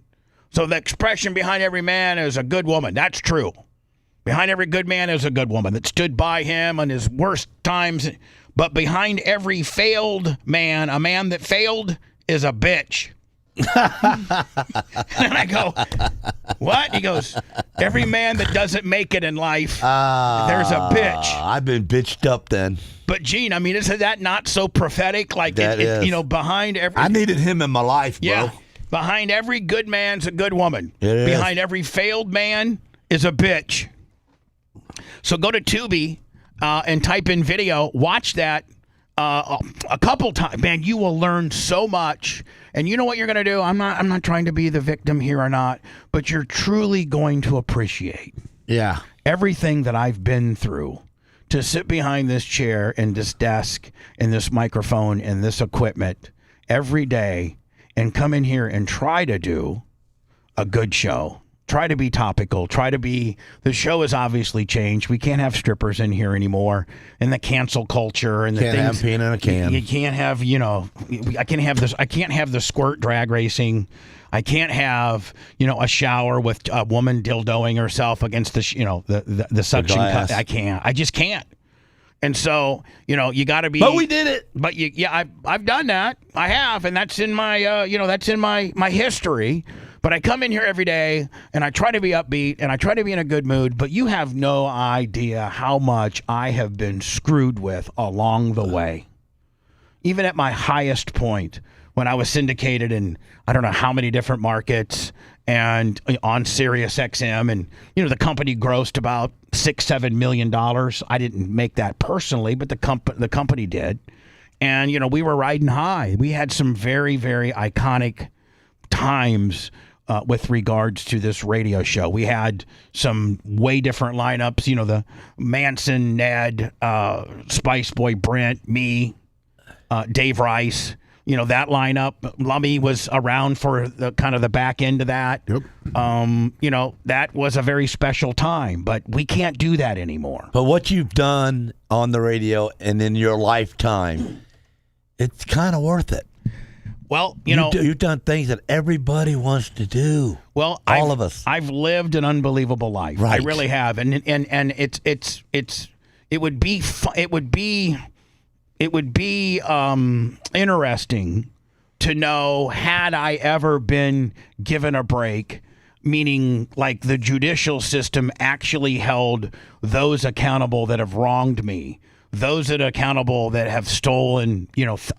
So the expression, behind every man is a good woman. That's true. Behind every good man is a good woman that stood by him in his worst times. But behind every failed man, a man that failed is a bitch. And I go, what? He goes, every man that doesn't make it in life, there's a bitch. I've been bitched up then. But Gene, isn't that not so prophetic? Like, behind every... I needed him in my life, bro. Yeah. Behind every good man's a good woman. Behind every failed man is a bitch. So go to Tubi. And type in video, watch that a couple times. Man, you will learn so much. And you know what you're going to do? I'm not trying to be the victim here or not, but you're truly going to appreciate everything that I've been through to sit behind this chair and this desk and this microphone and this equipment every day and come in here and try to do a good show. Try to be topical. The show has obviously changed. We can't have strippers in here anymore. And the cancel culture and the can't things. Have peeing in a can. You can't have, I can't have this. I can't have the squirt drag racing. I can't have, a shower with a woman dildoing herself against the suction cup. I can't. I just can't. And so, you got to be. But we did it. But I've done that. I have, and that's in my, that's in my history. But I come in here every day, and I try to be upbeat, and I try to be in a good mood, but you have no idea how much I have been screwed with along the way. Even at my highest point, when I was syndicated in I don't know how many different markets and on Sirius XM, and the company grossed about $6-7 million. I didn't make that personally, but the company did. And we were riding high. We had some very, very iconic times with regards to this radio show. We had some way different lineups, the Manson, Ned, Spice Boy, Brent, me, Dave Rice, that lineup. Lummy was around for the kind of the back end of that. Yep. That was a very special time, but we can't do that anymore. But what you've done on the radio and in your lifetime, it's kind of worth it. Well, you've done things that everybody wants to do. Well, all of us. I've lived an unbelievable life. Right. I really have, and it would be interesting to know, had I ever been given a break, meaning like the judicial system actually held those accountable that have wronged me, those that are accountable that have stolen,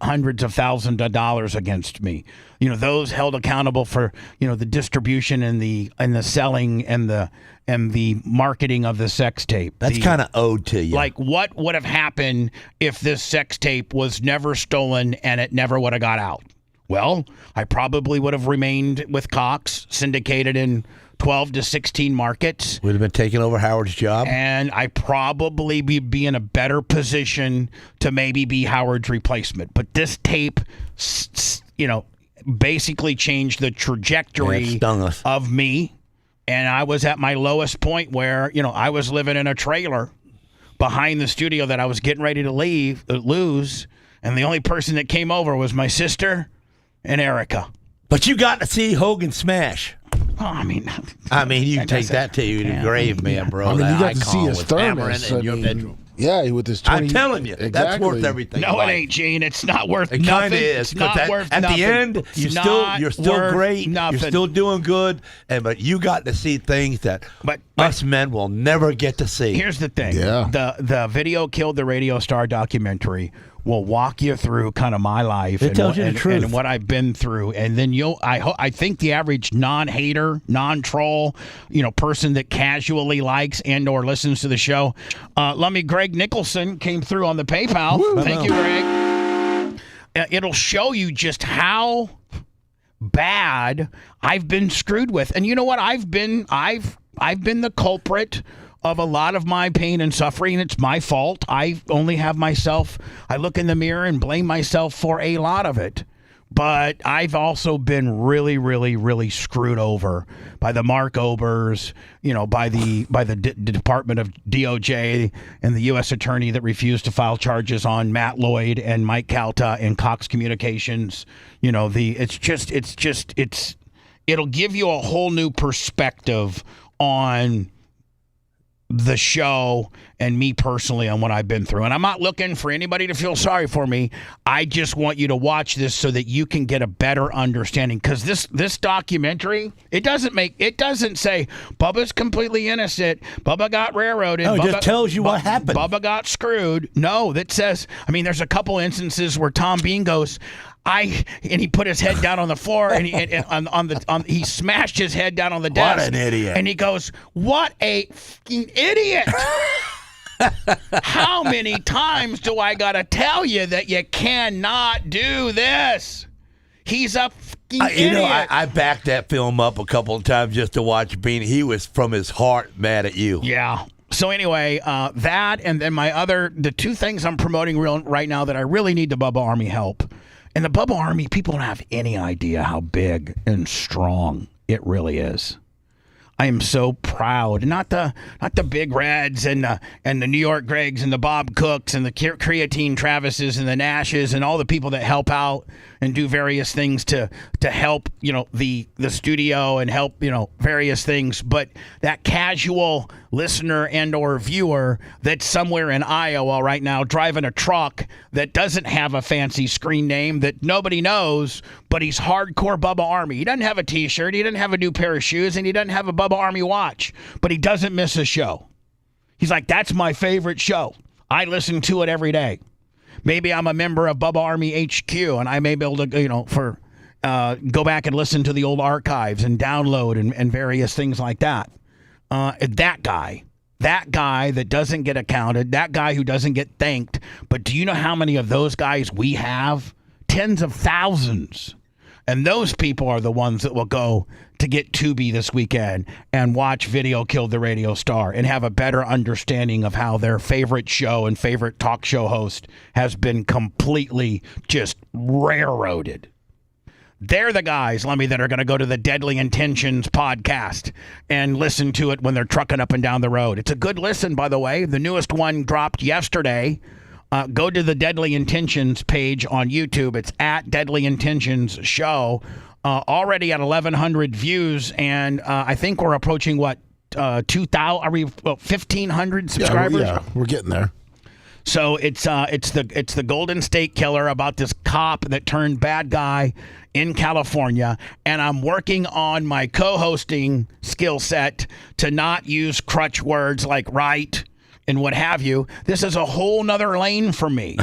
hundreds of thousands of dollars against me, those held accountable for, the distribution and the selling and the marketing of the sex tape. That's kind of owed to you. Like, what would have happened if this sex tape was never stolen and it never would have got out? Well, I probably would have remained with Cox, syndicated in 12 to 16 markets. Would have been taking over Howard's job. And I probably be in a better position to maybe be Howard's replacement. But this tape, basically changed the trajectory of me. And I was at my lowest point where, I was living in a trailer behind the studio that I was getting ready to lose. And the only person that came over was my sister and Erica. But you got to see Hogan smash. Oh, I mean, you take that to your grave, man, bro. I mean, you got to see his was thermos hammering in your bedroom. Yeah, with his 20. I'm telling you, that's worth everything. No, it ain't, Gene. It's not worth nothing. It kind of is. It's not worth at nothing. the end, you're still great. Nothing. You're still doing good. But you got to see things that us men will never get to see. Here's the thing. Yeah. The video Killed the Radio Star documentary will walk you through kind of my life It tells you the truth. and what I've been through, and then I think the average non-hater, non-troll, person that casually likes and or listens to the show. Greg Nicholson came through on the PayPal. Woo. Thank you, Greg. It'll show you just how bad I've been screwed with, and you know what? I've been the culprit of a lot of my pain and suffering. It's my fault. I only have myself. I look in the mirror and blame myself for a lot of it. But I've also been really, really, really screwed over by the Mark Obers, by the Department of DOJ and the U.S. Attorney that refused to file charges on Matt Lloyd and Mike Calta and Cox Communications. It'll give you a whole new perspective on the show and me personally on what I've been through. And I'm not looking for anybody to feel sorry for me. I just want you to watch this so that you can get a better understanding. Because this documentary, it doesn't say Bubba's completely innocent. Bubba got railroaded. No, it Bubba, just tells you what happened. Bubba got screwed. No, that says, there's a couple instances where Tom Bean goes, and he put his head down on the floor, and he smashed his head down on the desk. What an idiot! And he goes, "What a fucking idiot! How many times do I gotta tell you that you cannot do this?" He's a fucking idiot. I backed that film up a couple of times just to watch Bean. He was from his heart mad at you. Yeah. So anyway, that and then the two things I'm promoting right now that I really need the Bubba Army help. And the Bubba Army, people don't have any idea how big and strong it really is. I am so proud. Not the Big Reds and the New York Gregs and the Bob Cooks and the Creatine Travises and the Nashes and all the people that help out and do various things to help, the studio and help, various things. But that casual listener and or viewer that's somewhere in Iowa right now driving a truck that doesn't have a fancy screen name that nobody knows, but he's hardcore Bubba Army. He doesn't have a T-shirt, he doesn't have a new pair of shoes, and he doesn't have a Bubba Army watch, but he doesn't miss a show. He's like, that's my favorite show. I listen to it every day. Maybe I'm a member of Bubba Army HQ, and I may be able to, go back and listen to the old archives and download and various things like that. That guy that doesn't get accounted, that guy who doesn't get thanked. But do you know how many of those guys we have? Tens of thousands. And those people are the ones that will go to get Tubi this weekend and watch Video Killed the Radio Star and have a better understanding of how their favorite show and favorite talk show host has been completely just railroaded. They're the guys, Lemmy, that are going to go to the Deadly Intentions podcast and listen to it when they're trucking up and down the road. It's a good listen, by the way. The newest one dropped yesterday. Go to the Deadly Intentions page on YouTube. It's at Deadly Intentions Show. Already at 1,100 views, and I think we're approaching, 2,000? Are we 1,500 subscribers? Yeah, we're getting there. So it's the Golden State Killer about this cop that turned bad guy in California, and I'm working on my co-hosting skill set to not use crutch words like right and what have you. This is a whole nother lane for me.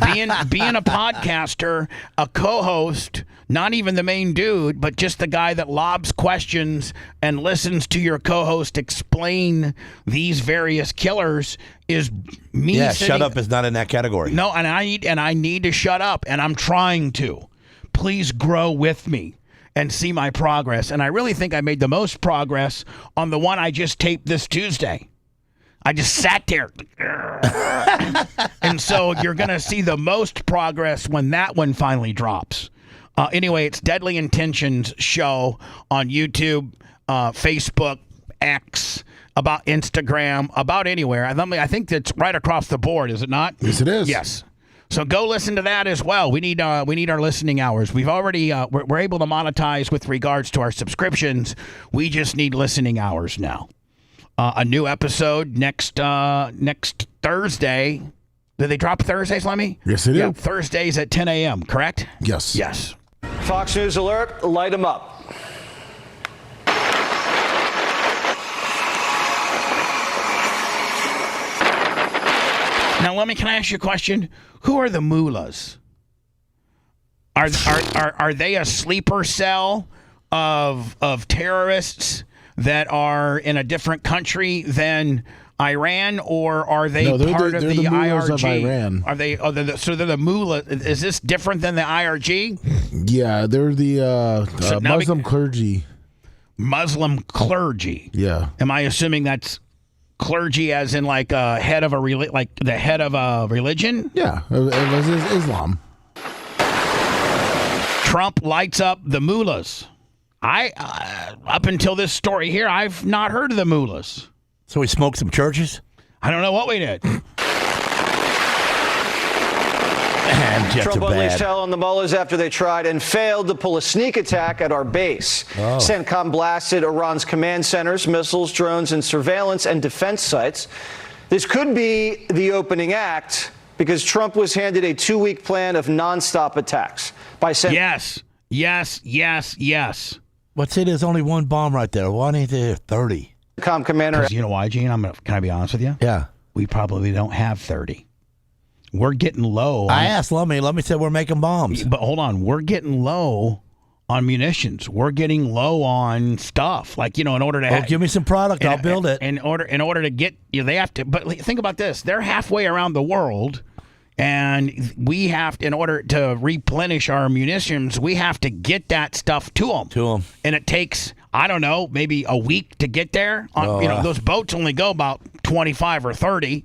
being a podcaster, a co-host, not even the main dude, but just the guy that lobs questions and listens to your co-host explain these various killers is me. Yeah, sitting, shut up is not in that category. No, and I need to shut up, and I'm trying to. Please grow with me and see my progress. And I really think I made the most progress on the one I just taped this Tuesday. I just sat there. And so you're going to see the most progress when that one finally drops. Anyway, it's Deadly Intentions show on YouTube, Facebook, X, about Instagram, about anywhere. I think that's right across the board, is it not? Yes, it is. Yes. So go listen to that as well. We need our listening hours. We've already we're able to monetize with regards to our subscriptions. We just need listening hours now. A new episode next Thursday. Did they drop Thursdays, Lemmy? Yes, they do. Yeah, Thursdays at 10 a.m., correct? Yes. Yes. Fox News alert, light them up. Now, Lemmy, can I ask you a question? Who are the mullahs? Are they a sleeper cell of terrorists that are in a different country than Iran, or are they part of the IRGC? Of Iran. Are they? So they're the mullah. Is this different than the IRG? Yeah, they're the Muslim clergy. Muslim clergy. Yeah. Am I assuming that's clergy as in like a head of the head of a religion? Yeah, it was Islam. Trump lights up the mullahs. Up until this story here, I've not heard of the mullahs. So we smoked some churches? I don't know what we did. Trump unleashed hell on the mullahs after they tried and failed to pull a sneak attack at our base. CENTCOM blasted Iran's command centers, missiles, drones, and surveillance and defense sites. This could be the opening act because Trump was handed a 2-week plan of nonstop attacks by CENTCOM. Yes. What's it? There's only one bomb right there. Why ain't there 30? Commander. You know why, Gene? Can I be honest with you? Yeah. We probably don't have 30. We're getting low. I asked Lummy. Lummy said we're making bombs. But hold on. We're getting low on munitions. We're getting low on stuff. Like, in order to give me some product. I'll build it. In order to get, they have to. But think about this. They're halfway around the world. And we have, in order to replenish our munitions, we have to get that stuff to them. And it takes, I don't know, maybe a week to get there. Those boats only go about 25 or 30.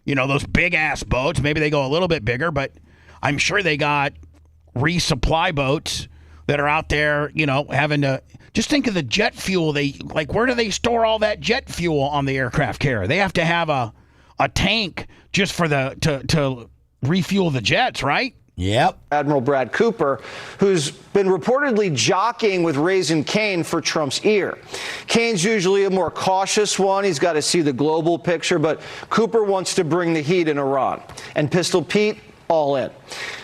Those big-ass boats. Maybe they go a little bit bigger, but I'm sure they got resupply boats that are out there, having to. Just think of the jet fuel. Where do they store all that jet fuel on the aircraft carrier? They have to have a tank just for to refuel the jets, right? Yep. Admiral Brad Cooper, who's been reportedly jockeying with Raising Cane for Trump's ear. Kane's usually a more cautious one. He's got to see the global picture, but Cooper wants to bring the heat in Iran. And Pistol Pete, all in.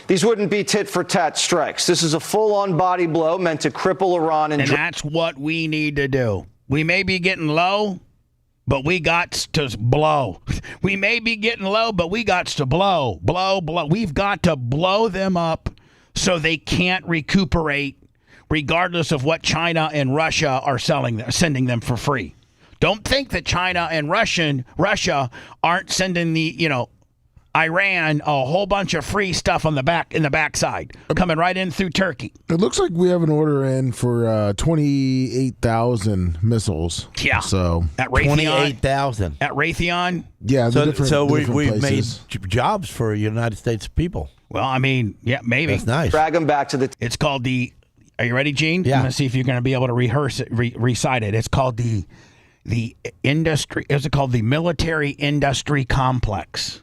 These wouldn't be tit-for-tat strikes. This is a full-on body blow meant to cripple Iran. And that's what we need to do. We may be getting low, but we got to blow. We may be getting low, but we got to blow. We've got to blow them up so they can't recuperate, regardless of what China and Russia are sending them for free. Don't think that China and Russia aren't sending Iran a whole bunch of free stuff in the backside, coming right in through Turkey. It looks like we have an order in for 28,000 missiles. Yeah. So at Raytheon, 28,000 at Raytheon. Yeah. We've made jobs for United States people. Well, I mean, yeah, maybe. That's nice. Drag them back to the. It's called the. Are you ready, Gene? Yeah. I'm gonna see if you're gonna be able to rehearse it, recite it. It's called the industry. Is it called the Military Industry Complex?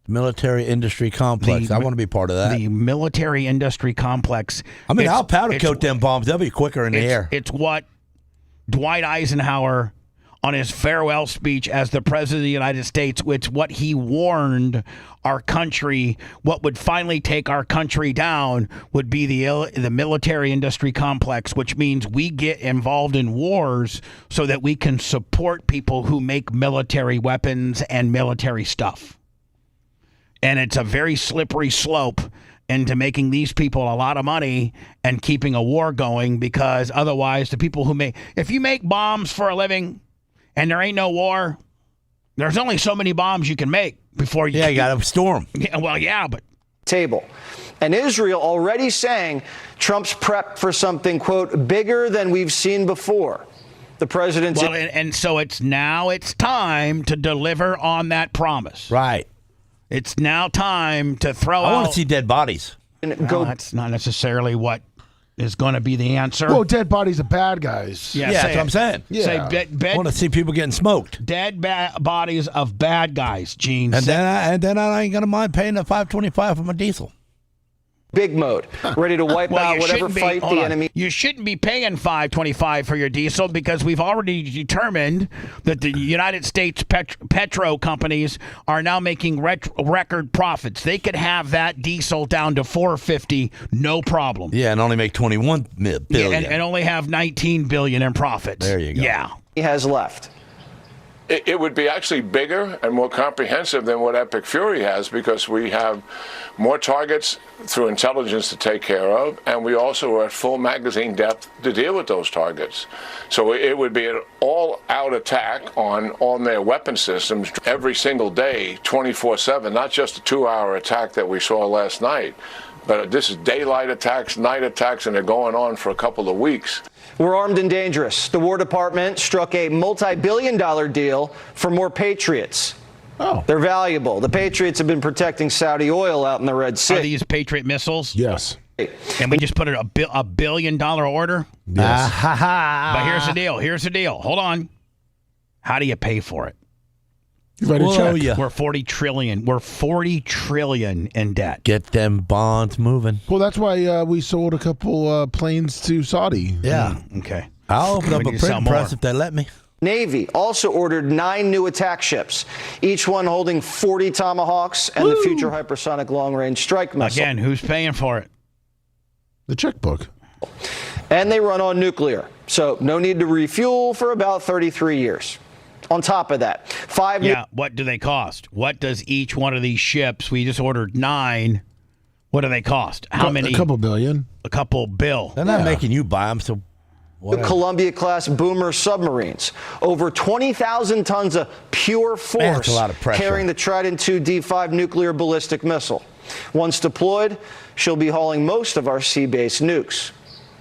Military Industry Complex. I want to be part of that. The Military Industry Complex. I mean, I'll powder coat them bombs. They'll be quicker in the air. It's what Dwight Eisenhower on his farewell speech as the President of the United States, which what he warned our country, what would finally take our country down would be the military industry complex, which means we get involved in wars so that we can support people who make military weapons and military stuff. And it's a very slippery slope into making these people a lot of money and keeping a war going, because otherwise the people who if you make bombs for a living and there ain't no war, there's only so many bombs you can make before you... Yeah, you got to store them. Yeah, well, yeah, but... Table. And Israel already saying Trump's prepped for something, quote, bigger than we've seen before. The president's... Well, and so it's time to deliver on that promise. Right. It's now time to throw out... I want to see dead bodies. No, that's not necessarily what is going to be the answer. Well, dead bodies of bad guys. Yeah, that's what I'm saying. Yeah. I want to see people getting smoked. Dead bodies of bad guys, Gene. And then I ain't going to mind paying the $5.25 for my diesel. Big mode, ready to wipe out whatever fight the enemy. You shouldn't be paying $5.25 for your diesel, because we've already determined that the United States petro companies are now making record profits. They could have that diesel down to $4.50, no problem. Yeah, and only make $21 billion. Yeah, and only have $19 billion in profits. There you go. Yeah. He has left. It would be actually bigger and more comprehensive than what Epic Fury has, because we have more targets through intelligence to take care of, and we also are at full magazine depth to deal with those targets. So it would be an all-out attack on their weapon systems every single day, 24/7, not just a 2-hour attack that we saw last night. But this is daylight attacks, night attacks, and they're going on for a couple of weeks. We're armed and dangerous. The War Department struck a multi-billion-dollar deal for more Patriots. Oh. They're valuable. The Patriots have been protecting Saudi oil out in the Red Sea. Are these Patriot missiles? Yes. And we just put a $1 billion order? Yes. But here's the deal. Hold on. How do you pay for it? You write a check. Yeah. We're 40 trillion. We're 40 trillion in debt. Get them bonds moving. Well, that's why we sold a couple planes to Saudi. Yeah. Okay. I'll open up We a need to sell print press more. if they let me. Navy also ordered 9 new attack ships, each one holding 40 Tomahawks and the Future Hypersonic Long-Range Strike Missile. Again, who's paying for it? The checkbook. And they run on nuclear, so no need to refuel for about 33 years. On top of that, 5 new... Yeah, what do they cost? What does each one of these ships, we just ordered 9, what do they cost? How many? A couple billion. A couple bill. They're not making you buy them, so whatever. Columbia-class boomer submarines. Over 20,000 tons of pure force. Man, that's a lot of pressure. Carrying the Trident II D5 nuclear ballistic missile. Once deployed, she'll be hauling most of our sea-based nukes.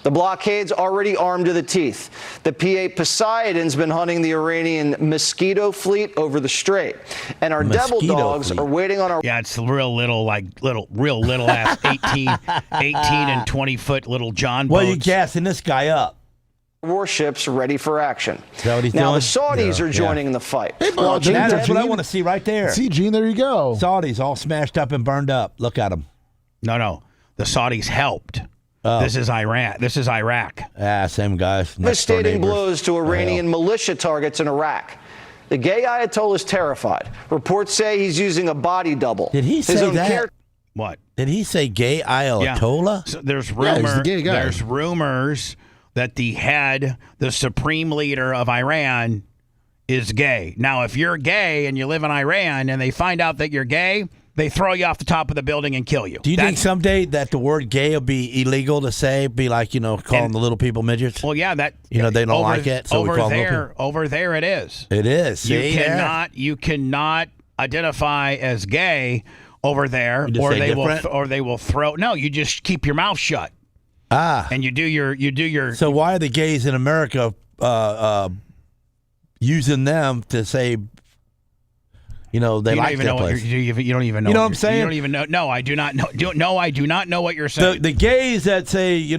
The blockade's already armed to the teeth. The P-8 Poseidon's been hunting the Iranian Mosquito fleet over the Strait. And our Devil Dogs are waiting on our... Yeah, it's real little ass 18 and 20-foot little John boats. Well, you're gassing this guy up. warships ready for action. Is that what he's now doing? the Saudis are joining the fight. Hey, that's what I want to see right there. See, Gene, there you go. Saudis all smashed up and burned up. Look at them. No. The Saudis helped. This is Iran. This is Iraq. Same guys. Devastating blows to Iranian militia targets in Iraq. The gay Ayatollah is terrified. Reports say he's using a body double. Did he say that? What? Did he say gay Ayatollah? Yeah. So there's he's the gay guy. There's rumors that the supreme leader of Iran, is gay. Now, if you're gay and you live in Iran and they find out that you're gay, they throw you off the top of the building and kill you. Do you think someday that the word gay will be illegal to say? Be like, calling the little people midgets? Well, yeah, they don't like it. So we call them over there it is. It is. See, you cannot identify as gay over there, or they will throw. No, you just keep your mouth shut. And you do your. So why are the gays in America using them to say? They like that place. You don't even know. You know what I'm saying? You don't even know. No, I do not know. No, I do not know what you're saying. The gays that say,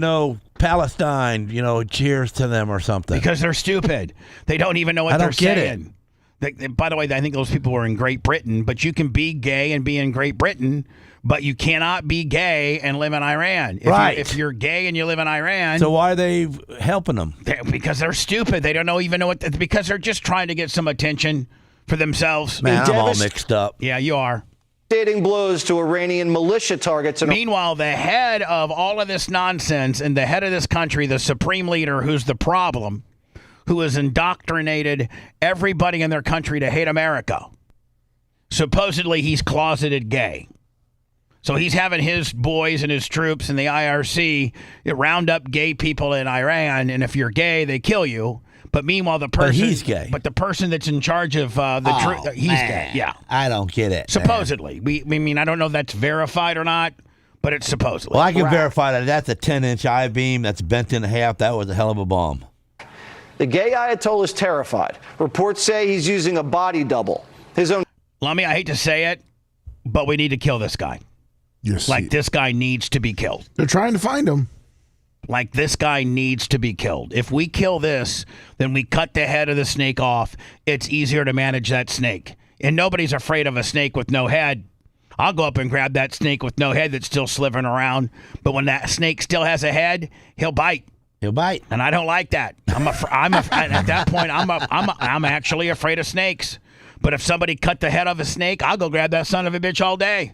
Palestine, cheers to them or something. Because they're stupid. They don't even know what they're saying. By the way, I think those people were in Great Britain, but you can be gay and be in Great Britain, But you cannot be gay and live in Iran. If you're gay and you live in Iran. So why are they helping them? Because they're stupid. They don't even know what. Because they're just trying to get some attention for themselves. Man, I'm all mixed up. Yeah, you are. Devastating blows to Iranian militia targets. Meanwhile, the head of all of this nonsense and the head of this country, the supreme leader who's the problem, who has indoctrinated everybody in their country to hate America, supposedly he's closeted gay. So he's having his boys and his troops and the IRC round up gay people in Iran, and if you're gay, they kill you. But meanwhile, the person... But he's gay. But the person that's in charge of the truth, he's gay. Yeah. I don't get it. Supposedly. I don't know if that's verified or not, but it's supposedly. Well, I can verify that. That's a 10-inch I-beam that's bent in half. That was a hell of a bomb. The gay Ayatollah is terrified. Reports say he's using a body double. His own... Lummy, I hate to say it, but we need to kill this guy. Yes. This guy needs to be killed. They're trying to find him. This guy needs to be killed. If we kill this, then we cut the head of the snake off. It's easier to manage that snake. And nobody's afraid of a snake with no head. I'll go up and grab that snake with no head that's still slithering around. But when that snake still has a head, he'll bite. He'll bite. And I don't like that. At that point, I'm actually afraid of snakes. But if somebody cut the head of a snake, I'll go grab that son of a bitch all day.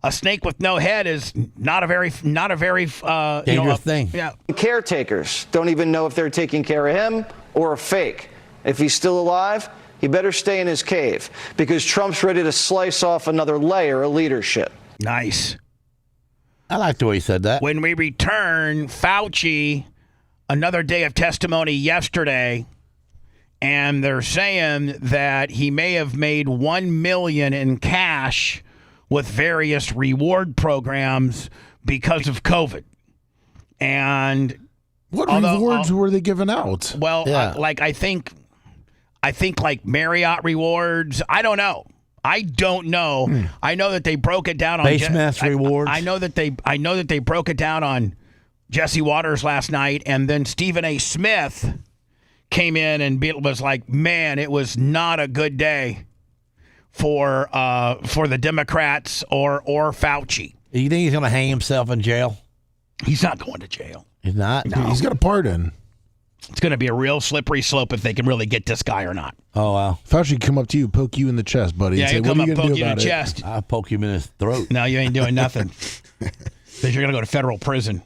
A snake with no head is not a very dangerous thing. Yeah. Caretakers don't even know if they're taking care of him or a fake. If he's still alive, he better stay in his cave because Trump's ready to slice off another layer of leadership. Nice. I like the way he said that. When we return, Fauci, another day of testimony yesterday, and they're saying that he may have made $1 million in cash with various reward programs because of COVID. And what rewards were they giving out? Well, I think like Marriott rewards. I don't know. I know that they broke it down on base mass rewards. I know that they broke it down on Jesse Waters last night, and then Stephen A. Smith came in and was like, "Man, it was not a good day for the Democrats or Fauci." You think he's going to hang himself in jail? He's not going to jail. He's not? No. He's got a pardon. It's going to be a real slippery slope if they can really get this guy or not. Oh, wow. Fauci can come up to you, poke you in the chest, buddy. Yeah, and say, he'll come up, poke you in the it? chest. I'll poke him in his throat. No, you ain't doing nothing. Because you're going to go to federal prison.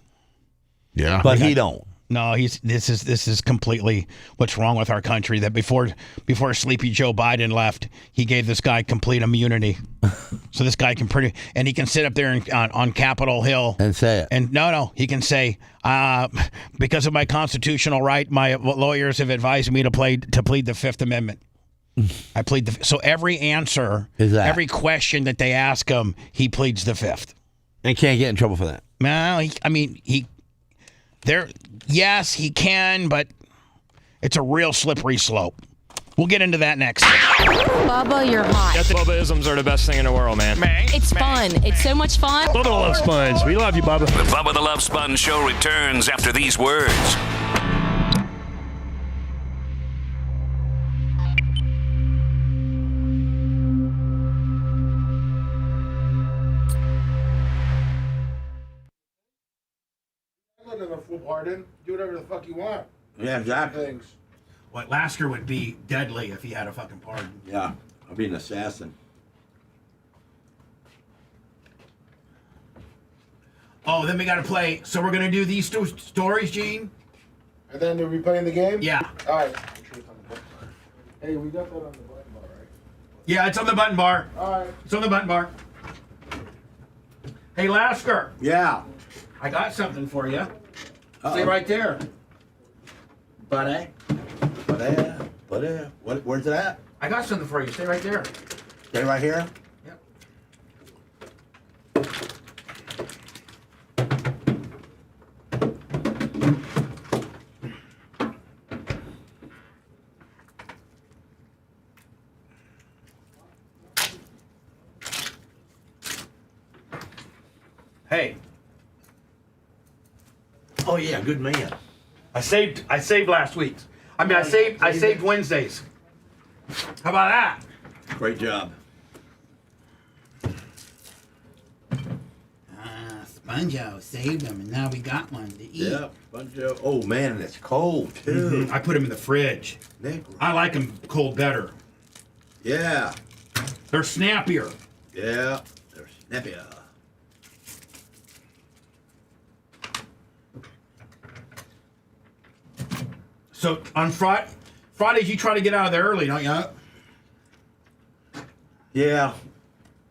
Yeah. But he don't. No, this is completely what's wrong with our country. That before Sleepy Joe Biden left, he gave this guy complete immunity, so this guy and he can sit up there on Capitol Hill and say it. And no, he can say, because of my constitutional right, my lawyers have advised me to plead the Fifth Amendment. I plead so every answer, every question that they ask him, he pleads the Fifth, and can't get in trouble for that. No, yes, he can, but it's a real slippery slope. We'll get into that next. Bubba, you're hot. Bubba-isms are the best thing in the world, man. It's fun. It's so much fun. Bubba the Love Sponge. We love you, Bubba. The Bubba the Love Sponge Show returns after these words. Full pardon. Do whatever the fuck you want. Yeah, exactly. What Lasker would be deadly if he had a fucking pardon. Yeah, I'll be an assassin. Oh, then we got to play. So we're gonna do these two stories, Gene. And then are we playing the game? Yeah. All right. Make sure it's on the button bar. Hey, we got that on the button bar, right? Yeah, it's on the button bar. All right. It's on the button bar. Hey, Lasker. Yeah. I got something for you. Stay right there. Buddy. Where's it at? I got something for you. Stay right there. Stay right here? Yep. Hey. Oh yeah, good man. I saved last week's. I saved Wednesdays. How about that? Great job. Bunjo saved them, and now we got one to eat. Yeah, Bunjo. Oh, man, and it's cold, too. I put them in the fridge. I like them cold better. Yeah. They're snappier. Yeah, they're snappier. So on Fridays, you try to get out of there early, don't you? Yeah.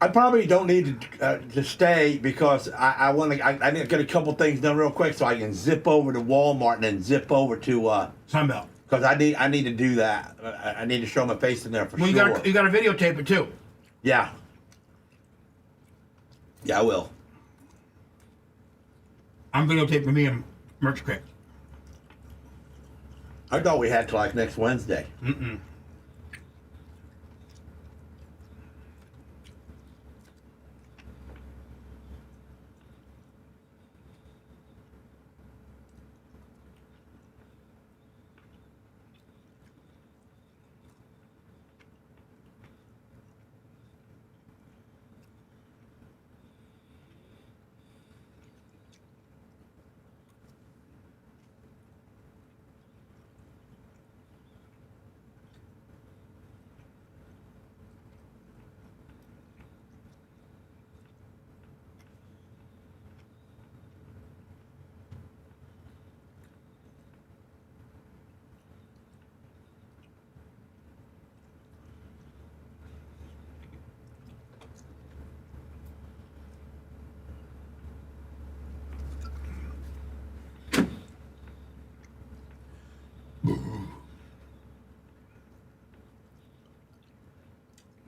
I probably don't need to stay because I want to. I need to get a couple things done real quick so I can zip over to Walmart and then zip over to Sunbelt. Because I need to do that. I need to show my face in there for sure. You got to videotape it too. Yeah. Yeah, I will. I'm videotaping me and Merch Quick. I thought we had to like next Wednesday. Mm-mm.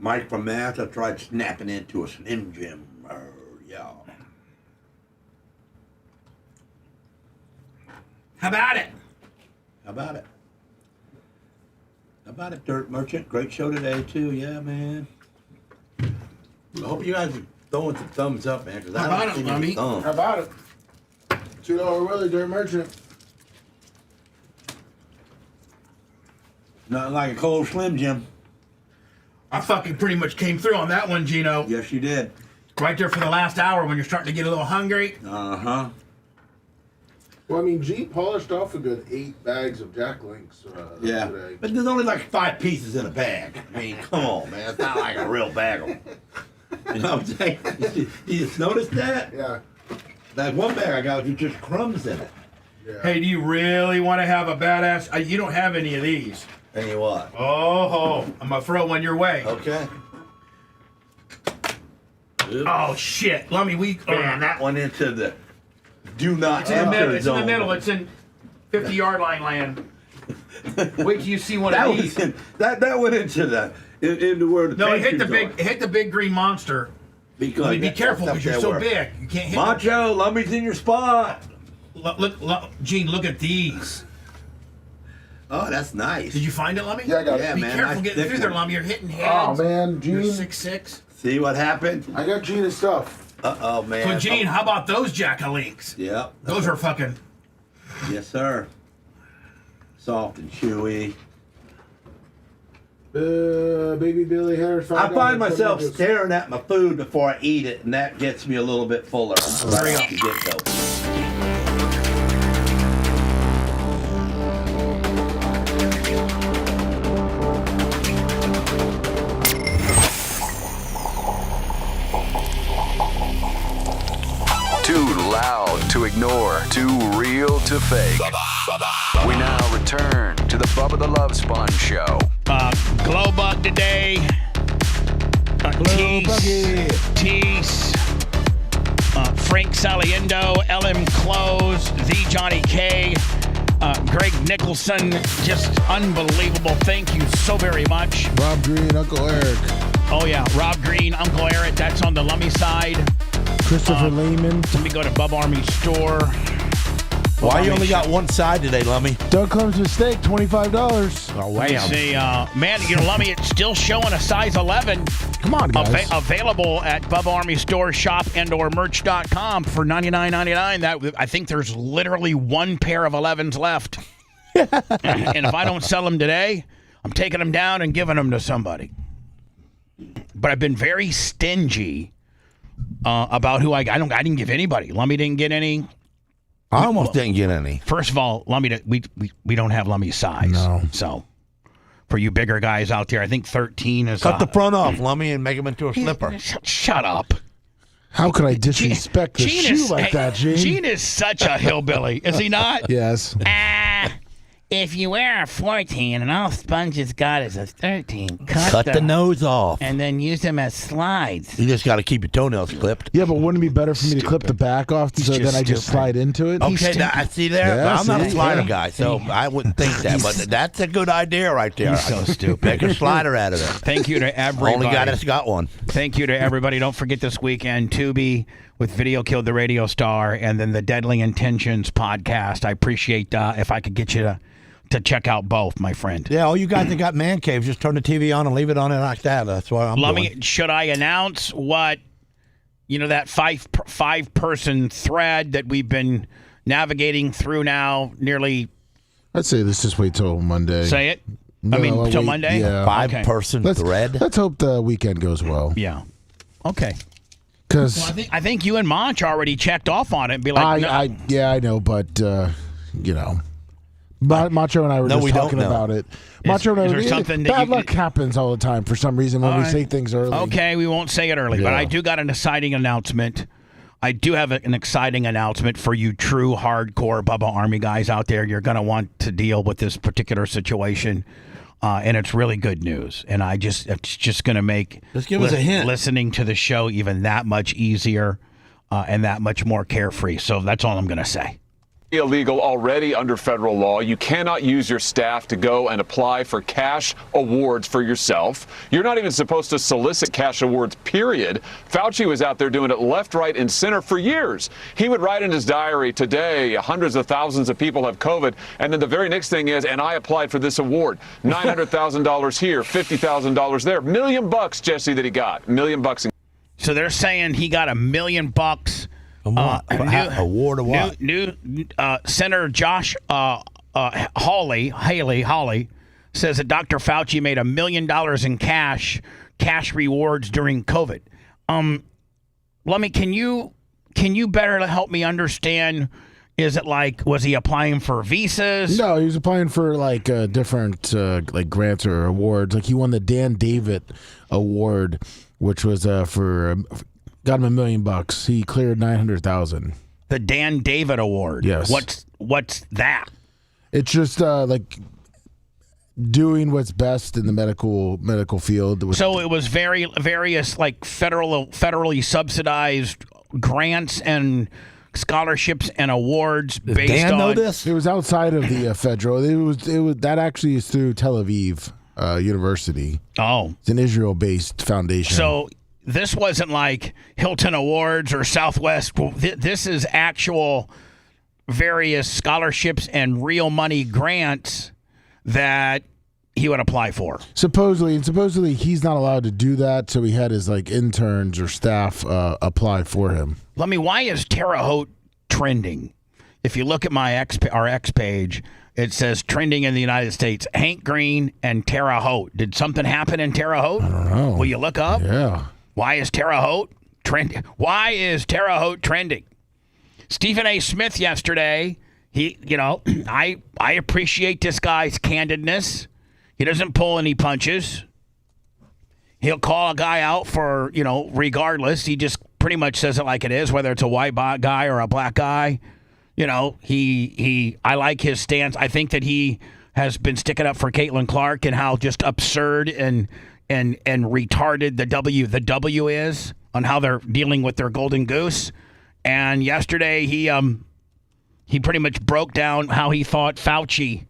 Mike from Math, I tried snapping into a Slim Jim. Yeah. How about it? How about it? How about it, Dirt Merchant? Great show today, too. Yeah, man. I hope you guys are throwing some thumbs up, man. How about it, Lummy? How about it? $2 Willie, Dirt Merchant. Nothing like a cold Slim Jim. I fucking pretty much came through on that one, Gino. Yes, you did. Right there for the last hour when you're starting to get a little hungry. Uh-huh. Well, I mean, G polished off a good 8 bags of Jack Links today. But there's only like 5 pieces in a bag. I mean, come on, man. It's not like a real bag of them. You know what I'm saying? You just noticed that? Yeah. That one bag I got with just crumbs in it. Yeah. Hey, do you really want to have a badass? You don't have any of these. Any what? Oh, I'm going to throw one your way. Okay. Oops. Oh, shit. Let me, Man, that one into the do not It's in the enter middle. It's in zone. the middle. It's in 50-yard line land. Wait till you see one that of these. That went into the where the No, it hit pastries the big green monster. Because Let me be that's careful up because you're there so where- big. You can't hit. Macho, Lummy's in your spot. Look, Gene, look at these. Oh, that's nice. Did you find it, Lummy? Yeah, I got it. Be man, careful nice getting thick through there, one. Lummy. You're hitting Oh, heads. man, You're Gene. 6'6". See what happened? I got Gina's stuff. Uh-oh, man. So, Gene, how about those Jack-a-links? Yep. Those are fucking... Yes, sir. Soft and chewy. Baby Billy Harris. I find myself staring at my food before I eat it, and that gets me a little bit fuller. Right off the get-go. Too loud to ignore, too real to fake. We now return to the Bubba the Love Spun Show. Glow Bug today. Tease. Frank Saliendo, LM Close, The Johnny K, Greg Nicholson. Just unbelievable. Thank you so very much. Rob Green, Uncle Eric. Oh, yeah. Rob Green, Uncle Eric. That's on the Lummy side. Christopher Lehman. Let me go to Bubba Army Store. Why you only got one side today, Lummy? Doug Clem's mistake, $25. Oh, Let me see, man, you know, Lummy, it's still showing a size 11. Come on, guys. Available at Bubba Army Store Shop and/or merch.com for $99.99. That I think there's literally one pair of 11s left. And if I don't sell them today, I'm taking them down and giving them to somebody. But I've been very stingy about who I didn't give anybody. Lummy didn't get any. I almost didn't get any. First of all, Lummy, we don't have Lummy's size. No. So for you bigger guys out there, I think 13 is. Cut the front off, Lummy, and make him into a slipper. Shut up. How could I disrespect the Gene shoe is, like that, Gene? Gene is such a hillbilly, is he not? Yes. If you wear a 14 and all Sponge's got is a 13, Cut the nose off. and then use them as slides. You just got to keep your toenails clipped. Yeah, but wouldn't it be better for me to clip the back off so then I just slide into it? Okay, now, I see there. Yeah, I'm not a see? slider Yeah. guy, so I wouldn't think that. But that's a good idea right there. He's so stupid. Make a slider out of it. Thank you to everybody. Only guy that's got one. Thank you to everybody. Don't forget this weekend, Tubi with Video Killed the Radio Star, and then the Deadly Intentions podcast. I appreciate if I could get you to check out both, my friend. Yeah, all you guys that got man caves, just turn the TV on and leave it on it like that. That's what I'm doing. Should I announce what, that five-person thread that we've been navigating through now nearly... I'd say let's just wait till Monday. Say it? No, till wait, Monday? Yeah. Five-person thread? Let's hope the weekend goes well. Yeah. Okay. Because I think you and Monch already checked off on it and be like, I know, but, Macho and I were just talking about it. Macho and I there something that bad luck happens all the time for some reason when we say things early. Okay, we won't say it early, but I do got an exciting announcement. I do have an exciting announcement for you true hardcore Bubba Army guys out there. You're going to want to deal with this particular situation, and it's really good news. And it's just going to make Just give us a hint. Listening to the show even that much easier and that much more carefree. So that's all I'm going to say. Illegal already under federal law. You cannot use your staff to go and apply for cash awards for yourself. You're not even supposed to solicit cash awards, period. Fauci was out there doing it left, right, and center for years. He would write in his diary, today, hundreds of thousands of people have COVID. And then the very next thing is, and I applied for this award. $900,000 here, $50,000 there. $1 million, Jesse, that he got. $1 million. So they're saying he got $1 million. Award of what? New Senator Josh Hawley says that Dr. Fauci made $1 million in cash rewards during COVID. Can you better help me understand? Is it was he applying for visas? No, he was applying for different grants or awards. Like he won the Dan David Award, which was for. Got him $1 million. He cleared $900,000. The Dan David Award. Yes. What's that? It's just doing what's best in the medical field. So it was various federally subsidized grants and scholarships and awards based Dan on. Know this? It was outside of the federal. It was that actually is through Tel Aviv University. Oh, it's an Israel-based foundation. So. This wasn't like Hilton Awards or Southwest. This is actual various scholarships and real money grants that he would apply for. Supposedly he's not allowed to do that, so he had his interns or staff apply for him. Why is Terre Haute trending? If you look at our X page, it says trending in the United States. Hank Green and Terre Haute. Did something happen in Terre Haute? I don't know. Will you look up? Yeah. Why is Terre Haute trending? Why is Terre Haute trending? Stephen A. Smith yesterday, I appreciate this guy's candidness. He doesn't pull any punches. He'll call a guy out for, regardless. He just pretty much says it like it is, whether it's a white guy or a black guy. I like his stance. I think that he has been sticking up for Caitlin Clark and how just absurd and retarded the W is on how they're dealing with their golden goose. And yesterday he pretty much broke down how he thought Fauci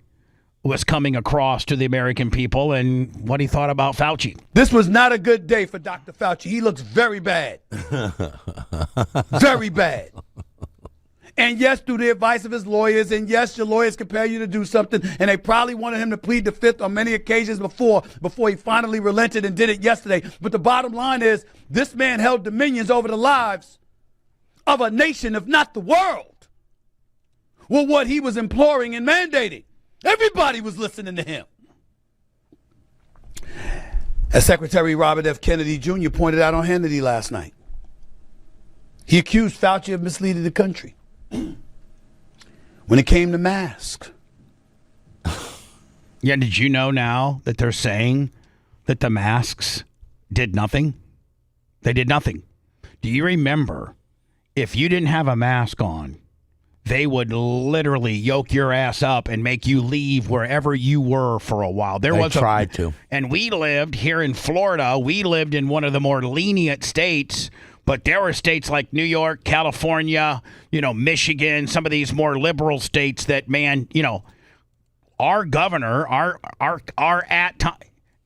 was coming across to the American people and what he thought about Fauci. This was not a good day for Dr. Fauci. He looks very bad. Very bad. And yes, through the advice of his lawyers, and yes, your lawyers compel you to do something, and they probably wanted him to plead the fifth on many occasions before he finally relented and did it yesterday. But the bottom line is, this man held dominions over the lives of a nation, if not the world, with what he was imploring and mandating. Everybody was listening to him. As Secretary Robert F. Kennedy Jr. pointed out on Hannity last night, He accused Fauci of misleading the country. When it came to masks. Yeah, did you know now that they're saying that the masks did nothing? They did nothing. Do you remember if you didn't have a mask on, they would literally yoke your ass up and make you leave wherever you were for a while. They tried to. And we lived here in Florida. We lived in one of the more lenient states, but there were states like New York, California, Michigan, some of these more liberal states that, man, our governor,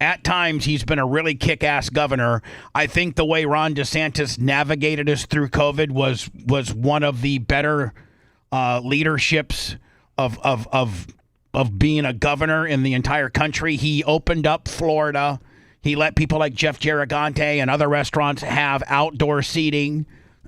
at times he's been a really kick-ass governor. I think the way Ron DeSantis navigated us through COVID was one of the better leaderships of being a governor in the entire country. He opened up Florida. He let people like Jeff Giragante and other restaurants have outdoor seating.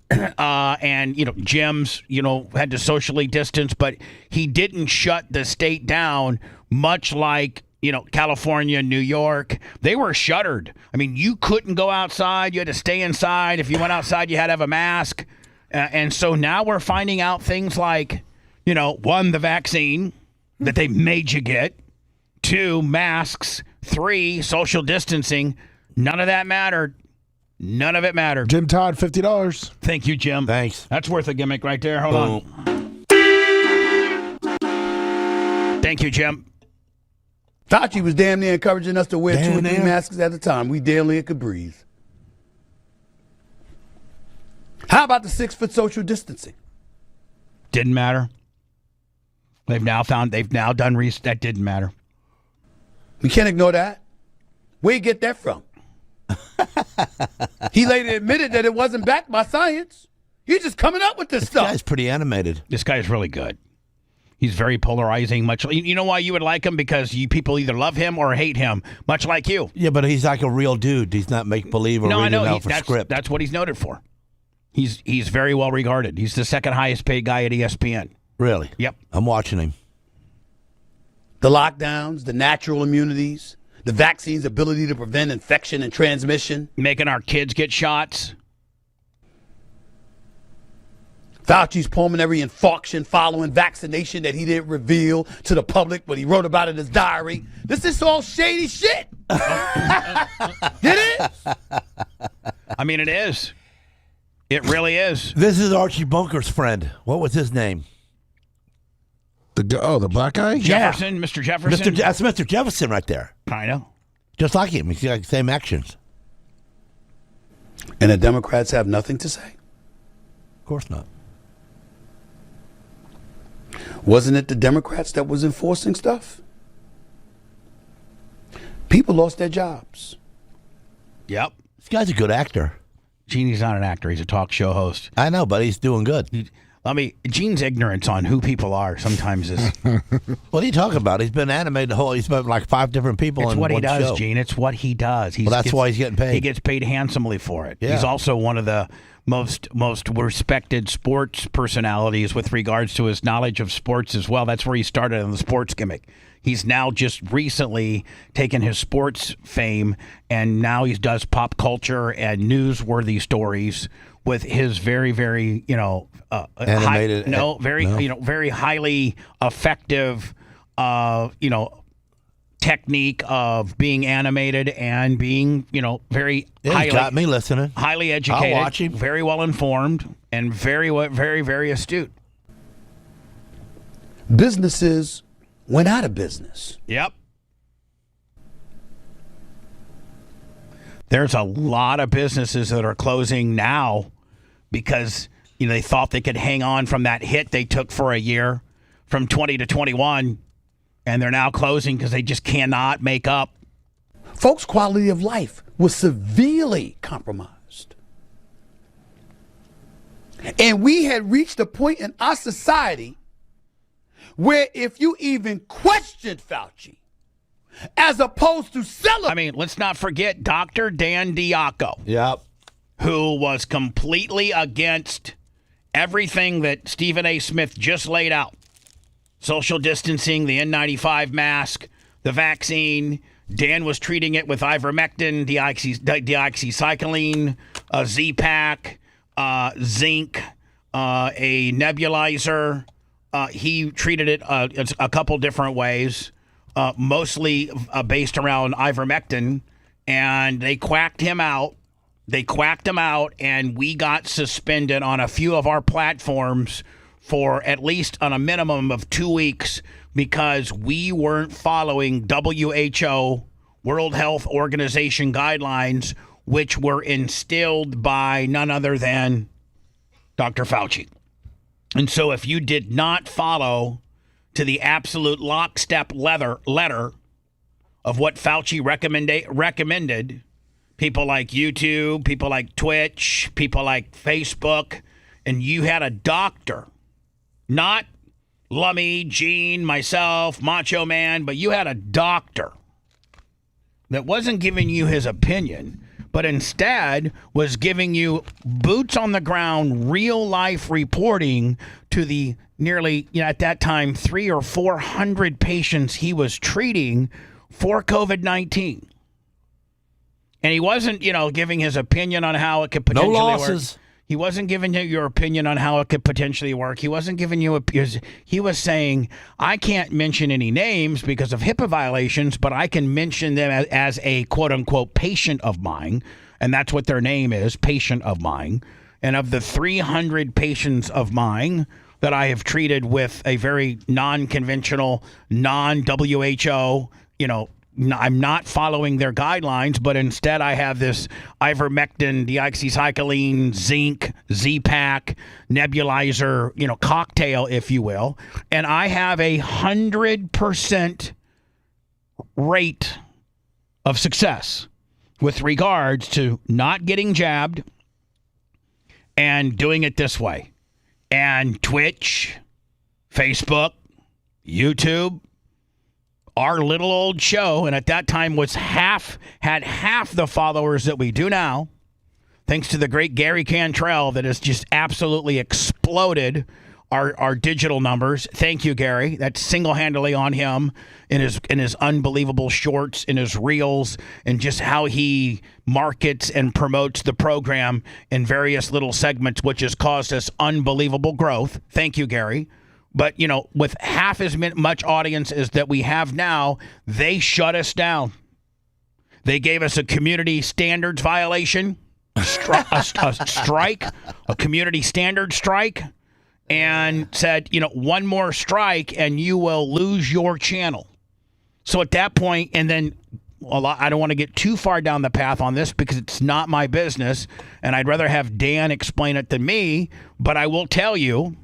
And gyms, had to socially distance, but he didn't shut the state down, much like, California, New York. They were shuttered. I mean, you couldn't go outside. You had to stay inside. If you went outside, you had to have a mask. And so now we're finding out things like, one, the vaccine that they made you get, 2, masks, 3, social distancing. None of that mattered. None of it mattered. Jim Todd, $50. Thank you, Jim. Thanks. That's worth a gimmick right there. Hold on. Thank you, Jim. Fauci was damn near encouraging us to wear 2 or 3 masks at a time. We damn near could breathe. How about the 6-foot social distancing? Didn't matter. They've now done that didn't matter. We can't ignore that. Where'd you get that from? He later admitted that it wasn't backed by science. He's just coming up with this stuff. This guy's pretty animated. This guy's really good. He's very polarizing. You know why you would like him? Because people either love him or hate him, much like you. Yeah, but he's like a real dude. He's not make-believe or reading out for script. That's what he's noted for. He's very well regarded. He's the second highest paid guy at ESPN. Really? Yep. I'm watching him. The lockdowns, the natural immunities, the vaccine's ability to prevent infection and transmission. Making our kids get shots. Fauci's pulmonary infarction following vaccination that he didn't reveal to the public, but he wrote about it in his diary. This is all shady shit. It is. I mean, it is. It really is. This is Archie Bunker's friend. What was his name? The black guy? Jefferson, yeah. Mr. Jefferson. That's Mr. Jefferson right there. I know. Just like him. He's got the same actions. And the Democrats have nothing to say? Of course not. Wasn't it the Democrats that was enforcing stuff? People lost their jobs. Yep. This guy's a good actor. Genie's not an actor. He's a talk show host. I know, but he's doing good. Gene's ignorance on who people are sometimes is... What are you talking about? He's been animated he's been like 5 different people in one show. It's what he does, Gene. It's what he does. That's why he's getting paid. He gets paid handsomely for it. Yeah. He's also one of the most respected sports personalities with regards to his knowledge of sports as well. That's where he started in the sports gimmick. He's now just recently taken his sports fame, and now he does pop culture and newsworthy stories with his very, very, animated, very highly effective, technique of being animated and being, very highly. Got me listening. Highly educated. I'll watch him. Very well informed and very, very, very astute. Businesses went out of business. Yep. There's a lot of businesses that are closing now because they thought they could hang on from that hit they took for a year from 20 to 21, and they're now closing because they just cannot make up. Folks' quality of life was severely compromised. And we had reached a point in our society where if you even questioned Fauci, as opposed to celebrating. Let's not forget Dr. Dan Diaco. Yep. Who was completely against everything that Stephen A. Smith just laid out. Social distancing, the N95 mask, the vaccine. Dan was treating it with ivermectin, deoxycycline, Z-Pack, zinc, a nebulizer. He treated it a couple different ways, mostly based around ivermectin, and they quacked him out. And we got suspended on a few of our platforms for at least on a minimum of 2 weeks because we weren't following WHO, World Health Organization guidelines, which were instilled by none other than Dr. Fauci. And so if you did not follow to the absolute lockstep letter of what Fauci recommended, people like YouTube, people like Twitch, people like Facebook, and you had a doctor, not Lummy, Gene, myself, Macho Man, but you had a doctor that wasn't giving you his opinion, but instead was giving you boots on the ground, real life reporting to the nearly, at that time, 300 or 400 patients he was treating for COVID-19. And he wasn't, giving his opinion on how it could potentially work. He wasn't giving you your opinion on how it could potentially work. He wasn't giving you he was saying, I can't mention any names because of HIPAA violations, but I can mention them as a quote-unquote patient of mine. And that's what their name is, patient of mine. And of the 300 patients of mine that I have treated with a very non-conventional, non-WHO, I'm not following their guidelines, but instead I have this ivermectin, deoxycycline, zinc, Z-Pak, nebulizer, cocktail, if you will. And I have 100% rate of success with regards to not getting jabbed and doing it this way. And Twitch, Facebook, YouTube, our little old show, and at that time had half the followers that we do now, thanks to the great Gary Cantrell that has just absolutely exploded our digital numbers. Thank you, Gary. That's single-handedly on him in his unbelievable shorts, in his reels, and just how he markets and promotes the program in various little segments, which has caused us unbelievable growth. Thank you, Gary. But, with half as much audience as that we have now, they shut us down. They gave us a community standards violation, a strike, a community standard strike, and said, one more strike and you will lose your channel. So at that point, and then I don't want to get too far down the path on this because it's not my business, and I'd rather have Dan explain it than me, but I will tell you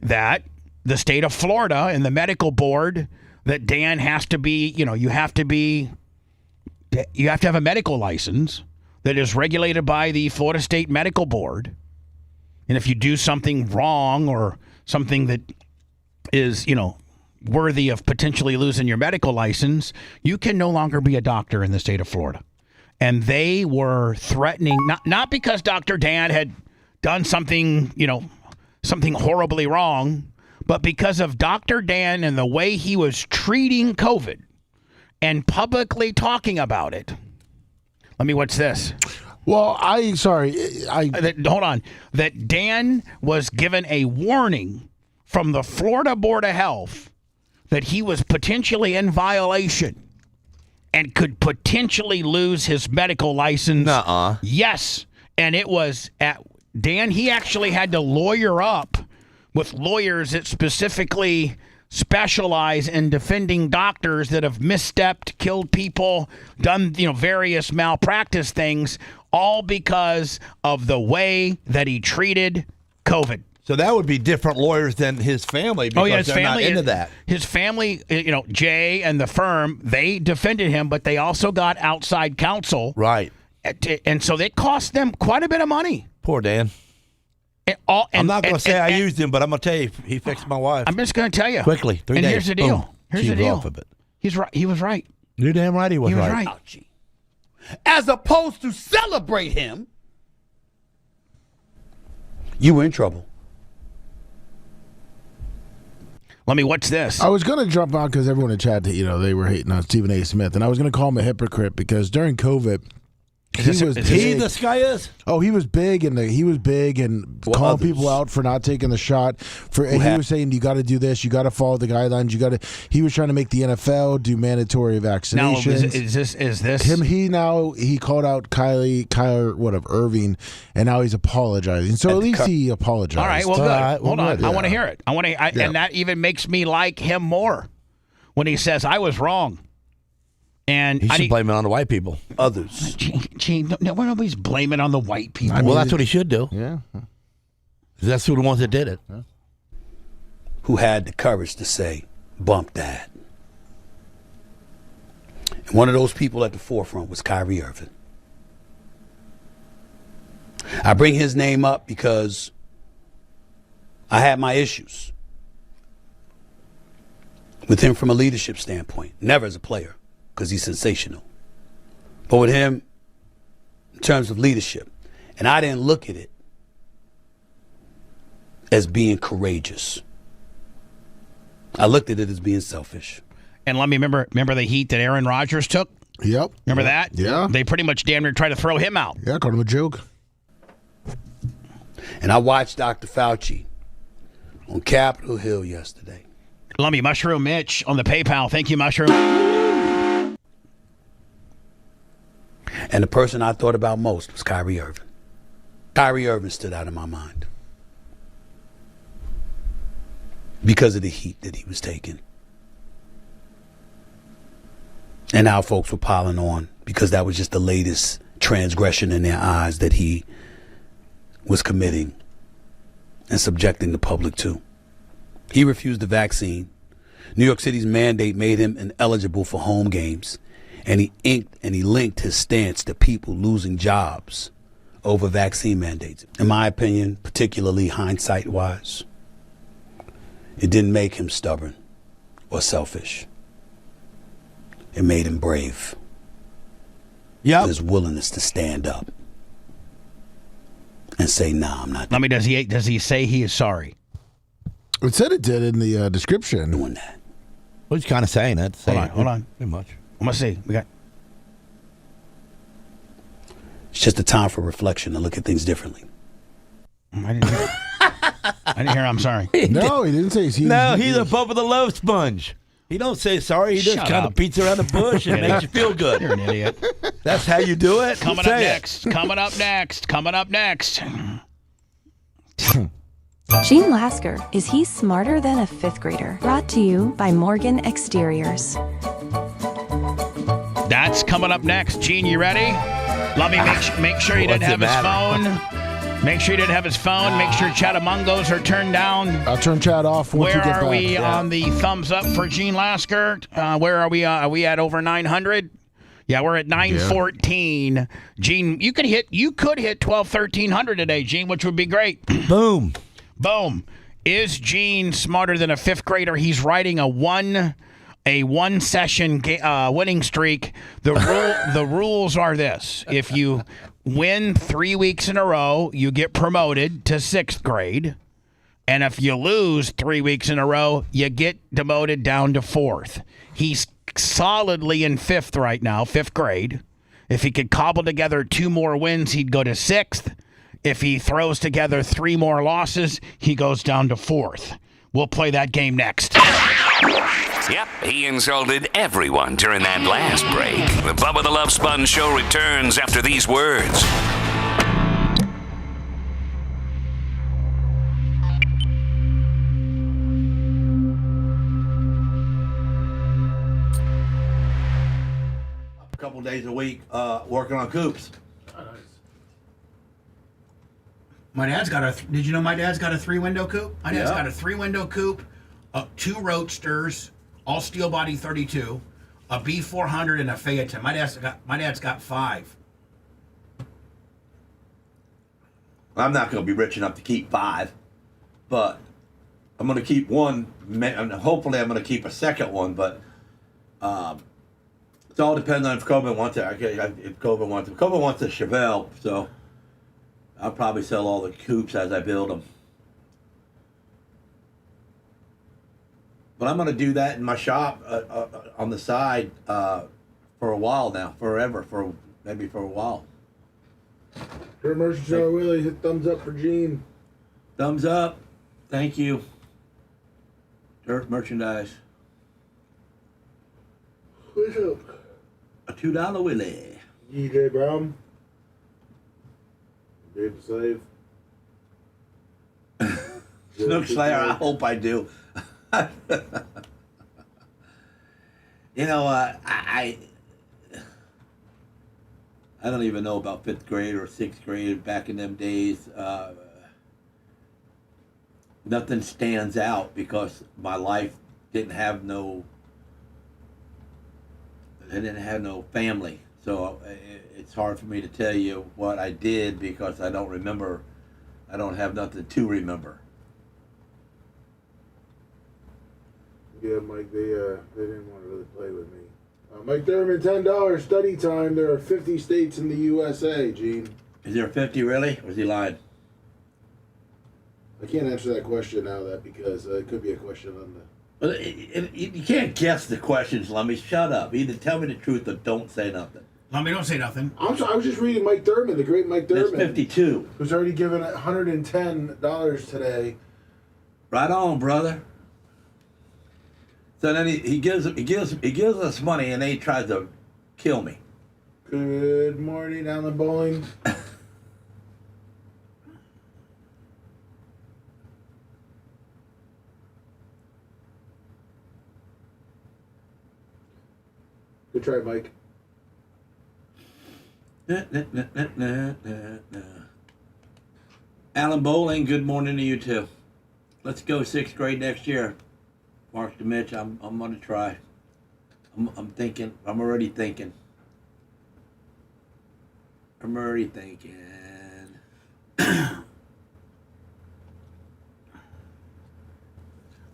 that the state of Florida and the medical board, that Dan has to be, you have to have a medical license that is regulated by the Florida State Medical Board. And if you do something wrong or something that is, worthy of potentially losing your medical license, you can no longer be a doctor in the state of Florida. And they were threatening, not because Dr. Dan had done something, something horribly wrong, but because of Dr. Dan and the way he was treating COVID and publicly talking about it. What's this? Well, hold on. That Dan was given a warning from the Florida Board of Health that he was potentially in violation and could potentially lose his medical license. Nuh-uh. Yes. And it was at Dan, he actually had to lawyer up with lawyers that specifically specialize in defending doctors that have misstepped, killed people, done various malpractice things, all because of the way that he treated COVID. So that would be different lawyers than his family because his they're family not into that. His family, Jay and the firm, they defended him, but they also got outside counsel. Right. And so it cost them quite a bit of money. Poor Dan. I'm not going to say I used him, but I'm going to tell you, he fixed my wife. I'm just going to tell you. Quickly, 3 days. And here's the deal. Boom. Here's the deal. Off of it. He's right. He was right. You're damn right he was right. right. Ouchie. As opposed to celebrate him, you were in trouble. What's this? I was going to jump out because everyone in chat, they were hating on Stephen A. Smith, and I was going to call him a hypocrite because during COVID, This guy is. Oh, he was big, and calling people out for not taking the shot. He was saying you got to do this, you got to follow the guidelines. He was trying to make the NFL do mandatory vaccinations. Now, is this him? He called out Kyler Irving, and now he's apologizing. So at least he apologized. All right, well, good. Hold on, I want to hear it. And that even makes me like him more when he says I was wrong. And he should blame it on the white people. Others. Gene, nobody's blaming on the white people. Well, that's what he should do. Yeah. That's who the ones that did it. Yeah. Who had the courage to say, bump that. And one of those people at the forefront was Kyrie Irving. I bring his name up because I had my issues with him from a leadership standpoint, never as a player, because he's sensational. But with him, in terms of leadership, and I didn't look at it as being courageous. I looked at it as being selfish. And let me remember the heat that Aaron Rodgers took? Yep. Remember that? Yeah. They pretty much damn near tried to throw him out. Yeah, called him a joke. And I watched Dr. Fauci on Capitol Hill yesterday. Lummy Mushroom Mitch on the PayPal. Thank you, Mushroom. And the person I thought about most was Kyrie Irving. Kyrie Irving stood out in my mind because of the heat that he was taking. And how folks were piling on because that was just the latest transgression in their eyes that he was committing and subjecting the public to. He refused the vaccine. New York City's mandate made him ineligible for home games. And he linked his stance to people losing jobs over vaccine mandates. In my opinion, particularly hindsight-wise, it didn't make him stubborn or selfish. It made him brave. Yeah. His willingness to stand up and say, "Nah, I'm not." I mean, does he say he is sorry? It said it did in the description. Doing that. Well, he's kind of saying that. Hold on. Pretty much. I'm gonna see. It's just a time for reflection to look at things differently. I didn't hear. I'm sorry. No, he didn't say. He's a Bubba the Love Sponge. He don't say sorry. He just kind of beats around the bush and makes you feel good. You're an idiot. That's how you do it. Coming up next. Gene Lasker, is he smarter than a fifth grader? Brought to you by Morgan Exteriors. That's coming up next. Gene, you ready? Let me make sure he didn't have his phone. Make sure he didn't have his phone. Make sure Chatamungos are turned down. I'll turn chat off once you get back. Where are we on the thumbs up for Gene Lasker? Where are we? Are we at over 900? Yeah, we're at 914. Yeah. Gene, you could hit 1,1300 today, Gene, which would be great. Boom. Is Gene smarter than a fifth grader? He's riding a one session winning streak. The rules are this: if you win 3 weeks in a row, you get promoted to sixth grade, and if you lose 3 weeks in a row, you get demoted down to fourth. He's solidly in fifth right now, fifth grade. If he could cobble together 2 more wins, he'd go to sixth. If he throws together 3 more losses, he goes down to fourth. We'll play that game next. Yep, he insulted everyone during that last break. The Bubba the Love Sponge Show returns after these words. A couple days a week working on coops. My dad's got did you know my dad's got a 3-window coupe? My dad's got a 3-window coupe, 2 roadsters, all steel body 32, a B400 and a Phaeton. My dad's got 5. I'm not going to be rich enough to keep 5, but I'm going to keep one. Hopefully, I'm going to keep a second one, but it all depends on if Coben wants it. If Coben wants it. Coben wants a Chevelle, so I'll probably sell all the coupes as I build them. But I'm going to do that in my shop on the side for a while now, maybe for a while. Dirt Merchant Seller Willie, hit thumbs up for Gene. Thumbs up. Thank you. Dirt merchandise. What's up? A $2 Willie. DJ Brown. Dave the Slave. Snook Slayer, I hope I do. You know, I don't even know about 5th grade or 6th grade back in them days. Nothing stands out because my life didn't have no family. So it's hard for me to tell you what I did because I don't remember. I don't have nothing to remember. Yeah, Mike, they didn't want to really play with me. Mike Thurman, $10 study time. There are 50 states in the USA, Gene. Is there 50 really? Or is he lying? I can't answer that question now, because it could be a question on the... Well, you can't guess the questions, Lummy. Shut up. Either tell me the truth or don't say nothing. Lummy, don't say nothing. I was just reading Mike Thurman, the great Mike Thurman. That's 52. Who's already given $110 today. Right on, brother. So then he gives us money and then he tries to kill me. Good morning, Alan Bowling. Good try, Mike. Alan Bowling, good morning to you too. Let's go 6th grade next year. Mark DeMitch, I'm gonna try. I'm thinking. I'm already thinking. All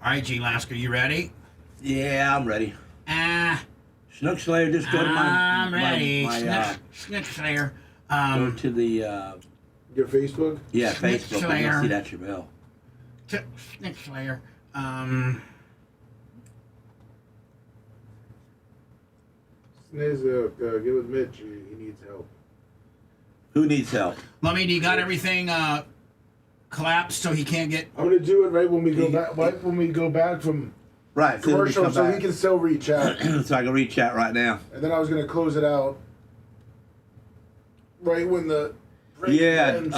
right, G. Lasker, you ready? Yeah, I'm ready. Snook Slayer, just go to my... I'm ready. Snook Slayer. Go to the... Your Facebook? Yeah, Snook Facebook. Slayer. I see that, Jamel. Snook Slayer. Snizzook, get with Mitch. He needs help. Who needs help? Lummy, do you got everything collapsed so he can't get... I'm going to do it right when we go back. Right when we go back from... Right, commercial, so he can still reach out. So I can reach out right now. And then I was going to close it out right when the break ends.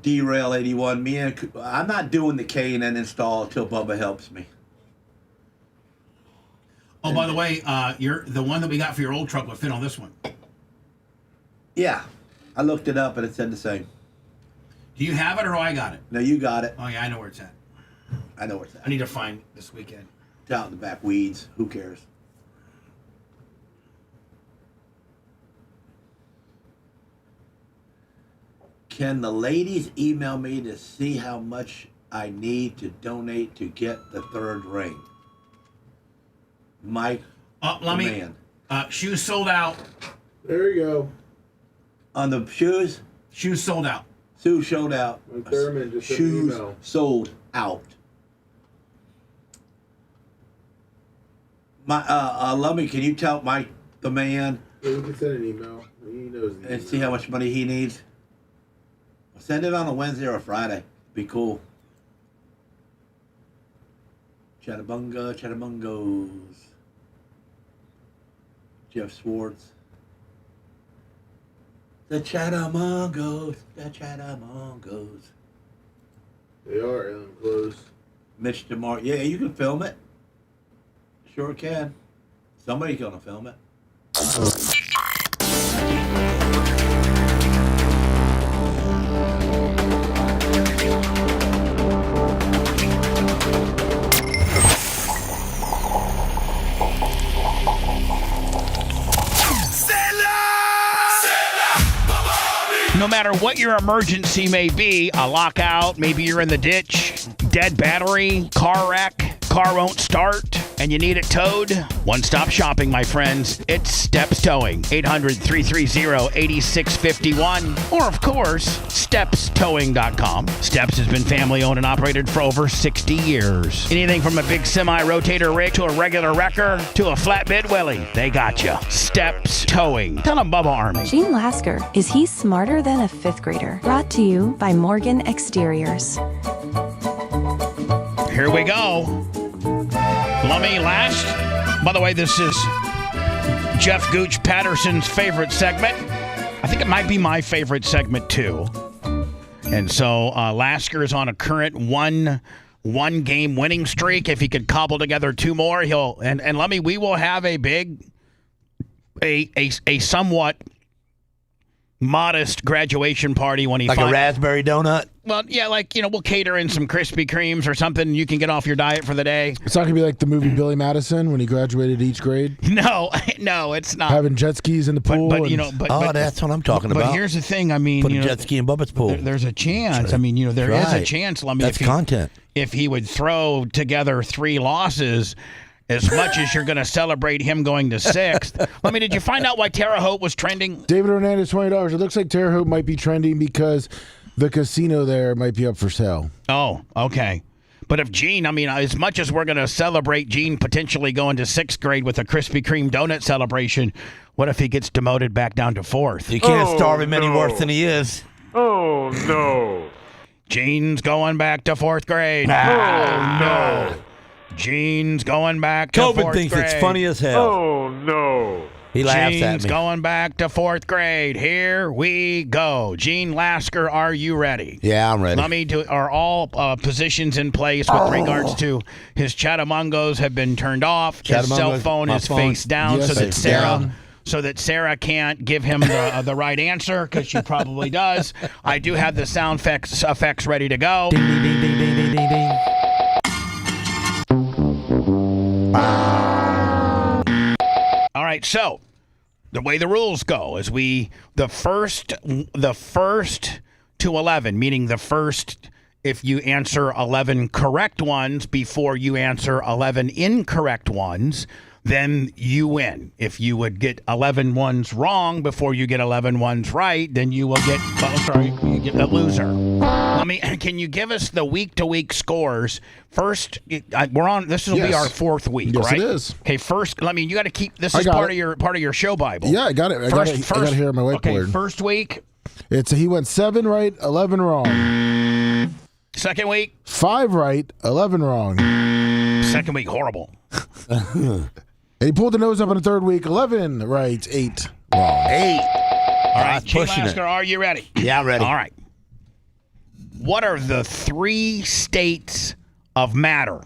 Derail 81. I'm not doing the K&N install until Bubba helps me. Oh, by the way, the one that we got for your old truck would fit on this one. Yeah, I looked it up and it said the same. Do you have it or I got it? No, you got it. Oh yeah, I know where it's at. I know where it's at. I need to find this weekend. It's out in the back weeds. Who cares? Can the ladies email me to see how much I need to donate to get the 3rd ring? Mike, Lummy, shoes sold out. There you go. On the shoes? Shoes sold out. Shoes sold out. Mike Thurman just sent an Shoes email. sold out. Lummy, can you tell Mike the man? Yeah, we can send an email. He knows the And email. see how much money he needs? Send it on a Wednesday or a Friday. Be cool. Chattabunga, Chattabungos. Jeff Swartz. The Chattamongos. They are Ellen Close. Mitch DeMar. Yeah, you can film it. Sure can. Somebody's gonna film it. No matter what your emergency may be, a lockout, maybe you're in the ditch, dead battery, car wreck, car won't start. and you need it towed? One-stop shopping, my friends. It's Steps Towing. 800-330-8651. Or, of course, StepsTowing.com. Steps has been family-owned and operated for over 60 years. Anything from a big semi-rotator rig to a regular wrecker to a flatbed willy, they got you. Steps Towing. Tell them Bubba Army. Gene Lasker, is he smarter than a fifth grader? Brought to you by Morgan Exteriors. Here we go. Lummy last. By the way, this is Jeff Gooch Patterson's favorite segment. I think it might be my favorite segment, too. And so Lasker is on a current one-game winning streak. If he could cobble together two more, he'll... And Lummy, we will have a somewhat modest graduation party when he like a raspberry donut. Well, yeah, like, we'll cater in some Krispy Kremes or something. You can get off your diet for the day. It's not going to be like the movie Billy Madison when he graduated each grade? No, it's not. Having jet skis in the pool. But that's what I'm talking about. But here's the thing. I mean, put a jet ski in Bubba's pool. There's a chance. I mean, there is a chance. Let me. That's content. If he would throw together 3 losses, as much as you're going to celebrate him going to 6th. I mean, did you find out why Terre Haute was trending? David Hernandez, $20. It looks like Terre Haute might be trending because the casino there might be up for sale. Oh, okay. But if Gene, I mean, as much as we're going to celebrate Gene potentially going to 6th grade with a Krispy Kreme donut celebration, what if he gets demoted back down to 4th? You can't starve him any worse than he is. Oh, no. Gene's going back to 4th grade. Oh, no. Gene's going back to 4th grade. Tobin thinks it's funny as hell. Oh, no. He laughs at me. Gene's going back to 4th grade. Here we go. Gene Lasker, are you ready? Yeah, I'm ready. Let me do. Are all positions in place with regards to his Chatamungos have been turned off? His cell phone is face down so that Sarah can't give him the right answer because she probably does. I do have the sound effects ready to go. Ding, ding, ding, ding, ding, ding, ding, ding. All right, so the way the rules go is the first to 11, meaning the first, if you answer 11 correct ones before you answer 11 incorrect ones, then you win. If you would get 11 ones wrong before you get 11 ones right, then you will get, you get a loser. Can you give us the week-to-week scores? First, this will be our 4th week, yes, right? Yes, it is. Okay, first, you got to keep, this is part of your show Bible. Yeah, I got it. I got it here on my whiteboard. Okay, first week. He went 7 right, 11 wrong. Second week. 5 right, 11 wrong. Second week, horrible. And he pulled the nose up on the 3rd week. 11 right, 8 wrong. 8. All right, Gene Lasker, are you ready? Yeah, I'm ready. All right. What are the 3 states of matter?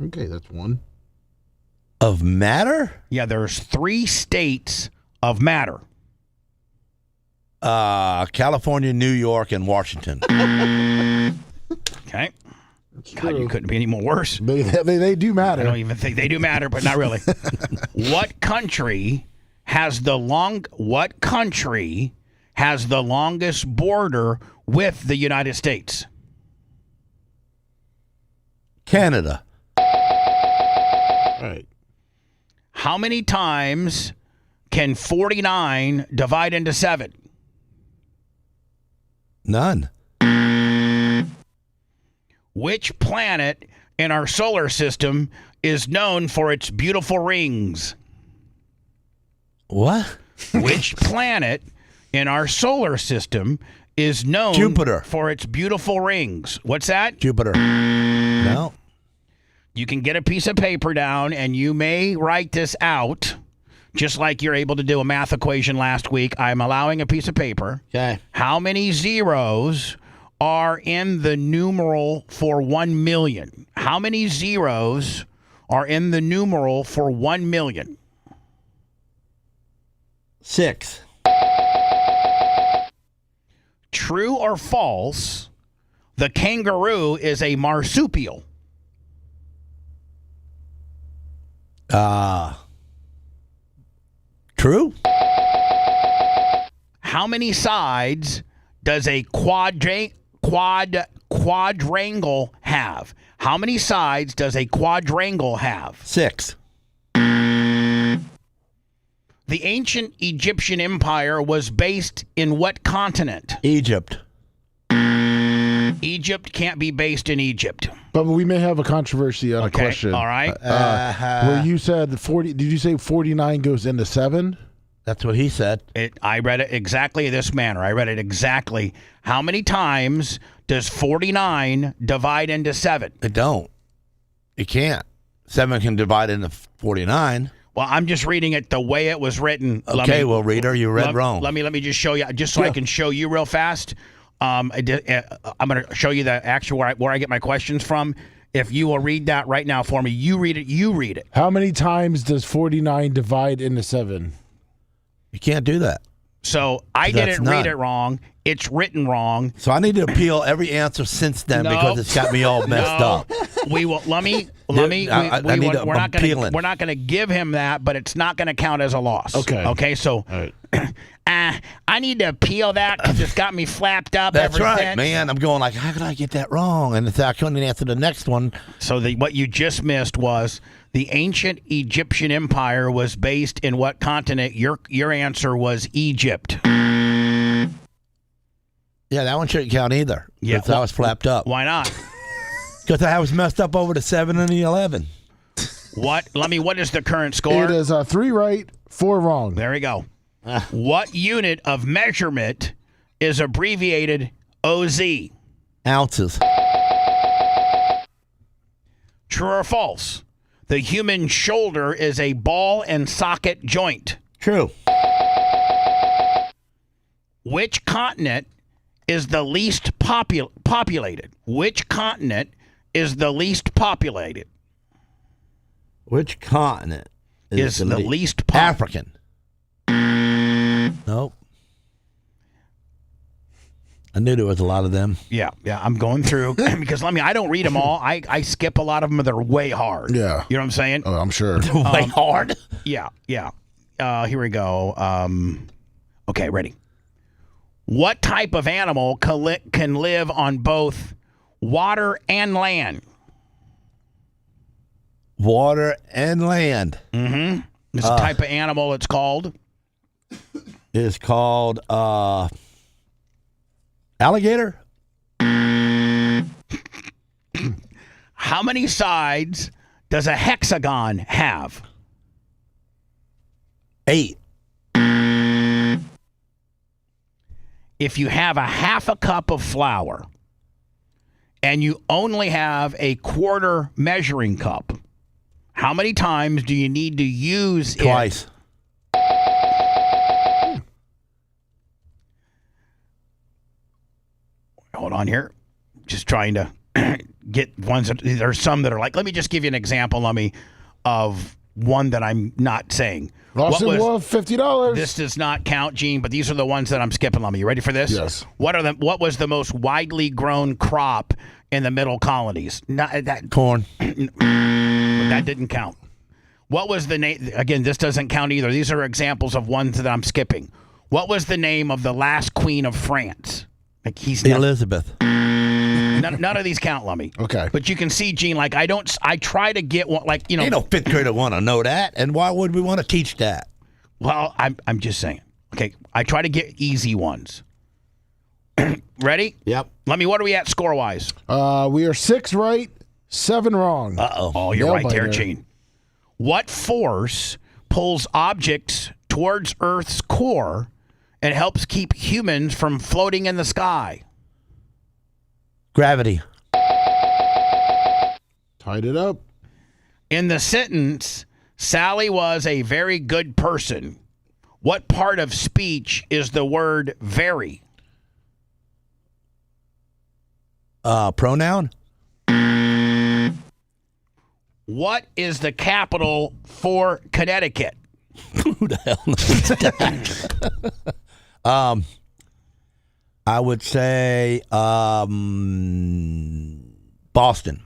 Okay, that's 1. Of matter? Yeah, there's 3 states of matter. California, New York, and Washington. Okay. God, you couldn't be any more worse. They do matter. I don't even think they do matter, but not really. What country has the longest border with the United States? Canada. All right. How many times can 49 divide into 7? None. Which planet in our solar system is known for its beautiful rings? What? Which planet in our solar system is known Jupiter for its beautiful rings? What's that? Jupiter. No. You can get a piece of paper down and you may write this out, just like you're able to do a math equation last week. I'm allowing a piece of paper. Okay. How many zeros are in the numeral for 1 million? How many zeros are in the numeral for 1 million? 6. True or false, the kangaroo is a marsupial? True. How many sides does a quadrangle have? How many sides does a quadrangle have? 6. The ancient Egyptian empire was based in what continent? Egypt. Egypt can't be based in Egypt. But we may have a controversy on a question. All right. Where you said 40, did you say 49 goes into 7? That's what he said. I read it exactly this manner. I read it exactly. How many times does 49 divide into 7? It don't. It can't. 7 can divide into 49. Well, I'm just reading it the way it was written. Okay, well, reader, you read wrong. Let me just show you, just so I can show you real fast. I'm going to show you the actual where I get my questions from. If you will read that right now for me, you read it. You read it. How many times does 49 divide into 7? You can't do that. So I didn't read it wrong. It's written wrong. So I need to appeal every answer since then because it's got me all messed up. We will. We're not going to give him that, but it's not going to count as a loss. Okay. Okay. So. I need to appeal that because it's got me flapped up. That's right, since. man. I'm going like, how could I get that wrong? And I couldn't answer the next one. So what you just missed was the ancient Egyptian empire was based in what continent? Your answer was Egypt. Yeah, that one shouldn't count either. Yeah, because I was flapped up. Why not? Because I was messed up over the 7 and the 11. What? What is the current score? It is 3 right, 4 wrong. There we go. What unit of measurement is abbreviated OZ? Ounces. True or false? The human shoulder is a ball and socket joint. True. Which continent is the least populated? Which continent is the least populated? Which continent is the least populated? African. Nope. I knew there was a lot of them. Yeah, I'm going through because I don't read them all. I skip a lot of them. They're way hard. Yeah. You know what I'm saying? Oh, I'm sure. Way hard? Yeah. Here we go. Okay, ready. What type of animal can live on both water and land? Water and land. Mm-hmm. This type of animal it's called? Is called alligator. How many sides does a hexagon have? 8. If you have a half a cup of flour and you only have a quarter measuring cup, how many times do you need to use it? Twice. Hold on here. Just trying to get ones that there's some that are like, let me just give you an example, of one that I'm not saying. Lawson Wolf, $50. This does not count, Gene, but these are the ones that I'm skipping, Lummy. You ready for this? Yes. What was the most widely grown crop in the middle colonies? Corn. That didn't count. What was the name? Again, this doesn't count either. These are examples of ones that I'm skipping. What was the name of the last queen of France? Elizabeth. None of these count, Lummy. Okay. But you can see, Gene, I try to get one, Ain't no 5th grader want to know that, and why would we want to teach that? Well, I'm just saying. Okay, I try to get easy ones. Ready? Yep. Lummy, what are we at score-wise? We are 6 right, 7 wrong. Uh-oh. Oh, you're right there, Gene. What force pulls objects towards Earth's core and helps keep humans from floating in the sky? Gravity. Tied it up. In the sentence, Sally was a very good person, what part of speech is the word very? Pronoun. What is the capital for Connecticut? Who the hell knows that? I would say Boston.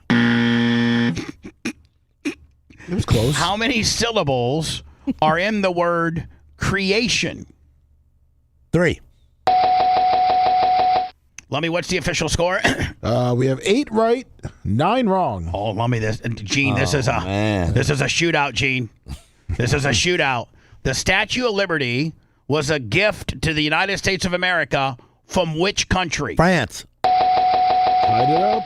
It was close. How many syllables are in the word creation? 3. Lummy, what's the official score? We have 8 right, 9 wrong. Oh, Lummy, Gene, this is a shootout, Gene. This is a shootout. The Statue of Liberty was a gift to the United States of America from which country? France. Tied it up.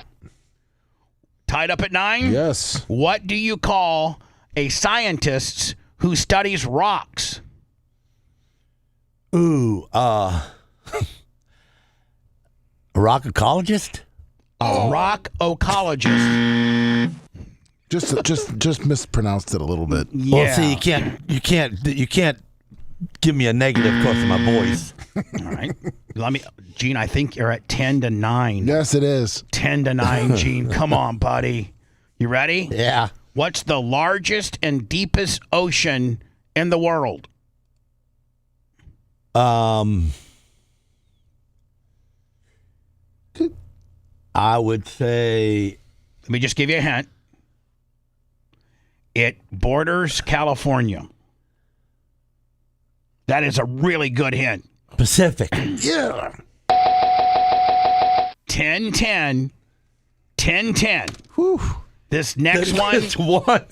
Tied up at 9? Yes. What do you call a scientist who studies rocks? Ooh, a rock ecologist? A rock ecologist. Just mispronounced it a little bit. Yeah. Well, see, you can't give me a negative because of my voice. All right. Gene, I think you're at 10-9. Yes, it is. 10-9, Gene. Come on, buddy. You ready? Yeah. What's the largest and deepest ocean in the world? I would say. Let me just give you a hint. It borders California. That is a really good hint. Pacific. Yeah. 10-10. 10-10. Whew. This next one.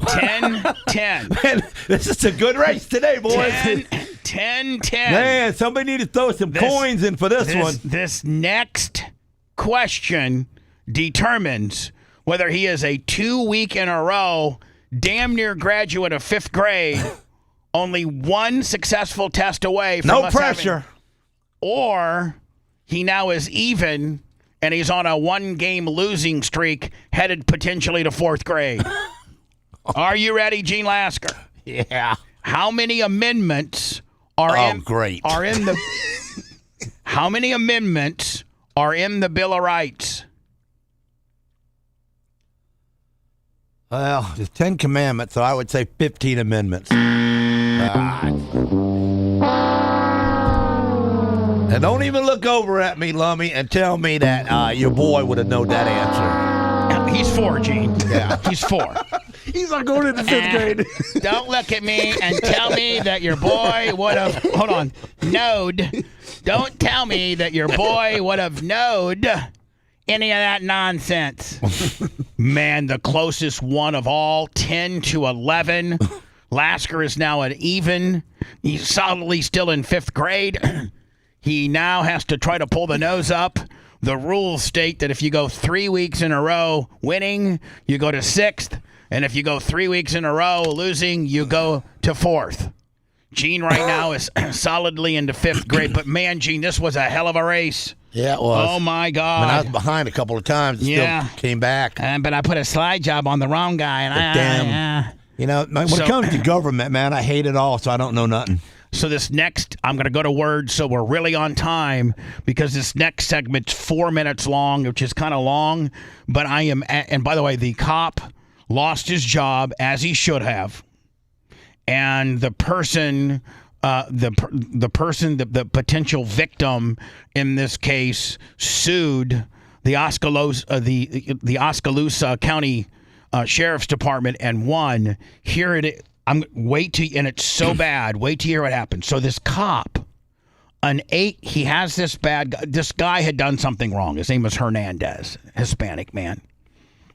10-10. Man, this is a good race today, boys. 10-10. Man, somebody need to throw some coins in for this one. This next question determines whether he is a 2-week in a row, damn near graduate of 5th grade, only one successful test away from no pressure, or he now is even and he's on a 1-game losing streak, headed potentially to 4th grade. Are you ready, Gene Lasker? Yeah. How many amendments are in the How many amendments are in the Bill of Rights? Well, there's 10 commandments, so I would say 15 amendments. And don't even look over at me, Lummy, and tell me that your boy would have known that answer. He's 4, Gene. Yeah. He's 4. He's not going into 5th grade. Don't look at me and tell me that your boy would have, hold on, knowed. Don't tell me that your boy would have knowed any of that nonsense. Man, the closest one of all, 10-11. Lasker is now at even. He's solidly still in 5th grade. He now has to try to pull the nose up. The rules state that if you go 3 weeks in a row winning, you go to 6th. And if you go 3 weeks in a row losing, you go to 4th. Gene right now is solidly into 5th grade. But, man, Gene, this was a hell of a race. Yeah, it was. Oh, my God. I was behind a couple of times. Still came back. But I put a slide job on the wrong guy. And You know, when it comes to government, man, I hate it all, so I don't know nothing. So this next, I'm going to go to words, so we're really on time, because this next segment's 4 minutes long, which is kind of long. But I am, and by the way, the cop lost his job, as he should have. And the person, the potential victim in this case, sued the Oskaloosa County Sheriff's Department and won. Here it is. And it's so bad. Wait to hear what happens. So this cop, he has this this guy had done something wrong. His name was Hernandez, Hispanic man.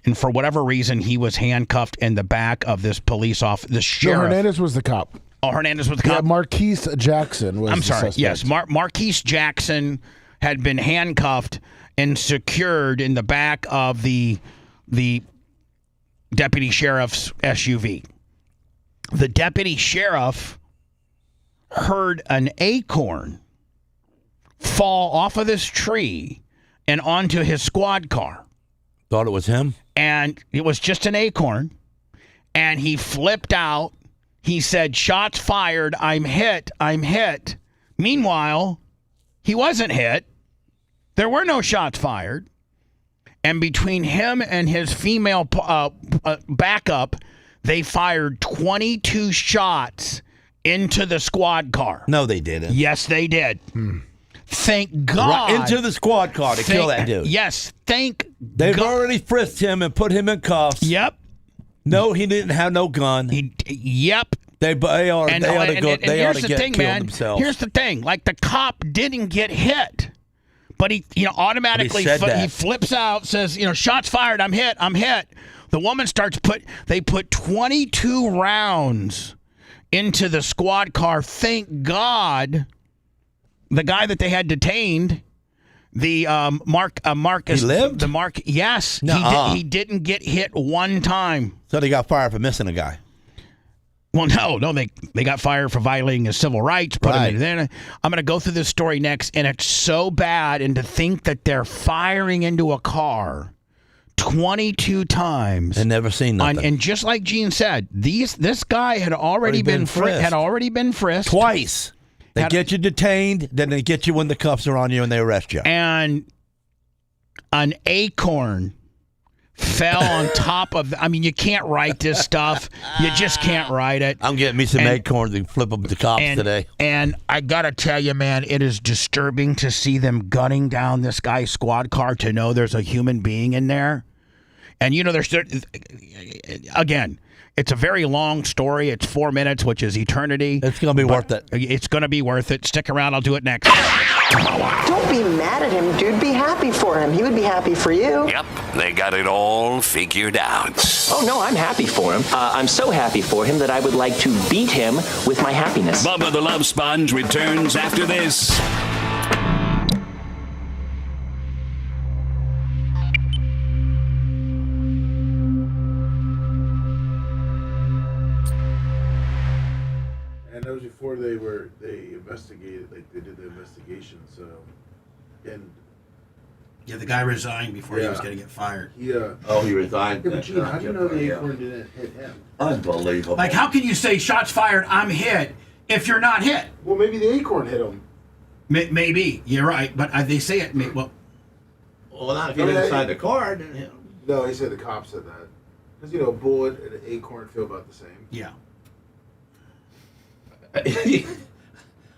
And for whatever reason, he was handcuffed in the back of this police officer, the sheriff. No, Hernandez was the cop. Oh, Hernandez was the cop? Yeah, Marquise Jackson was the suspect. Yes. Marquise Jackson had been handcuffed and secured in the back of the deputy sheriff's SUV. The deputy sheriff heard an acorn fall off of this tree and onto his squad car. Thought it was him? And it was just an acorn. And he flipped out. He said, "Shots fired. I'm hit. I'm hit." Meanwhile, he wasn't hit. There were no shots fired. And between him and his female backup, they fired 22 shots into the squad car. No, they didn't. Yes, they did. Thank God. Right into the squad car to kill that dude. Yes, They've already frisked him and put him in cuffs. Yep. No, he didn't have no gun. Yep. They ought to get killed themselves. Here's the thing. Like, the cop didn't get hit, But he, automatically he flips out, says, shots fired. I'm hit. The woman they put 22 rounds into the squad car. Thank God, the guy that they had detained, the Marcus, he lived. Yes, he didn't get hit one time. So they got fired for missing a guy. Well, no, they got fired for violating his civil rights. Put him in there. I'm going to go through this story next, and it's so bad. And to think that they're firing into a car 22 times and never seen nothing. And just like Gene said, this guy had already been frisked twice. They get you detained, then they get you when the cuffs are on you and they arrest you. And an acorn fell on top of you can't write this stuff. You just can't write it. I'm getting me some acorns and flip them to cops today. And I got to tell you, man, it is disturbing to see them gunning down this guy's squad car to know there's a human being in there. And, again, it's a very long story. It's 4 minutes, which is eternity. It's going to be worth it. It's going to be worth it. Stick around. I'll do it next. Don't be mad at him, dude. Be happy for him. He would be happy for you. Yep, they got it all figured out. Oh, no, I'm happy for him. I'm so happy for him that I would like to beat him with my happiness. Bubba the Love Sponge returns after this. And that was before they investigated, like they did the investigation. So, and the guy resigned before he was going to get fired. He resigned. Yeah, but Gene, how do you know the acorn didn't hit him? Unbelievable. Like, how can you say shots fired, I'm hit, if you're not hit? Well, maybe the acorn hit him. Maybe. You're right. But they say it. Well, not if you're inside the car. No, he said the cop said that. Because, a bullet and an acorn feel about the same. Yeah.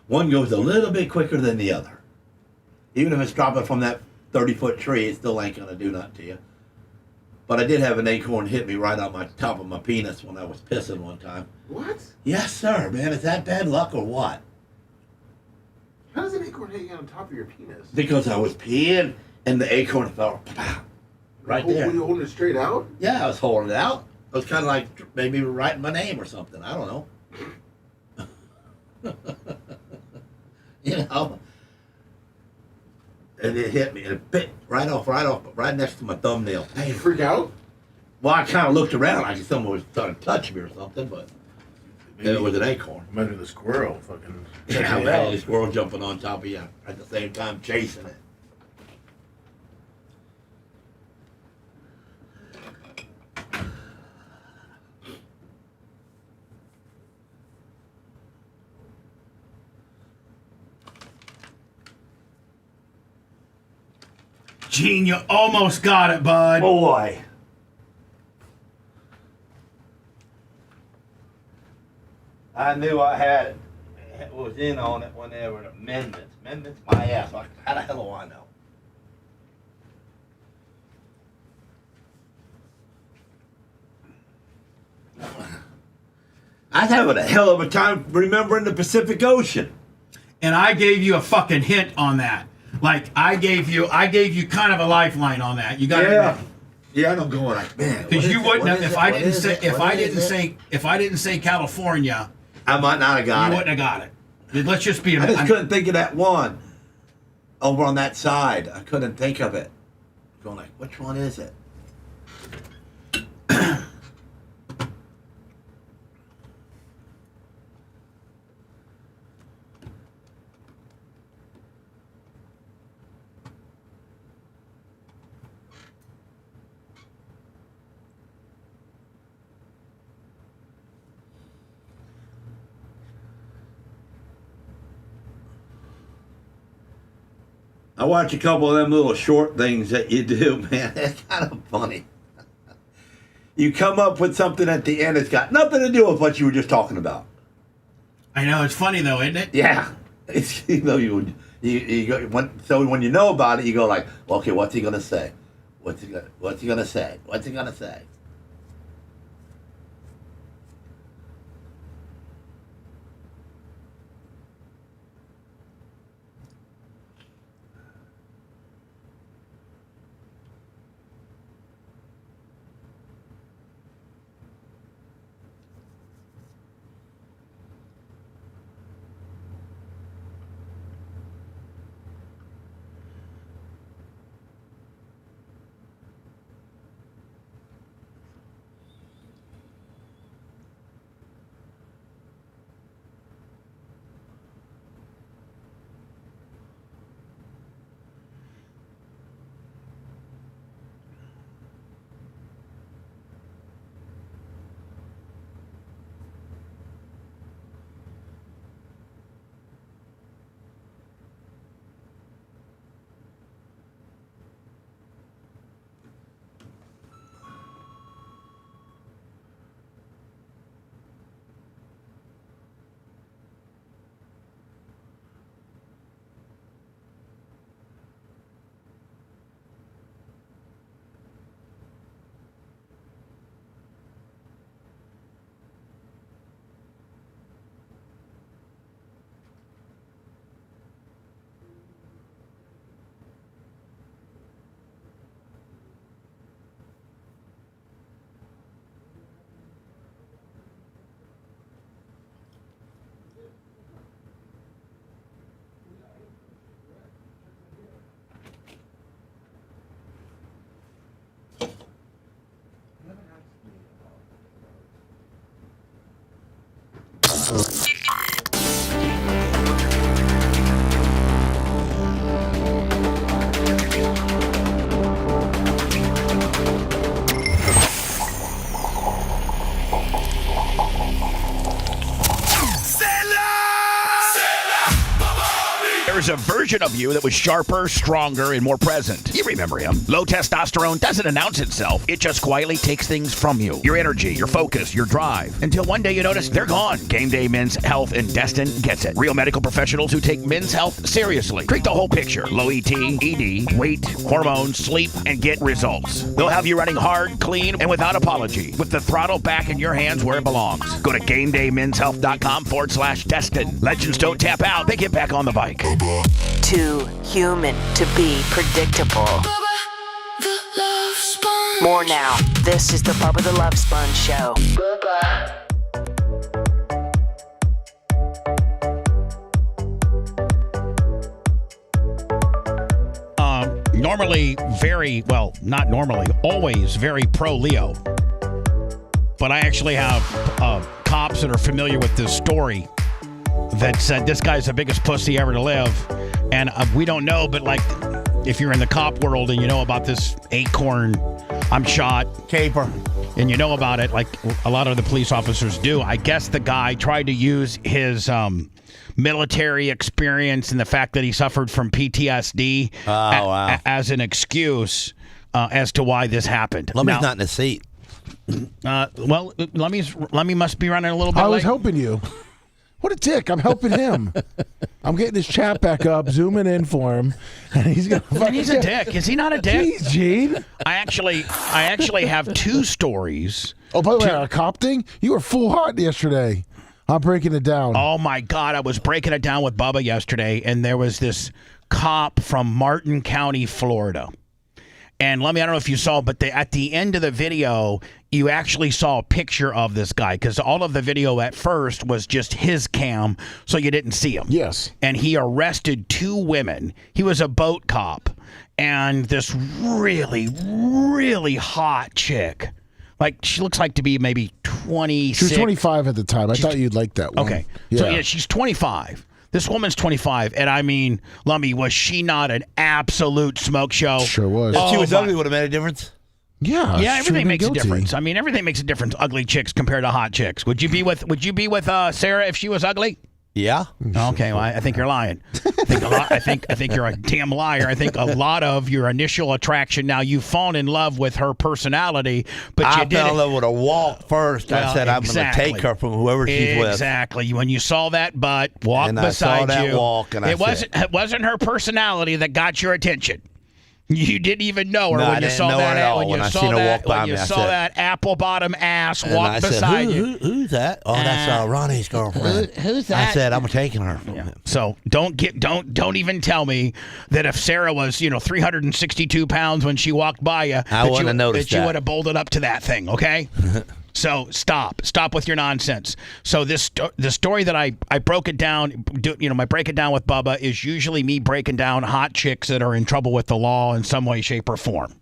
One goes a little bit quicker than the other. Even if it's dropping from that 30-foot tree, it still ain't going to do nothing to you. But I did have an acorn hit me right on my top of my penis when I was pissing one time. What? Yes, sir, man. Is that bad luck or what? How does an acorn hit you on top of your penis? Because I was peeing and the acorn fell right there. Were you holding it straight out? Yeah, I was holding it out. It was kind of like maybe writing my name or something. I don't know. And it hit me. It bit right next to my thumbnail. Did you freak out? Well, I kind of looked around like someone was trying to touch me or something, but it was an acorn. Imagine the squirrel fucking. Yeah, the squirrel jumping on top of you at the same time chasing it. Gene, you almost got it, bud. Boy. I knew I had it was in on it when there were amendments. Amendments, my ass. How the hell do I know? I was having a hell of a time remembering the Pacific Ocean. And I gave you a fucking hint on that. Like I gave you kind of a lifeline on that. You got Yeah, and I'm going like, man, because you wouldn't have if I didn't say California. I might not have got it. You wouldn't have got it. Let's just be. I just couldn't think of that one over on that side. I couldn't think of it. Going like, which one is it? I watch a couple of them little short things that you do, man. It's kind of funny. You come up with something at the end that's got nothing to do with what you were just talking about. I know, it's funny though, isn't it? Yeah. It's, you know, so when you know about it, you go like, well, okay, what's he gonna say? What's he gonna say? What's he gonna say? There's a version of you that was sharper, stronger, and more present. You remember him. Low testosterone doesn't announce itself. It just quietly takes things from you. Your energy, your focus, your drive. Until one day you notice they're gone. Game Day Men's Health and Destin gets it. Real medical professionals who take men's health seriously. Treat the whole picture. Low ET, ED, weight, hormones, sleep, and get results. They'll have you running hard, clean, and without apology. With the throttle back in your hands where it belongs. Go to GameDayMen'sHealth.com/Destin. Legends don't tap out. They get back on the bike. Too human to be predictable. More now. This is the Bubba the Love Sponge Show. Normally not normally, always very pro-Leo. But I actually have cops that are familiar with this story that said this guy's the biggest pussy ever to live. And we don't know, but like, if you're in the cop world and you know about this acorn, I'm shot. Caper. And you know about it, like a lot of the police officers do. I guess the guy tried to use his military experience and the fact that he suffered from PTSD as an excuse as to why this happened. Lummy's not in the seat. Lummy must be running a little bit late. I was helping you. What a dick. I'm helping him. I'm getting his chat back up, zooming in for him, and he's going to he's a dick. Is he not a dick? Jeez, Gene. I actually have two stories. Oh, by the way, our cop thing, you were full hot yesterday. I'm breaking it down. Oh, my God. I was breaking it down with Bubba yesterday, and there was this cop from Martin County, Florida. And I don't know if you saw, but at the end of the video, you actually saw a picture of this guy because all of the video at first was just his cam, so you didn't see him. Yes. And he arrested two women. He was a boat cop, and this really, really hot chick. Like, she looks like to be maybe 26. She was 25 at the time. I thought you'd like that one. Okay. Yeah. So, she's 25. This woman's 25, and I mean, Lummy, was she not an absolute smoke show? Sure was. If she was ugly, would have made a difference? Yeah. Everything makes a difference. I mean, everything makes a difference. Ugly chicks compared to hot chicks. Would you be with Sarah if she was ugly? Yeah. Okay, well, I think you're lying. I think you're a damn liar. I think a lot of your initial attraction. Now you've fallen in love with her personality, but I you did fell in love with a walk first. Well, I said I'm going to take her from whoever she's with. Exactly. When you saw that butt walk and beside I saw that you, walk, and it wasn't her personality that got your attention. You didn't even know her when you saw that. When you saw that apple bottom ass walk beside you. Who's that? Oh, that's Ronnie's girlfriend. Who's that? I said I'm taking her. Yeah. So don't even tell me that if Sarah was 362 pounds when she walked by you, I wouldn't have noticed that you would have bolted up to that thing. Okay. So stop with your nonsense. So the story that I broke it down, my break it down with Bubba is usually me breaking down hot chicks that are in trouble with the law in some way, shape, or form.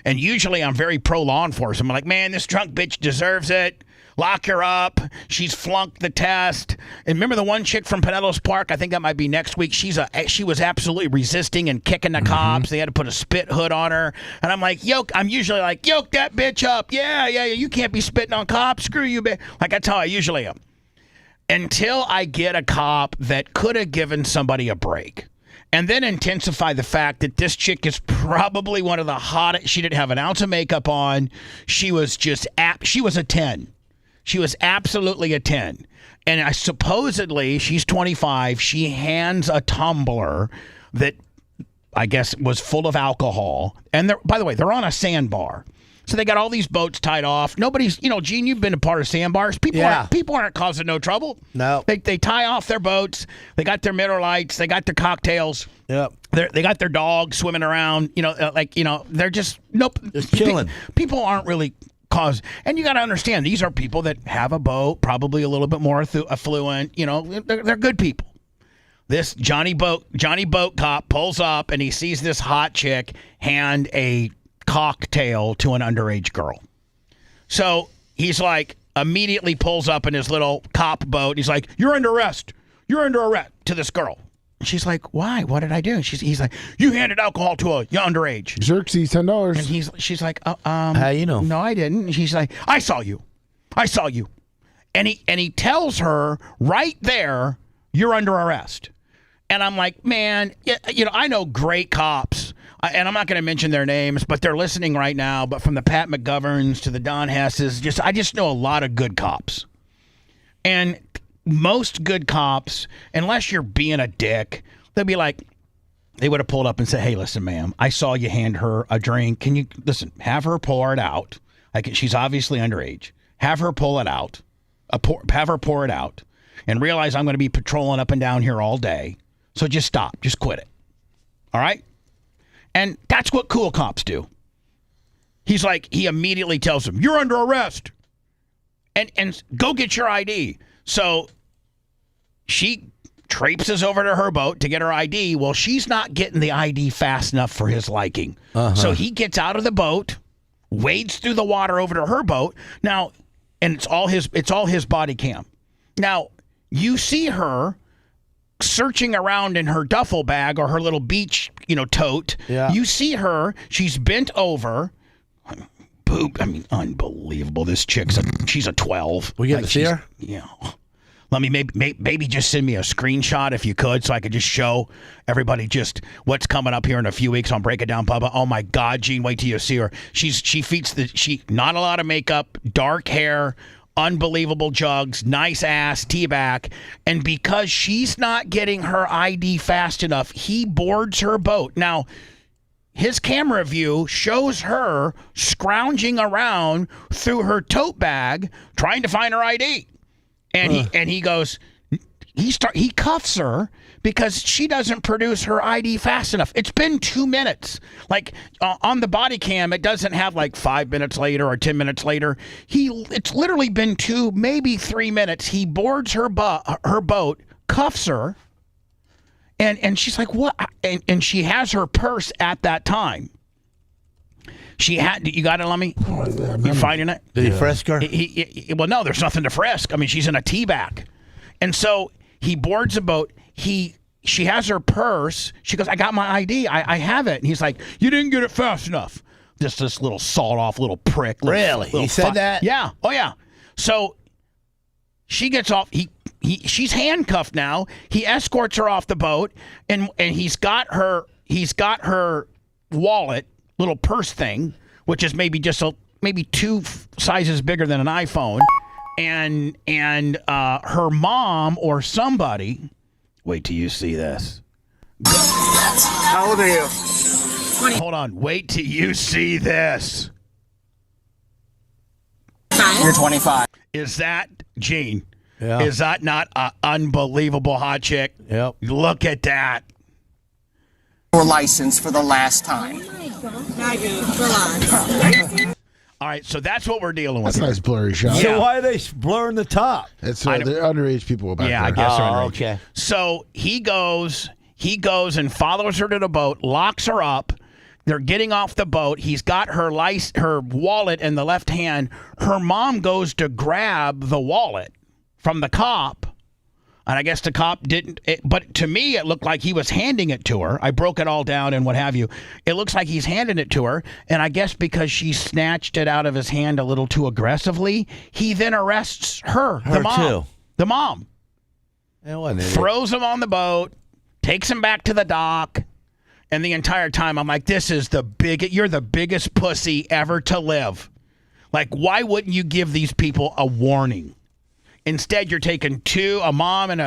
And usually I'm very pro law enforcement. I'm like, man, this drunk bitch deserves it. Lock her up. She's flunked the test. And remember the one chick from Pinellas Park? I think that might be next week. She was absolutely resisting and kicking the cops. They had to put a spit hood on her. And I'm usually like, yoke that bitch up. Yeah. You can't be spitting on cops. Screw you, bitch. Like, that's how I usually am. Until I get a cop that could have given somebody a break. And then intensify the fact that this chick is probably one of the hottest. She didn't have an ounce of makeup on. She was she was a 10. She was absolutely a 10. And supposedly, she's 25. She hands a tumbler that I guess was full of alcohol. And by the way, they're on a sandbar. So they got all these boats tied off. Nobody's, Gene, you've been a part of sandbars. People aren't causing no trouble. No. They tie off their boats. They got their Miller Lights. They got their cocktails. Yep. They got their dogs swimming around. They're just, nope. Just chilling. People aren't really... And you got to understand, these are people that have a boat, probably a little bit more affluent. They're good people. This Johnny Boat cop pulls up and he sees this hot chick hand a cocktail to an underage girl. So he's like, immediately pulls up in his little cop boat. He's like, "You're under arrest. You're under arrest," to this girl. She's like, "Why? What did I do?" He's like, "You handed alcohol to a underage." Xerxes, $10. And she's like, how you know? No, I didn't. And she's like, I saw you. And he tells her right there, "You're under arrest." And I'm like, man, I know great cops. And I'm not going to mention their names, but they're listening right now. But from the Pat McGoverns to the Don Hesses, I just know a lot of good cops. And most good cops, unless you're being a dick, they'll be like, they would have pulled up and said, hey, listen, ma'am, I saw you hand her a drink. Can you, listen, have her pour it out. She's obviously underage. Have her pull it out. Have her pour it out. And realize I'm going to be patrolling up and down here all day. So just stop. Just quit it. All right? And that's what cool cops do. He's like, he immediately tells him, you're under arrest. And go get your ID. So she traipses over to her boat to get her ID. Well, she's not getting the ID fast enough for his liking. So he gets out of the boat, wades through the water over to her boat. Now, and it's all his body cam. Now, you see her searching around in her duffel bag or her little beach, tote. Yeah. You see her. She's bent over. Poop. I mean, unbelievable. This chick's she's a 12. We get to see her? Yeah. Let me maybe just send me a screenshot if you could, so I could just show everybody just what's coming up here in a few weeks on Break It Down, Bubba. Oh my God, Gene, wait till you see her. She not a lot of makeup, dark hair, unbelievable jugs, nice ass, T-back. And because she's not getting her ID fast enough, he boards her boat. Now, his camera view shows her scrounging around through her tote bag trying to find her ID. And he goes, he cuffs her because she doesn't produce her ID fast enough. It's been 2 minutes. Like on the body cam, it doesn't have like 5 minutes later or 10 minutes later. It's literally been 2, maybe 3 minutes. He boards her boat, cuffs her, and she's like, what? And she has her purse at that time. You got it, Lummy? You finding it? Did he frisk her? Well, no, there's nothing to frisk. I mean, she's in a T-back. And so he boards a boat. She has her purse. She goes, I got my ID. I have it. And he's like, you didn't get it fast enough. Just this little sawed-off little prick. Really? He said that? Yeah. Oh, yeah. So she gets off. She's handcuffed now. He escorts her off the boat, and he's got her wallet, little purse thing, which is maybe just maybe 2 sizes bigger than an iPhone, and her mom or somebody. Wait till you see this. How old are you? 20. Hold on. Wait till you see this. You're 25. Is that Gene? Yeah. Is that not an unbelievable hot chick? Yep. Look at that. Your license for the last time. All right, so that's what we're dealing with. That's a nice blurry shot. So why are they blurring the top? It's they're underage people back there. I guess they're underage. Okay. So he goes and follows her to the boat, locks her up. They're getting off the boat. He's got her wallet in the left hand. Her mom goes to grab the wallet from the cop. And I guess the cop didn't, but to me, it looked like he was handing it to her. I broke it all down and what have you. It looks like he's handing it to her. And I guess because she snatched it out of his hand a little too aggressively, he then arrests her the mom. Too. The mom. Throws him on the boat, takes him back to the dock. And the entire time, I'm like, you're the biggest pussy ever to live. Like, why wouldn't you give these people a warning? Instead, you're taking a mom and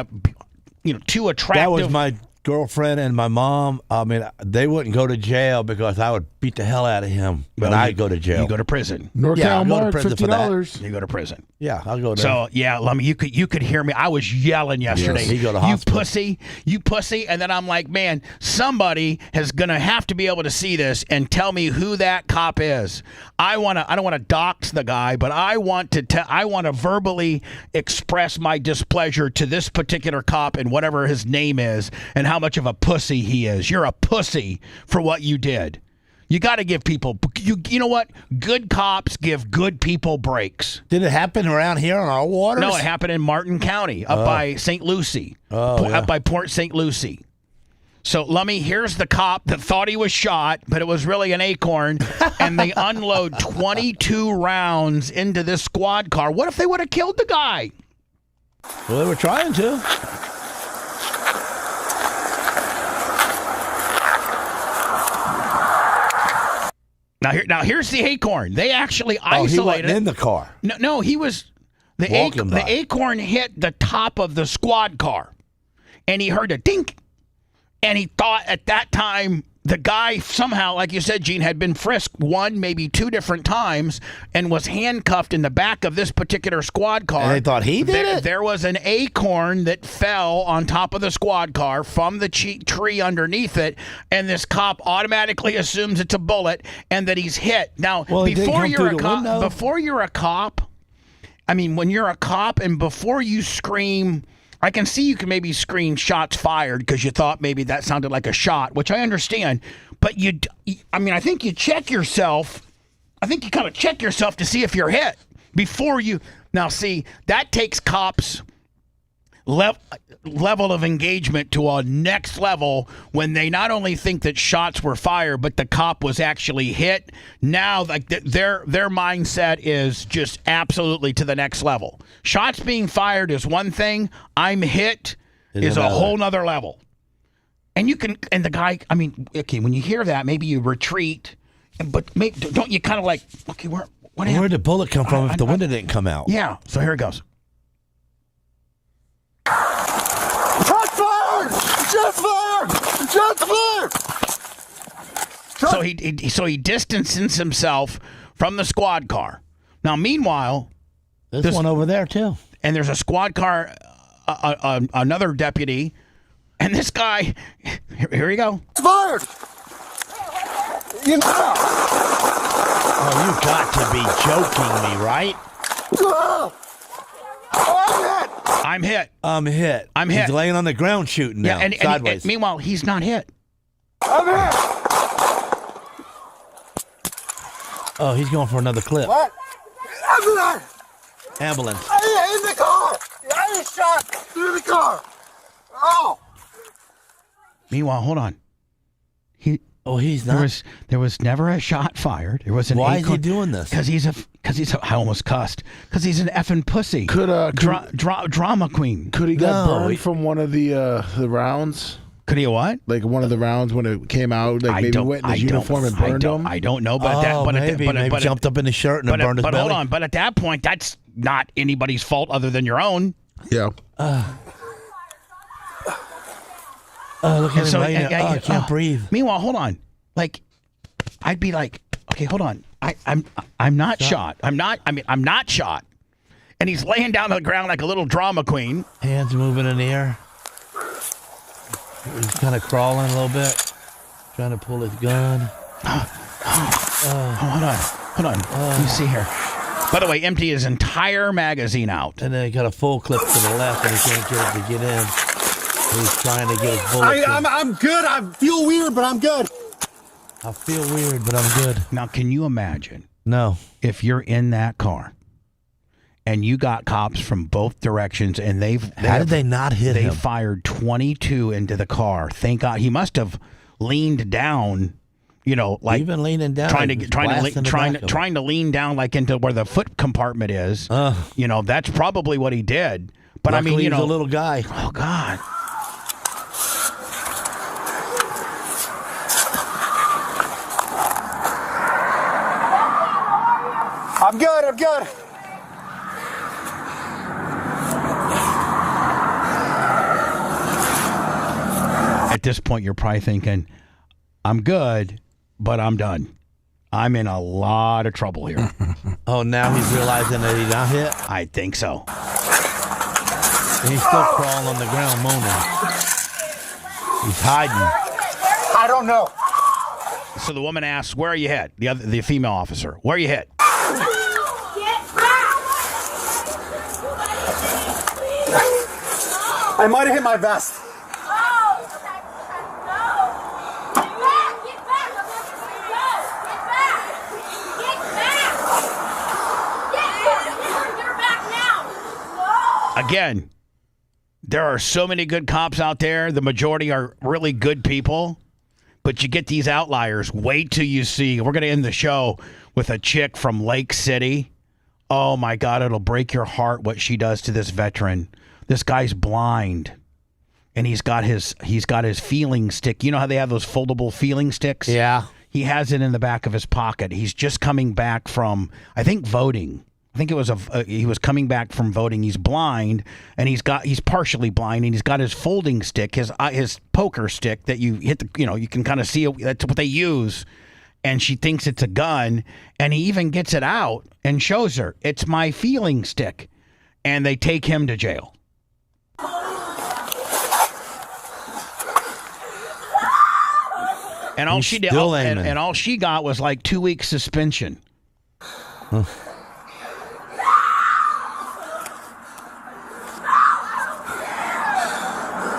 two attractive. That was my girlfriend and my mom. I mean, they wouldn't go to jail because I would beat the hell out of him. But I'd go to jail. You go to prison. NorCal I'll go to Mark, prison for $50. You go to prison. Yeah, I'll go there. So yeah, Lummy, you could hear me. I was yelling yesterday. Yes, he go to hospital. You pussy, and then I'm like, man, somebody is gonna have to be able to see this and tell me who that cop is. I don't want to dox the guy, but I want to verbally express my displeasure to this particular cop and whatever his name is, and how much of a pussy he is. You're a pussy for what you did. You got to give people, you know what? Good cops give good people breaks. Did it happen around here on our waters? No, it happened in Martin County, up by St. Lucie, up by Port St. Lucie. So, Lummy, here's the cop that thought he was shot, but it was really an acorn, and they unload 22 rounds into this squad car. What if they would have killed the guy? Well, they were trying to. Now here's the Acorn. They actually Oh, he isolated. wasn't in the car. No, he was. The Acorn hit the top of the squad car, and he heard a dink, and he thought at that time the guy somehow, like you said, Gene, had been frisked one, maybe two different times, and was handcuffed in the back of this particular squad car. And they thought he did it? There was an Acorn that fell on top of the squad car from the tree underneath it, and this cop automatically assumes it's a bullet and that he's hit. Now, before you're a cop, I mean, when you're a cop and before you scream, I can see you can maybe scream shots fired because you thought maybe that sounded like a shot, which I understand. But I think you check yourself. I think you kind of check yourself to see if you're hit before you. Now, see, that takes cops level of engagement to a next level when they not only think that shots were fired, but the cop was actually hit. Now, like their mindset is just absolutely to the next level. Shots being fired is one thing. I'm hit is a whole nother level. And the guy, I mean, okay, when you hear that, maybe you retreat, but don't you kind of like, okay, what happened? Where'd the bullet come from if the window didn't come out? Yeah, so here it goes. Shots fired! Shots fired! Shots fired! So he distances himself from the squad car. Now, meanwhile, there's one over there too, and there's a squad car, another deputy, and this guy. Here you go. It's fired. Oh, you got to be joking me, right? I'm hit. I'm hit. He's laying on the ground shooting now, sideways. And meanwhile, he's not hit. I'm hit. Oh, he's going for another clip. What? Ambulance. In the car. I was shot through the car. Oh. Meanwhile, hold on. He's not. There was never a shot fired. There was an. Why is he doing this? Because he's a. I almost cussed. Because he's an effing pussy. Drama queen. Could he got burned from one of the rounds? Could he what? Like one of the rounds when it came out, like maybe went in his uniform and burned him? I don't know, but maybe jumped up in his shirt and burned his belly. But hold on, but at that point, that's not anybody's fault other than your own. Yeah. Look at him right now. I can't breathe. Meanwhile, hold on. Like, I'd be like, okay, hold on. I'm not shot. I'm not shot. And he's laying down on the ground like a little drama queen. Hands moving in the air. He's kind of crawling a little bit, trying to pull his gun. Hold on. Let me see here. By the way, empty his entire magazine out. And then he got a full clip to the left, and he can't get it to get in. He's trying to get his bullet. I'm good. I feel weird, but I'm good. I feel weird, but I'm good. Now, can you imagine? No. If you're in that car and you got cops from both directions and how did they not hit him? They fired 22 into the car. Thank God. He must have leaned down, like even leaning down, trying to lean down like into where the foot compartment is. That's probably what he did. But luckily, I mean, he's a little guy. Oh God. I'm good. I'm good. At this point, you're probably thinking, I'm good, but I'm done. I'm in a lot of trouble here. Oh, now he's realizing that he's not hit? I think so. And he's still crawling on the ground, moaning. He's hiding. I don't know. So the woman asks, where are you hit? The female officer, where are you hit? I might have hit my vest. Again, there are so many good cops out there. The majority are really good people. But you get these outliers. Wait till you see. We're going to end the show with a chick from Lake City. Oh, my God. It'll break your heart what she does to this veteran. This guy's blind. And he's got his feeling stick. You know how they have those foldable feeling sticks? Yeah. He has it in the back of his pocket. He's just coming back from, I think, voting. I think it was he was coming back from voting. He's blind, and he's partially blind, and he's got his folding stick, his poker stick that you hit you can kind of see it. That's what they use. And she thinks it's a gun, and he even gets it out and shows her, it's my feeling stick. And they take him to jail. And all she did, and all she got was like 2 weeks suspension. Huh.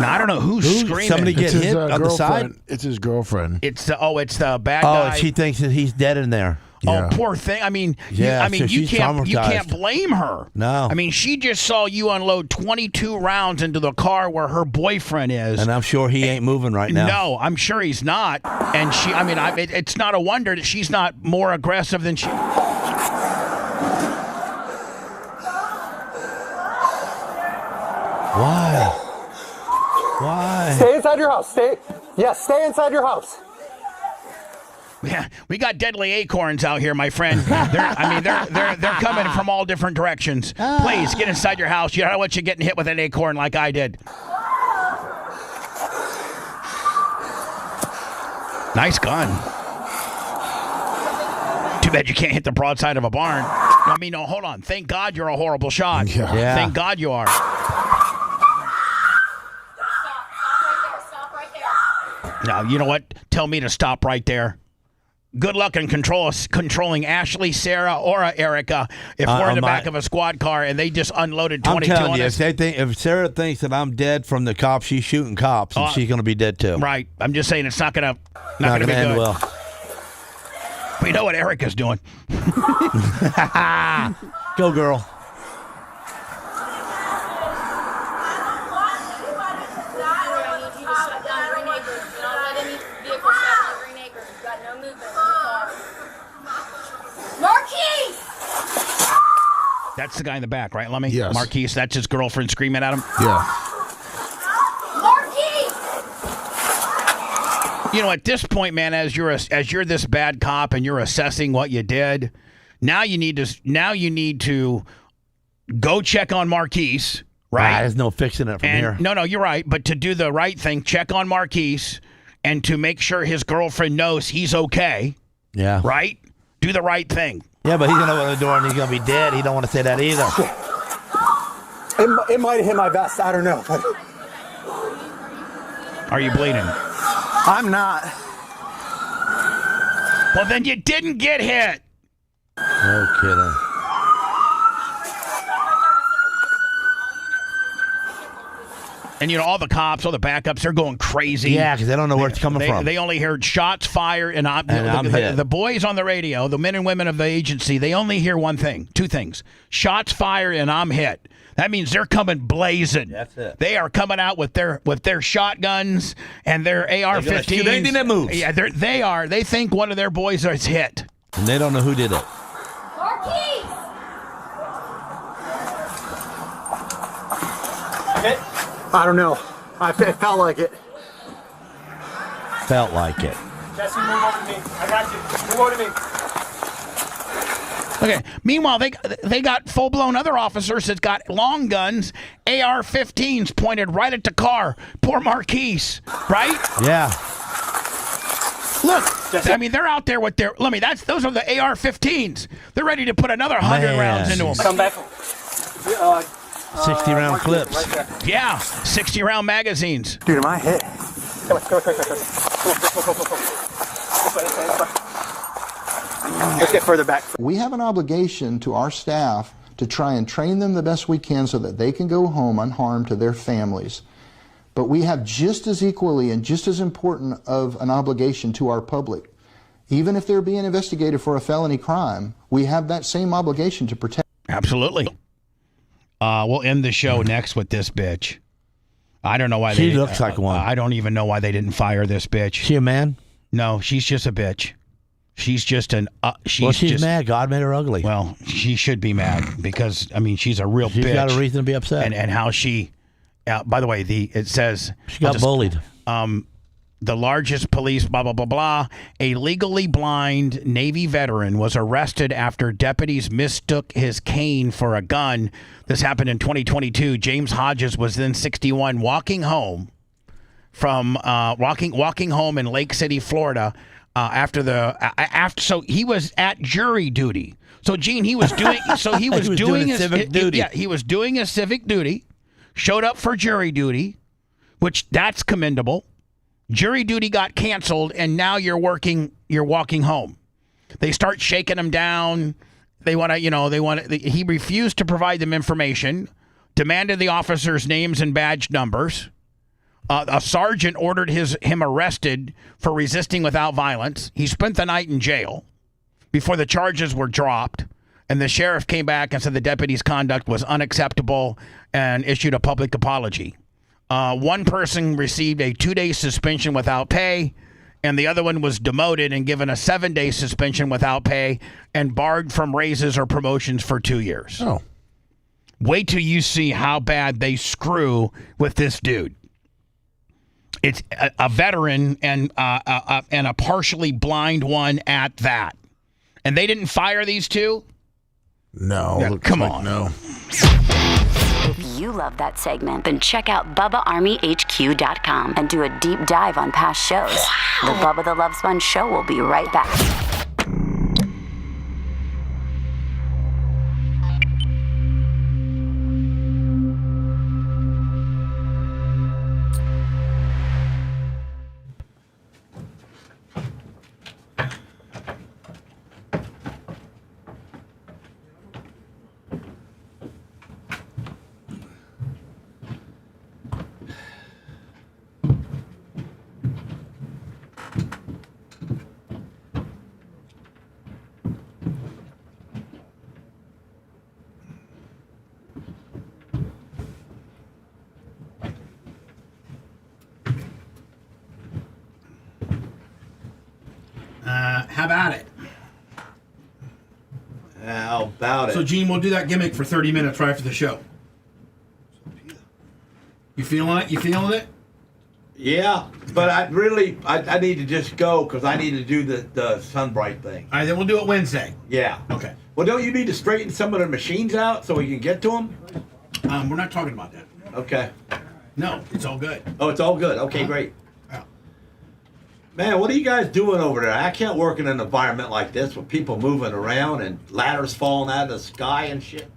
Now I don't know who's screaming. Somebody get hit on the side. It's his girlfriend. It's the bad guy. Oh, she thinks that he's dead in there. Oh, poor thing. I mean, you can't blame her. No. I mean, she just saw you unload 22 rounds into the car where her boyfriend is. And I'm sure he ain't moving right now. No, I'm sure he's not. And it's not a wonder that she's not more aggressive than she. Why? Why? Stay inside your house. Stay inside your house. Yeah, we got deadly acorns out here, my friend. They're coming from all different directions. Please get inside your house. You don't want you getting hit with an acorn like I did. Nice gun. Too bad you can't hit the broadside of a barn. I mean, no, hold on. Thank God you're a horrible shot. Yeah. Thank God you are. Now, you know what? Tell me to stop right there. Good luck in controlling Ashley, Sarah, or Erica if we're in the back of a squad car and they just unloaded 22 I'm telling on you, us. if Sarah thinks that I'm dead from the cops, she's shooting cops, and she's going to be dead too. Right. I'm just saying it's not going to Not be going to end good. well. We know what Erica's doing. Go, girl. That's the guy in the back, right, Lummy? Yes. Marquise, that's his girlfriend screaming at him? Yeah. Marquise! You know, at this point, man, as you're this bad cop and you're assessing what you did, now you need to go check on Marquise, right? There's no fixing it from here. No, you're right. But to do the right thing, check on Marquise and to make sure his girlfriend knows he's okay. Yeah. Right? Do the right thing. Yeah, but he's going to open the door and he's going to be dead. He don't want to say that either. It might have hit my vest. I don't know. Are you bleeding? I'm not. Well, then you didn't get hit. No kidding. And, you know, all the cops, all the backups, they're going crazy. Yeah, because they don't know where it's coming from. They only heard shots fired, and the boys on the radio, the men and women of the agency, they only hear two things. Shots fired and I'm hit. That means they're coming blazing. That's it. They are coming out with their shotguns and their AR-15s. Shoot anything that moves. Yeah, they are. They think one of their boys is hit. And they don't know who did it. Marquise! I don't know. It felt like it. Felt like it. Jesse, move over to me. I got you. Move over to me. Okay. Meanwhile, they got full-blown other officers that got long guns, AR-15s pointed right at the car. Poor Marquise, right? Yeah. Look, I mean, they're out there with their. Let me. Those are the AR-15s. They're ready to put another 100 rounds into them. Come back. 60-round clips. Right, yeah, 60-round magazines. Dude, am I hit? Come on. Let's get further back. We have an obligation to our staff to try and train them the best we can so that they can go home unharmed to their families. But we have just as equally and just as important of an obligation to our public. Even if they're being investigated for a felony crime, we have that same obligation to protect. Absolutely. We'll end the show next with this bitch. I don't know why she looks like one. I don't even know why they didn't fire this bitch. She a man? No, she's just a bitch. She's just an. She's mad. God made her ugly. Well, she should be mad because I mean she's a real bitch. She's got a reason to be upset. And how she. By the way, it says she got bullied. the largest police, blah, blah, blah, blah. A legally blind Navy veteran was arrested after deputies mistook his cane for a gun. This happened in 2022. James Hodges was then 61, walking home in Lake City, Florida, so he was at jury duty. So Gene, he was doing his civic duty. Yeah, he was doing his civic duty. Showed up for jury duty, which that's commendable. Jury duty got canceled, and now you're walking home. They start shaking him down. He refused to provide them information, demanded the officers' names and badge numbers. A sergeant ordered him arrested for resisting without violence. He spent the night in jail before the charges were dropped, and the sheriff came back and said the deputy's conduct was unacceptable and issued a public apology. One person received a 2-day suspension without pay, and the other one was demoted and given a 7-day suspension without pay and barred from raises or promotions for 2 years. Oh. Wait till you see how bad they screw with this dude. It's a veteran and a partially blind one at that. And they didn't fire these two? No. Yeah, come on. No. If you love that segment, then check out BubbaArmyHQ.com and do a deep dive on past shows. The Bubba the Love Sponge Show will be right back. How about it? How about it? So, Gene, we'll do that gimmick for 30 minutes right after the show. You feeling it? You feeling it? Yeah, but I need to just go because I need to do the Sunbright thing. All right, then we'll do it Wednesday. Yeah. Okay. Well, don't you need to straighten some of the machines out so we can get to them? We're not talking about that. Okay. No, it's all good. Oh, it's all good. Okay, great. Yeah. Man, what are you guys doing over there? I can't work in an environment like this with people moving around and ladders falling out of the sky and shit.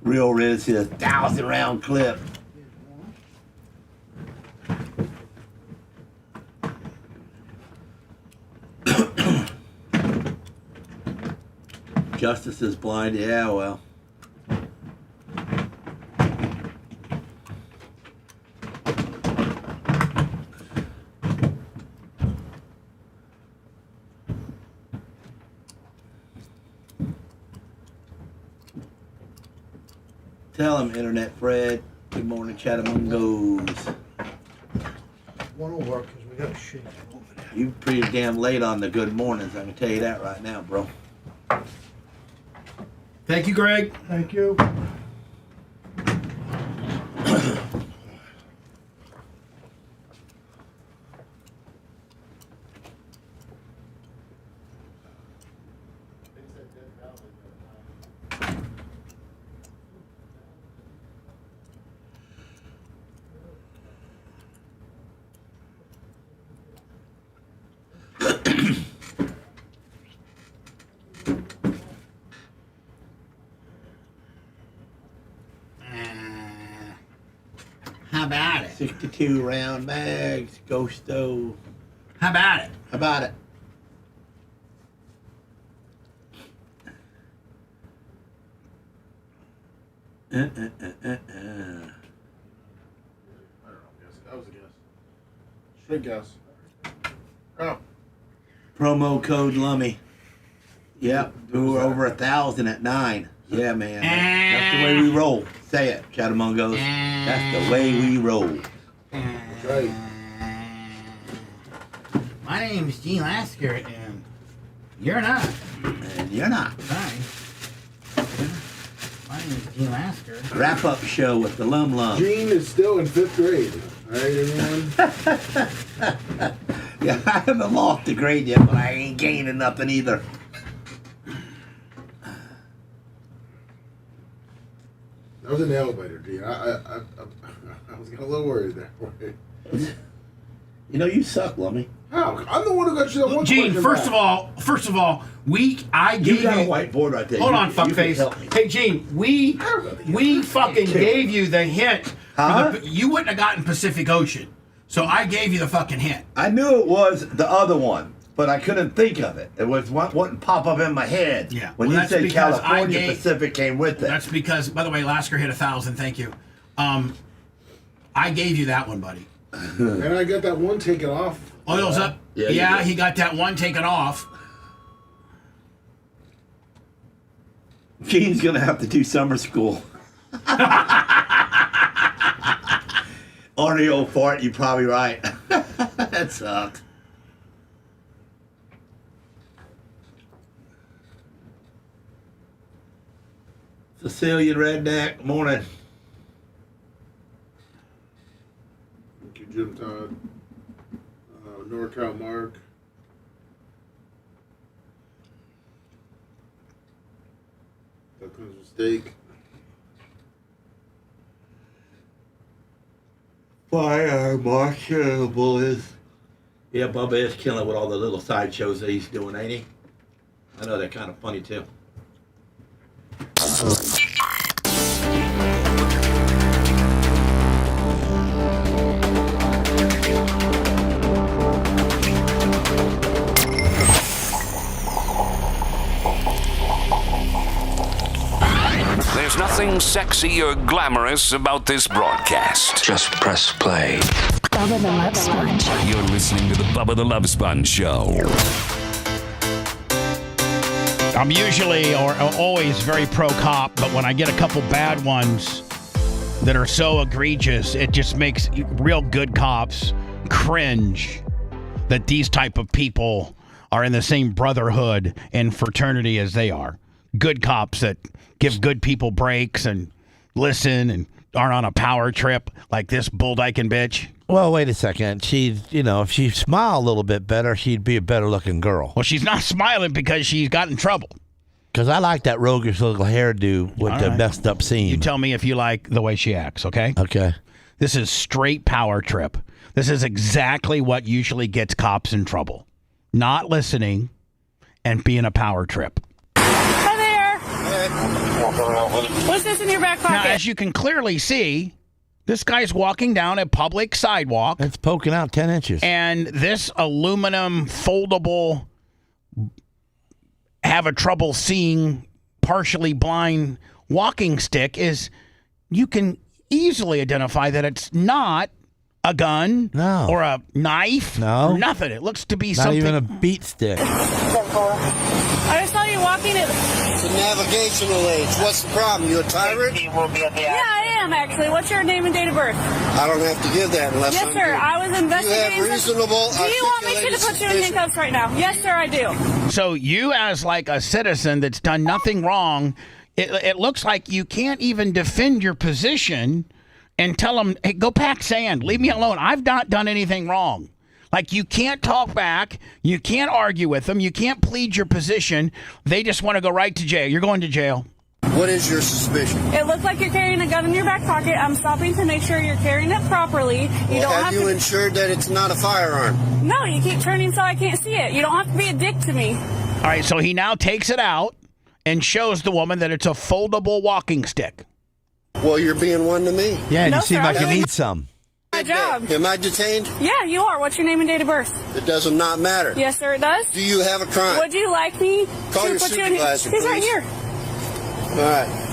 Real Riz here, 1,000-round clip. Justice is blind. Yeah, well. Tell him, Internet Fred. Good morning, Chattamungos. Won't work because we got a shit over there. You pretty damn late on the good mornings. I can tell you that right now, bro. Thank you, Greg. Thank you. How about it? 62-round mags, Ghosto. How about it? How about it? I don't know. That was a guess. Straight guess. Oh. Promo code Lummy. Yep, we were over 1,000 at 9. Yeah, man. That's the way we roll. Say it, Chattamungos. That's the way we roll. That's right. My name's Gene Lasker, and you're not. And you're not. Fine. My Gene Lasker. Wrap-up show with the Lum. Gene is still in 5th grade. All right, everyone. Yeah, I haven't lost the grade yet, but I ain't gaining nothing either. That was in the elevator, Gene. I was getting a little worried there. You know, you suck, Lummy. How? I'm the one who got you that one Gene, question first back. of all, I gave you. got a whiteboard right there. Hold You on, can help me. fuckface. Hey, Gene, we fucking gave you the hint. Huh? You wouldn't have gotten Pacific Ocean, so I gave you the fucking hint. I knew it was the other one, but I couldn't think of it. It wouldn't pop up in my head. Yeah. When Well, you that's said because California Pacific came with it. That's because, by the way, Lasker hit 1,000. Thank you. I gave you that one, buddy. And I got that one taken off. Oil's up. Yeah, he got that one taken off. Gene's gonna have to do summer school. On the old fart, you're probably right. That sucked. Sicilian redneck, morning. Thank you, Jim Todd. NorCal Mark. That comes with steak. Fire Marshall is. Yeah, Bubba is killing it with all the little side shows that he's doing, ain't he? I know they're kind of funny too. There's nothing sexy or glamorous about this broadcast. Just press play. Bubba the Love Sponge. You're listening to the Bubba the Love Sponge Show. I'm usually or always very pro-cop, but when I get a couple bad ones that are so egregious, it just makes real good cops cringe that these type of people are in the same brotherhood and fraternity as they are. Good cops that give good people breaks and listen and aren't on a power trip like this bulldyking bitch. Well, wait a second. If she smiled a little bit better, she'd be a better looking girl. Well, she's not smiling because she's got in trouble. Because I like that roguish little hairdo with the messed up seam. You tell me if you like the way she acts, okay? Okay. This is straight power trip. This is exactly what usually gets cops in trouble. Not listening and being a power trip. Hi there. What's this in your back pocket? Now, as you can clearly see, this guy's walking down a public sidewalk. It's poking out 10 inches. And this aluminum foldable, have a trouble seeing, partially blind walking stick is, you can easily identify that it's not a gun or a knife or nothing. It looks to be Not something. even a beat stick. I just saw you walking it. It's a navigational aid. What's the problem? You a tyrant? Yeah, I am actually. What's your name and date of birth? I don't have to give that unless Yes, I'm sir. here. I was investigating. You have reasonable, Do you want me to articulated put you in suspicion. handcuffs right now? Yes, sir, I do. So you, as like a citizen that's done nothing wrong, it looks like you can't even defend your position and tell them, hey, go pack sand. Leave me alone. I've not done anything wrong. Like, you can't talk back. You can't argue with them. You can't plead your position. They just want to go right to jail. You're going to jail. What is your suspicion? It looks like you're carrying a gun in your back pocket. I'm stopping to make sure you're carrying it properly. You don't have you to. ensured that it's not a firearm? No, you keep turning so I can't see it. You don't have to be a dick to me. All right, so he now takes it out and shows the woman that it's a foldable walking stick. Well, you're being one to me. Yeah, and No, you seem sir, like I'm you doing need some. My job. Am I detained? Yeah, you are. What's your name and date of birth? It does not matter. Yes, sir, it does. Do you have a crime? Would you like me Call to your put supervisor, you in? He's right please. here. All right.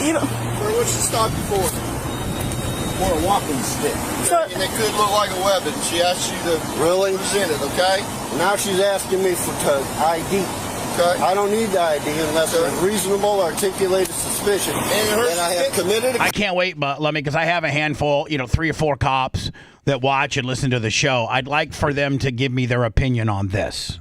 You don't. What should stop you for? For a walking stick. And it could look like a weapon. She asked you to present it, okay? Now she's asking me for ID. Okay. I don't need the ID unless there's reasonable articulated suspicion that I have committed a I can't wait, but let me, because I have a handful, 3 or 4 cops that watch and listen to the show. I'd like for them to give me their opinion on this.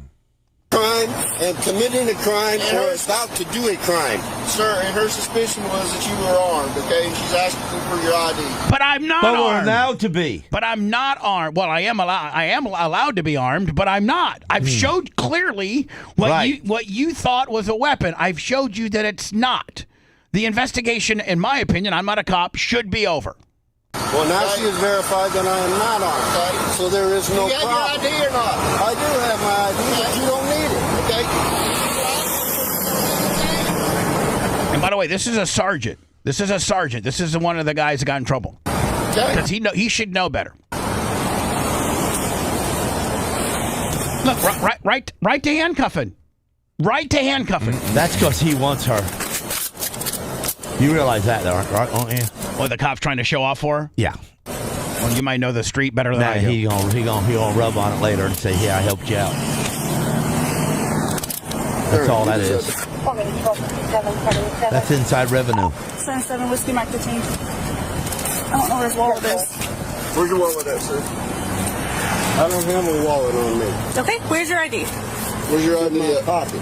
crime crime and committing a crime or about to do a crime. Sir, and her suspicion was that you were armed, okay? And she's asking for your ID. But I'm not But we're armed. allowed to be. But I'm not armed. Well, I am allowed to be armed, but I'm not. I've showed clearly what you thought was a weapon. I've showed you that it's not. The investigation, in my opinion, I'm not a cop, should be over. Well, now she has verified that I am not armed, okay? So there is no problem. Do you have your ID or not? I do have my ID, but you don't need it, okay? And by the way, this is a sergeant. This is one of the guys that got in trouble. Okay. Because he should know better. Look, right to handcuffing. Right to handcuffing. That's because he wants her. You realize that, though, right? Oh, yeah. Well, the cop's trying to show off for her? Yeah. Well, you might know the street better than I do. He gonna rub on it later and say, "Yeah, I helped you out." That's all that is. That's inside revenue. 77 Whiskey Mike 15. I don't know where his wallet is. Where's your wallet at, sir? I don't have my wallet on me. Okay, where's your ID? Where's your ID at? Pocket.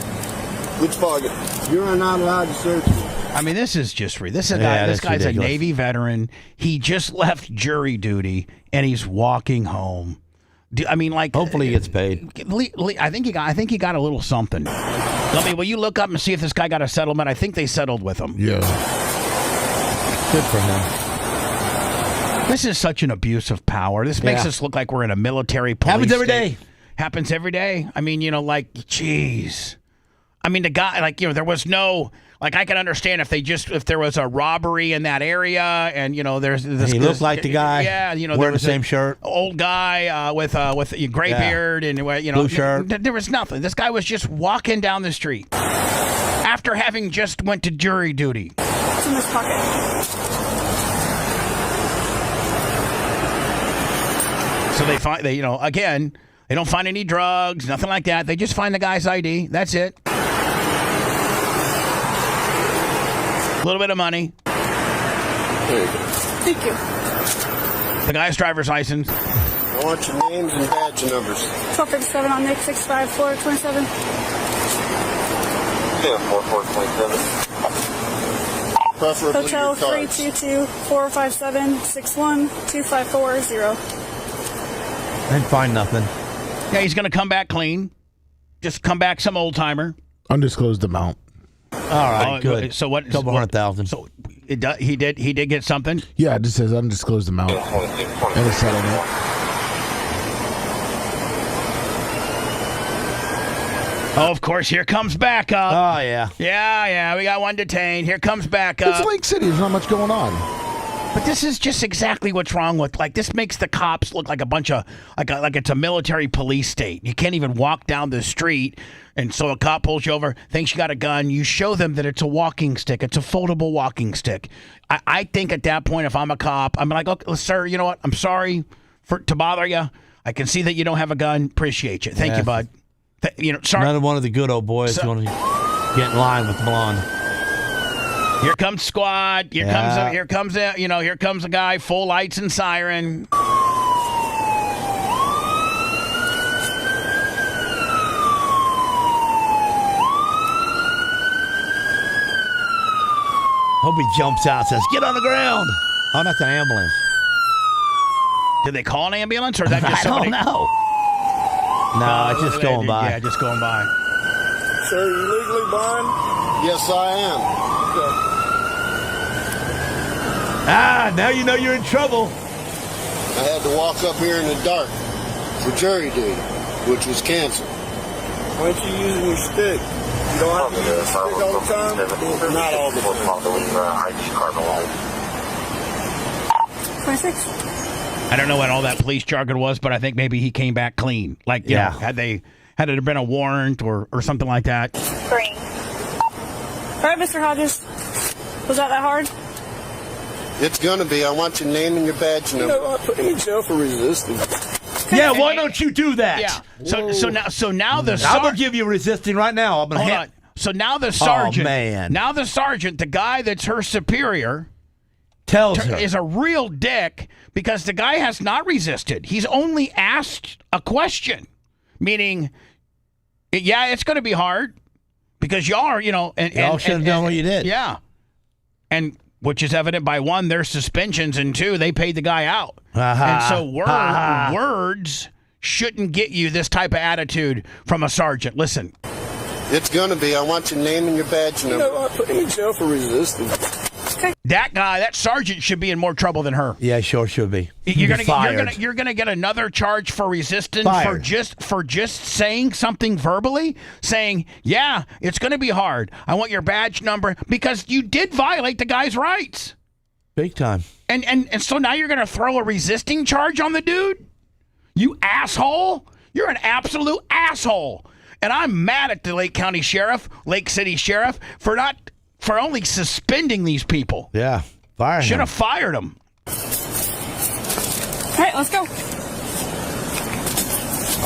Which pocket? You are not allowed to search me. I mean, this is just free. This guy's ridiculous. A Navy veteran. He just left jury duty and he's walking home. Hopefully he gets paid. I think he got a little something. Will you look up and see if this guy got a settlement? I think they settled with him. Yeah. Good for him. This is such an abuse of power. This makes us look like we're in a military police Happens every state. day. Happens every day. I mean, geez. I mean, the guy, there was no, I can understand if there was a robbery in that area and, there's this. He looked like the guy. Yeah, wearing the same shirt. Old guy with a gray beard and, blue shirt. There was nothing. This guy was just walking down the street after having just went to jury duty. It's in this pocket. So they again, they don't find any drugs, nothing like that. They just find the guy's ID. That's it. A little bit of money. There you go. Thank you. The guy's driver's license. I want your names and badge numbers. 1257 on Nick, 65 Florida 27. Yeah, 4427. Preferably Hotel your cards. 322-457-61-2540. Didn't find nothing. Yeah, he's going to come back clean. Just come back some old timer. Undisclosed amount. All right, good. So what? Couple $100,000. So he did get something. Yeah, it just says undisclosed amount and a settlement. Oh, of course, here comes backup. Oh yeah. Yeah. We got one detained. Here comes backup. It's Lake City. There's not much going on. But this is just exactly what's wrong with, this makes the cops look like a bunch of, like it's a military police state. You can't even walk down the street, and so a cop pulls you over, thinks you got a gun. You show them that it's a walking stick. It's a foldable walking stick. I think at that point, if I'm a cop, I'm like, okay, sir, you know what? I'm sorry to bother you. I can see that you don't have a gun. Appreciate you. Thank you, bud. Sorry. Another one of the good old boys going to get in line with the blonde. Here comes squad. Here comes a guy, full lights and siren. Hope he jumps out and says, "Get on the ground." Oh, that's an ambulance. Did they call an ambulance, or is that just somebody? I don't know. No, it's just going by. Yeah, just going by. Sir, are you legally blind? Yes, I am. Now you know you're in trouble. I had to walk up here in the dark for jury duty, which was canceled. Why aren't you using your stick? You don't have to use your stick all the time? Not all the time. 26. I don't know what all that police jargon was, but I think maybe he came back clean. Had it been a warrant or something like that. Green. All right, Mr. Hodges. Was that hard? It's gonna be. I want your name and your badge number. You know, I put him in jail for resisting. Yeah, why don't you do that? Yeah. So now the I'm gonna give you resisting right now. I'm gonna hold on. So now the sergeant. Oh man. Now the sergeant, the guy that's her superior, tells her is a real dick because the guy has not resisted. He's only asked a question, meaning, Yeah, it's going to be hard because y'all are, and y'all should have done what you did. Yeah. And which is evident by 1, their suspensions, and 2, they paid the guy out. And so words shouldn't get you this type of attitude from a sergeant. Listen. It's going to be. I want your name and your badge number. I put him in jail for resisting. That guy, that sergeant, should be in more trouble than her. Yeah, sure should be. You're gonna get another charge for resistance for just saying something verbally, saying, yeah, it's gonna be hard. I want your badge number, because you did violate the guy's rights. Big time. And so now you're gonna throw a resisting charge on the dude? You asshole! You're an absolute asshole. And I'm mad at the Lake City Sheriff for only suspending these people. Yeah, fire him. Should have fired them. All right, let's go.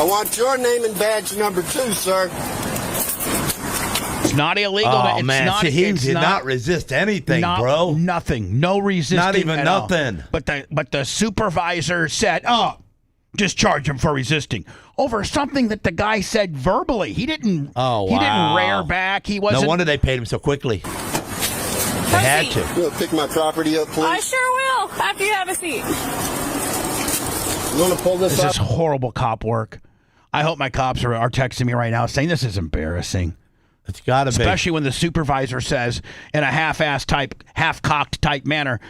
I want your name and badge number too, sir. It's not illegal. Oh, man. He did not resist anything, bro. Nothing. No resisting. Not even nothing. But the supervisor said, discharge him for resisting over something that the guy said verbally. He didn't. Oh, wow. He didn't rear back. He wasn't. No wonder they paid him so quickly. They had to. You pick my property up, please? I sure will, after you have a seat. You want to pull this up? This is horrible cop work. I hope my cops are texting me right now saying this is embarrassing. It's got to be. Especially when the supervisor says in a half-cocked type manner,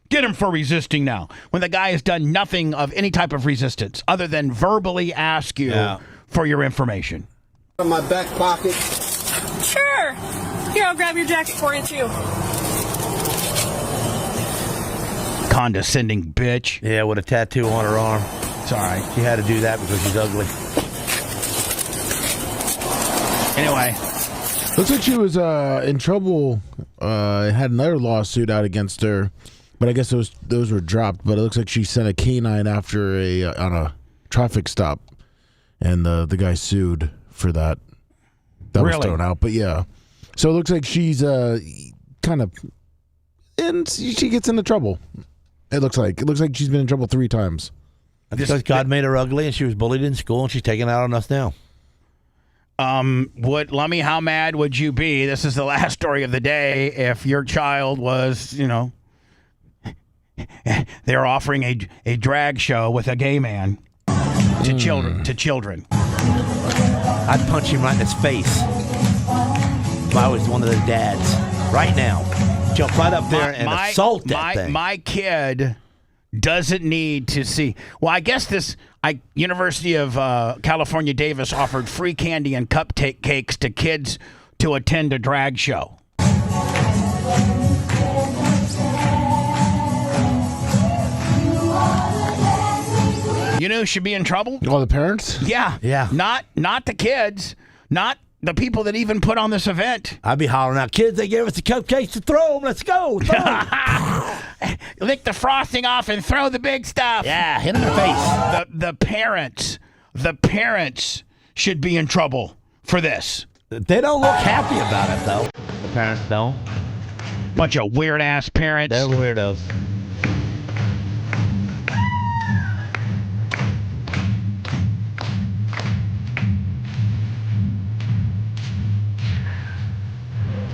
get him for resisting now. When the guy has done nothing of any type of resistance other than verbally ask you for your information. In my back pocket. Sure. Here, I'll grab your jacket for you, too. Condescending bitch. Yeah, with a tattoo on her arm. It's all right. She had to do that because she's ugly. Anyway. Looks like she was in trouble. Had another lawsuit out against her. But I guess those were dropped. But it looks like she sent a canine after on a traffic stop, and the guy sued for that. That was thrown out. But yeah, so it looks like she's kind of, and she gets into trouble. It looks like she's been in trouble 3 times. Because God made her ugly, and she was bullied in school, and she's taking it out on us now. Lummy, how mad would you be? This is the last story of the day. If your child was, they're offering a drag show with a gay man to children. I'd punch him right in his face if I was one of the dads. Right now. Jump right up there and assault that thing. My kid doesn't need to see. Well, I guess University of California, Davis offered free candy and cupcakes to kids to attend a drag show. You know who should be in trouble? All the parents? Yeah. Yeah. Not the kids. Not the people that even put on this event. I'd be hollering out, kids, they gave us the cupcakes to throw them. Let's go. Lick the frosting off and throw the big stuff. Yeah, hit them in the face. The parents should be in trouble for this. They don't look happy about it, though. The parents don't. Bunch of weird-ass parents. They're weirdos.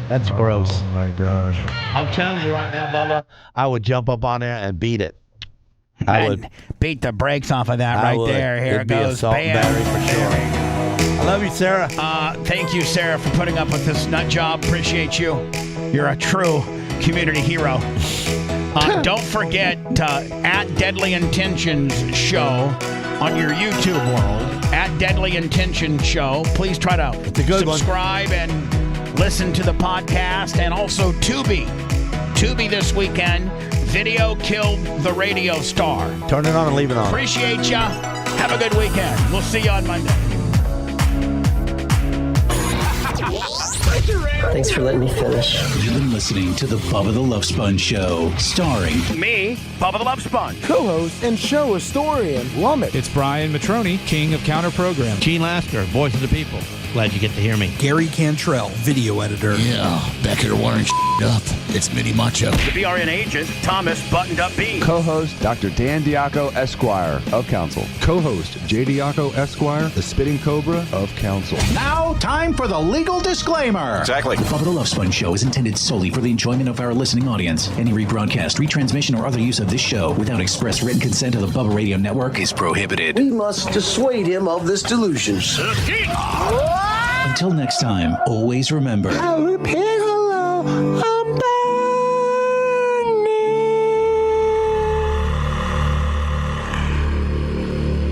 That's gross. Oh, my gosh. I'm telling you right now, Bubba, I would jump up on there and beat it. I would beat the brakes off of that right there. Here it goes. Assault and battery for sure. I love you, Sarah. Thank you, Sarah, for putting up with this nut job. Appreciate you. You're a true community hero. Don't forget at Deadly Intentions Show on your YouTube world. At Deadly Intentions Show. Please try to subscribe and listen to the podcast, and also Tubi. Tubi this weekend. Video killed the radio star. Turn it on and leave it on. Appreciate ya. Have a good weekend. We'll see you on Monday. Thanks for letting me finish. You've been listening to the Bubba the Love Sponge Show, starring me, Bubba the Love Sponge, co-host and show historian, Lummit. It's Brian Matroni, king of counter program. Gene Lasker, voice of the people. Glad you get to hear me. Gary Cantrell, video editor. Yeah, back here wiring up. It's Mini Macho. The BRN agent, Thomas Buttoned Up B. Co-host, Dr. Dan Diaco, Esquire, of Council. Co-host, J. Diaco, Esquire, the Spitting Cobra of Council. Now, time for the legal disclaimer. Exactly. The Bubba the Love Sponge Show is intended solely for the enjoyment of our listening audience. Any rebroadcast, retransmission, or other use of this show without express written consent of the Bubba Radio Network is prohibited. We must dissuade him of this delusion. Until next time, always remember. I'll repeat hello.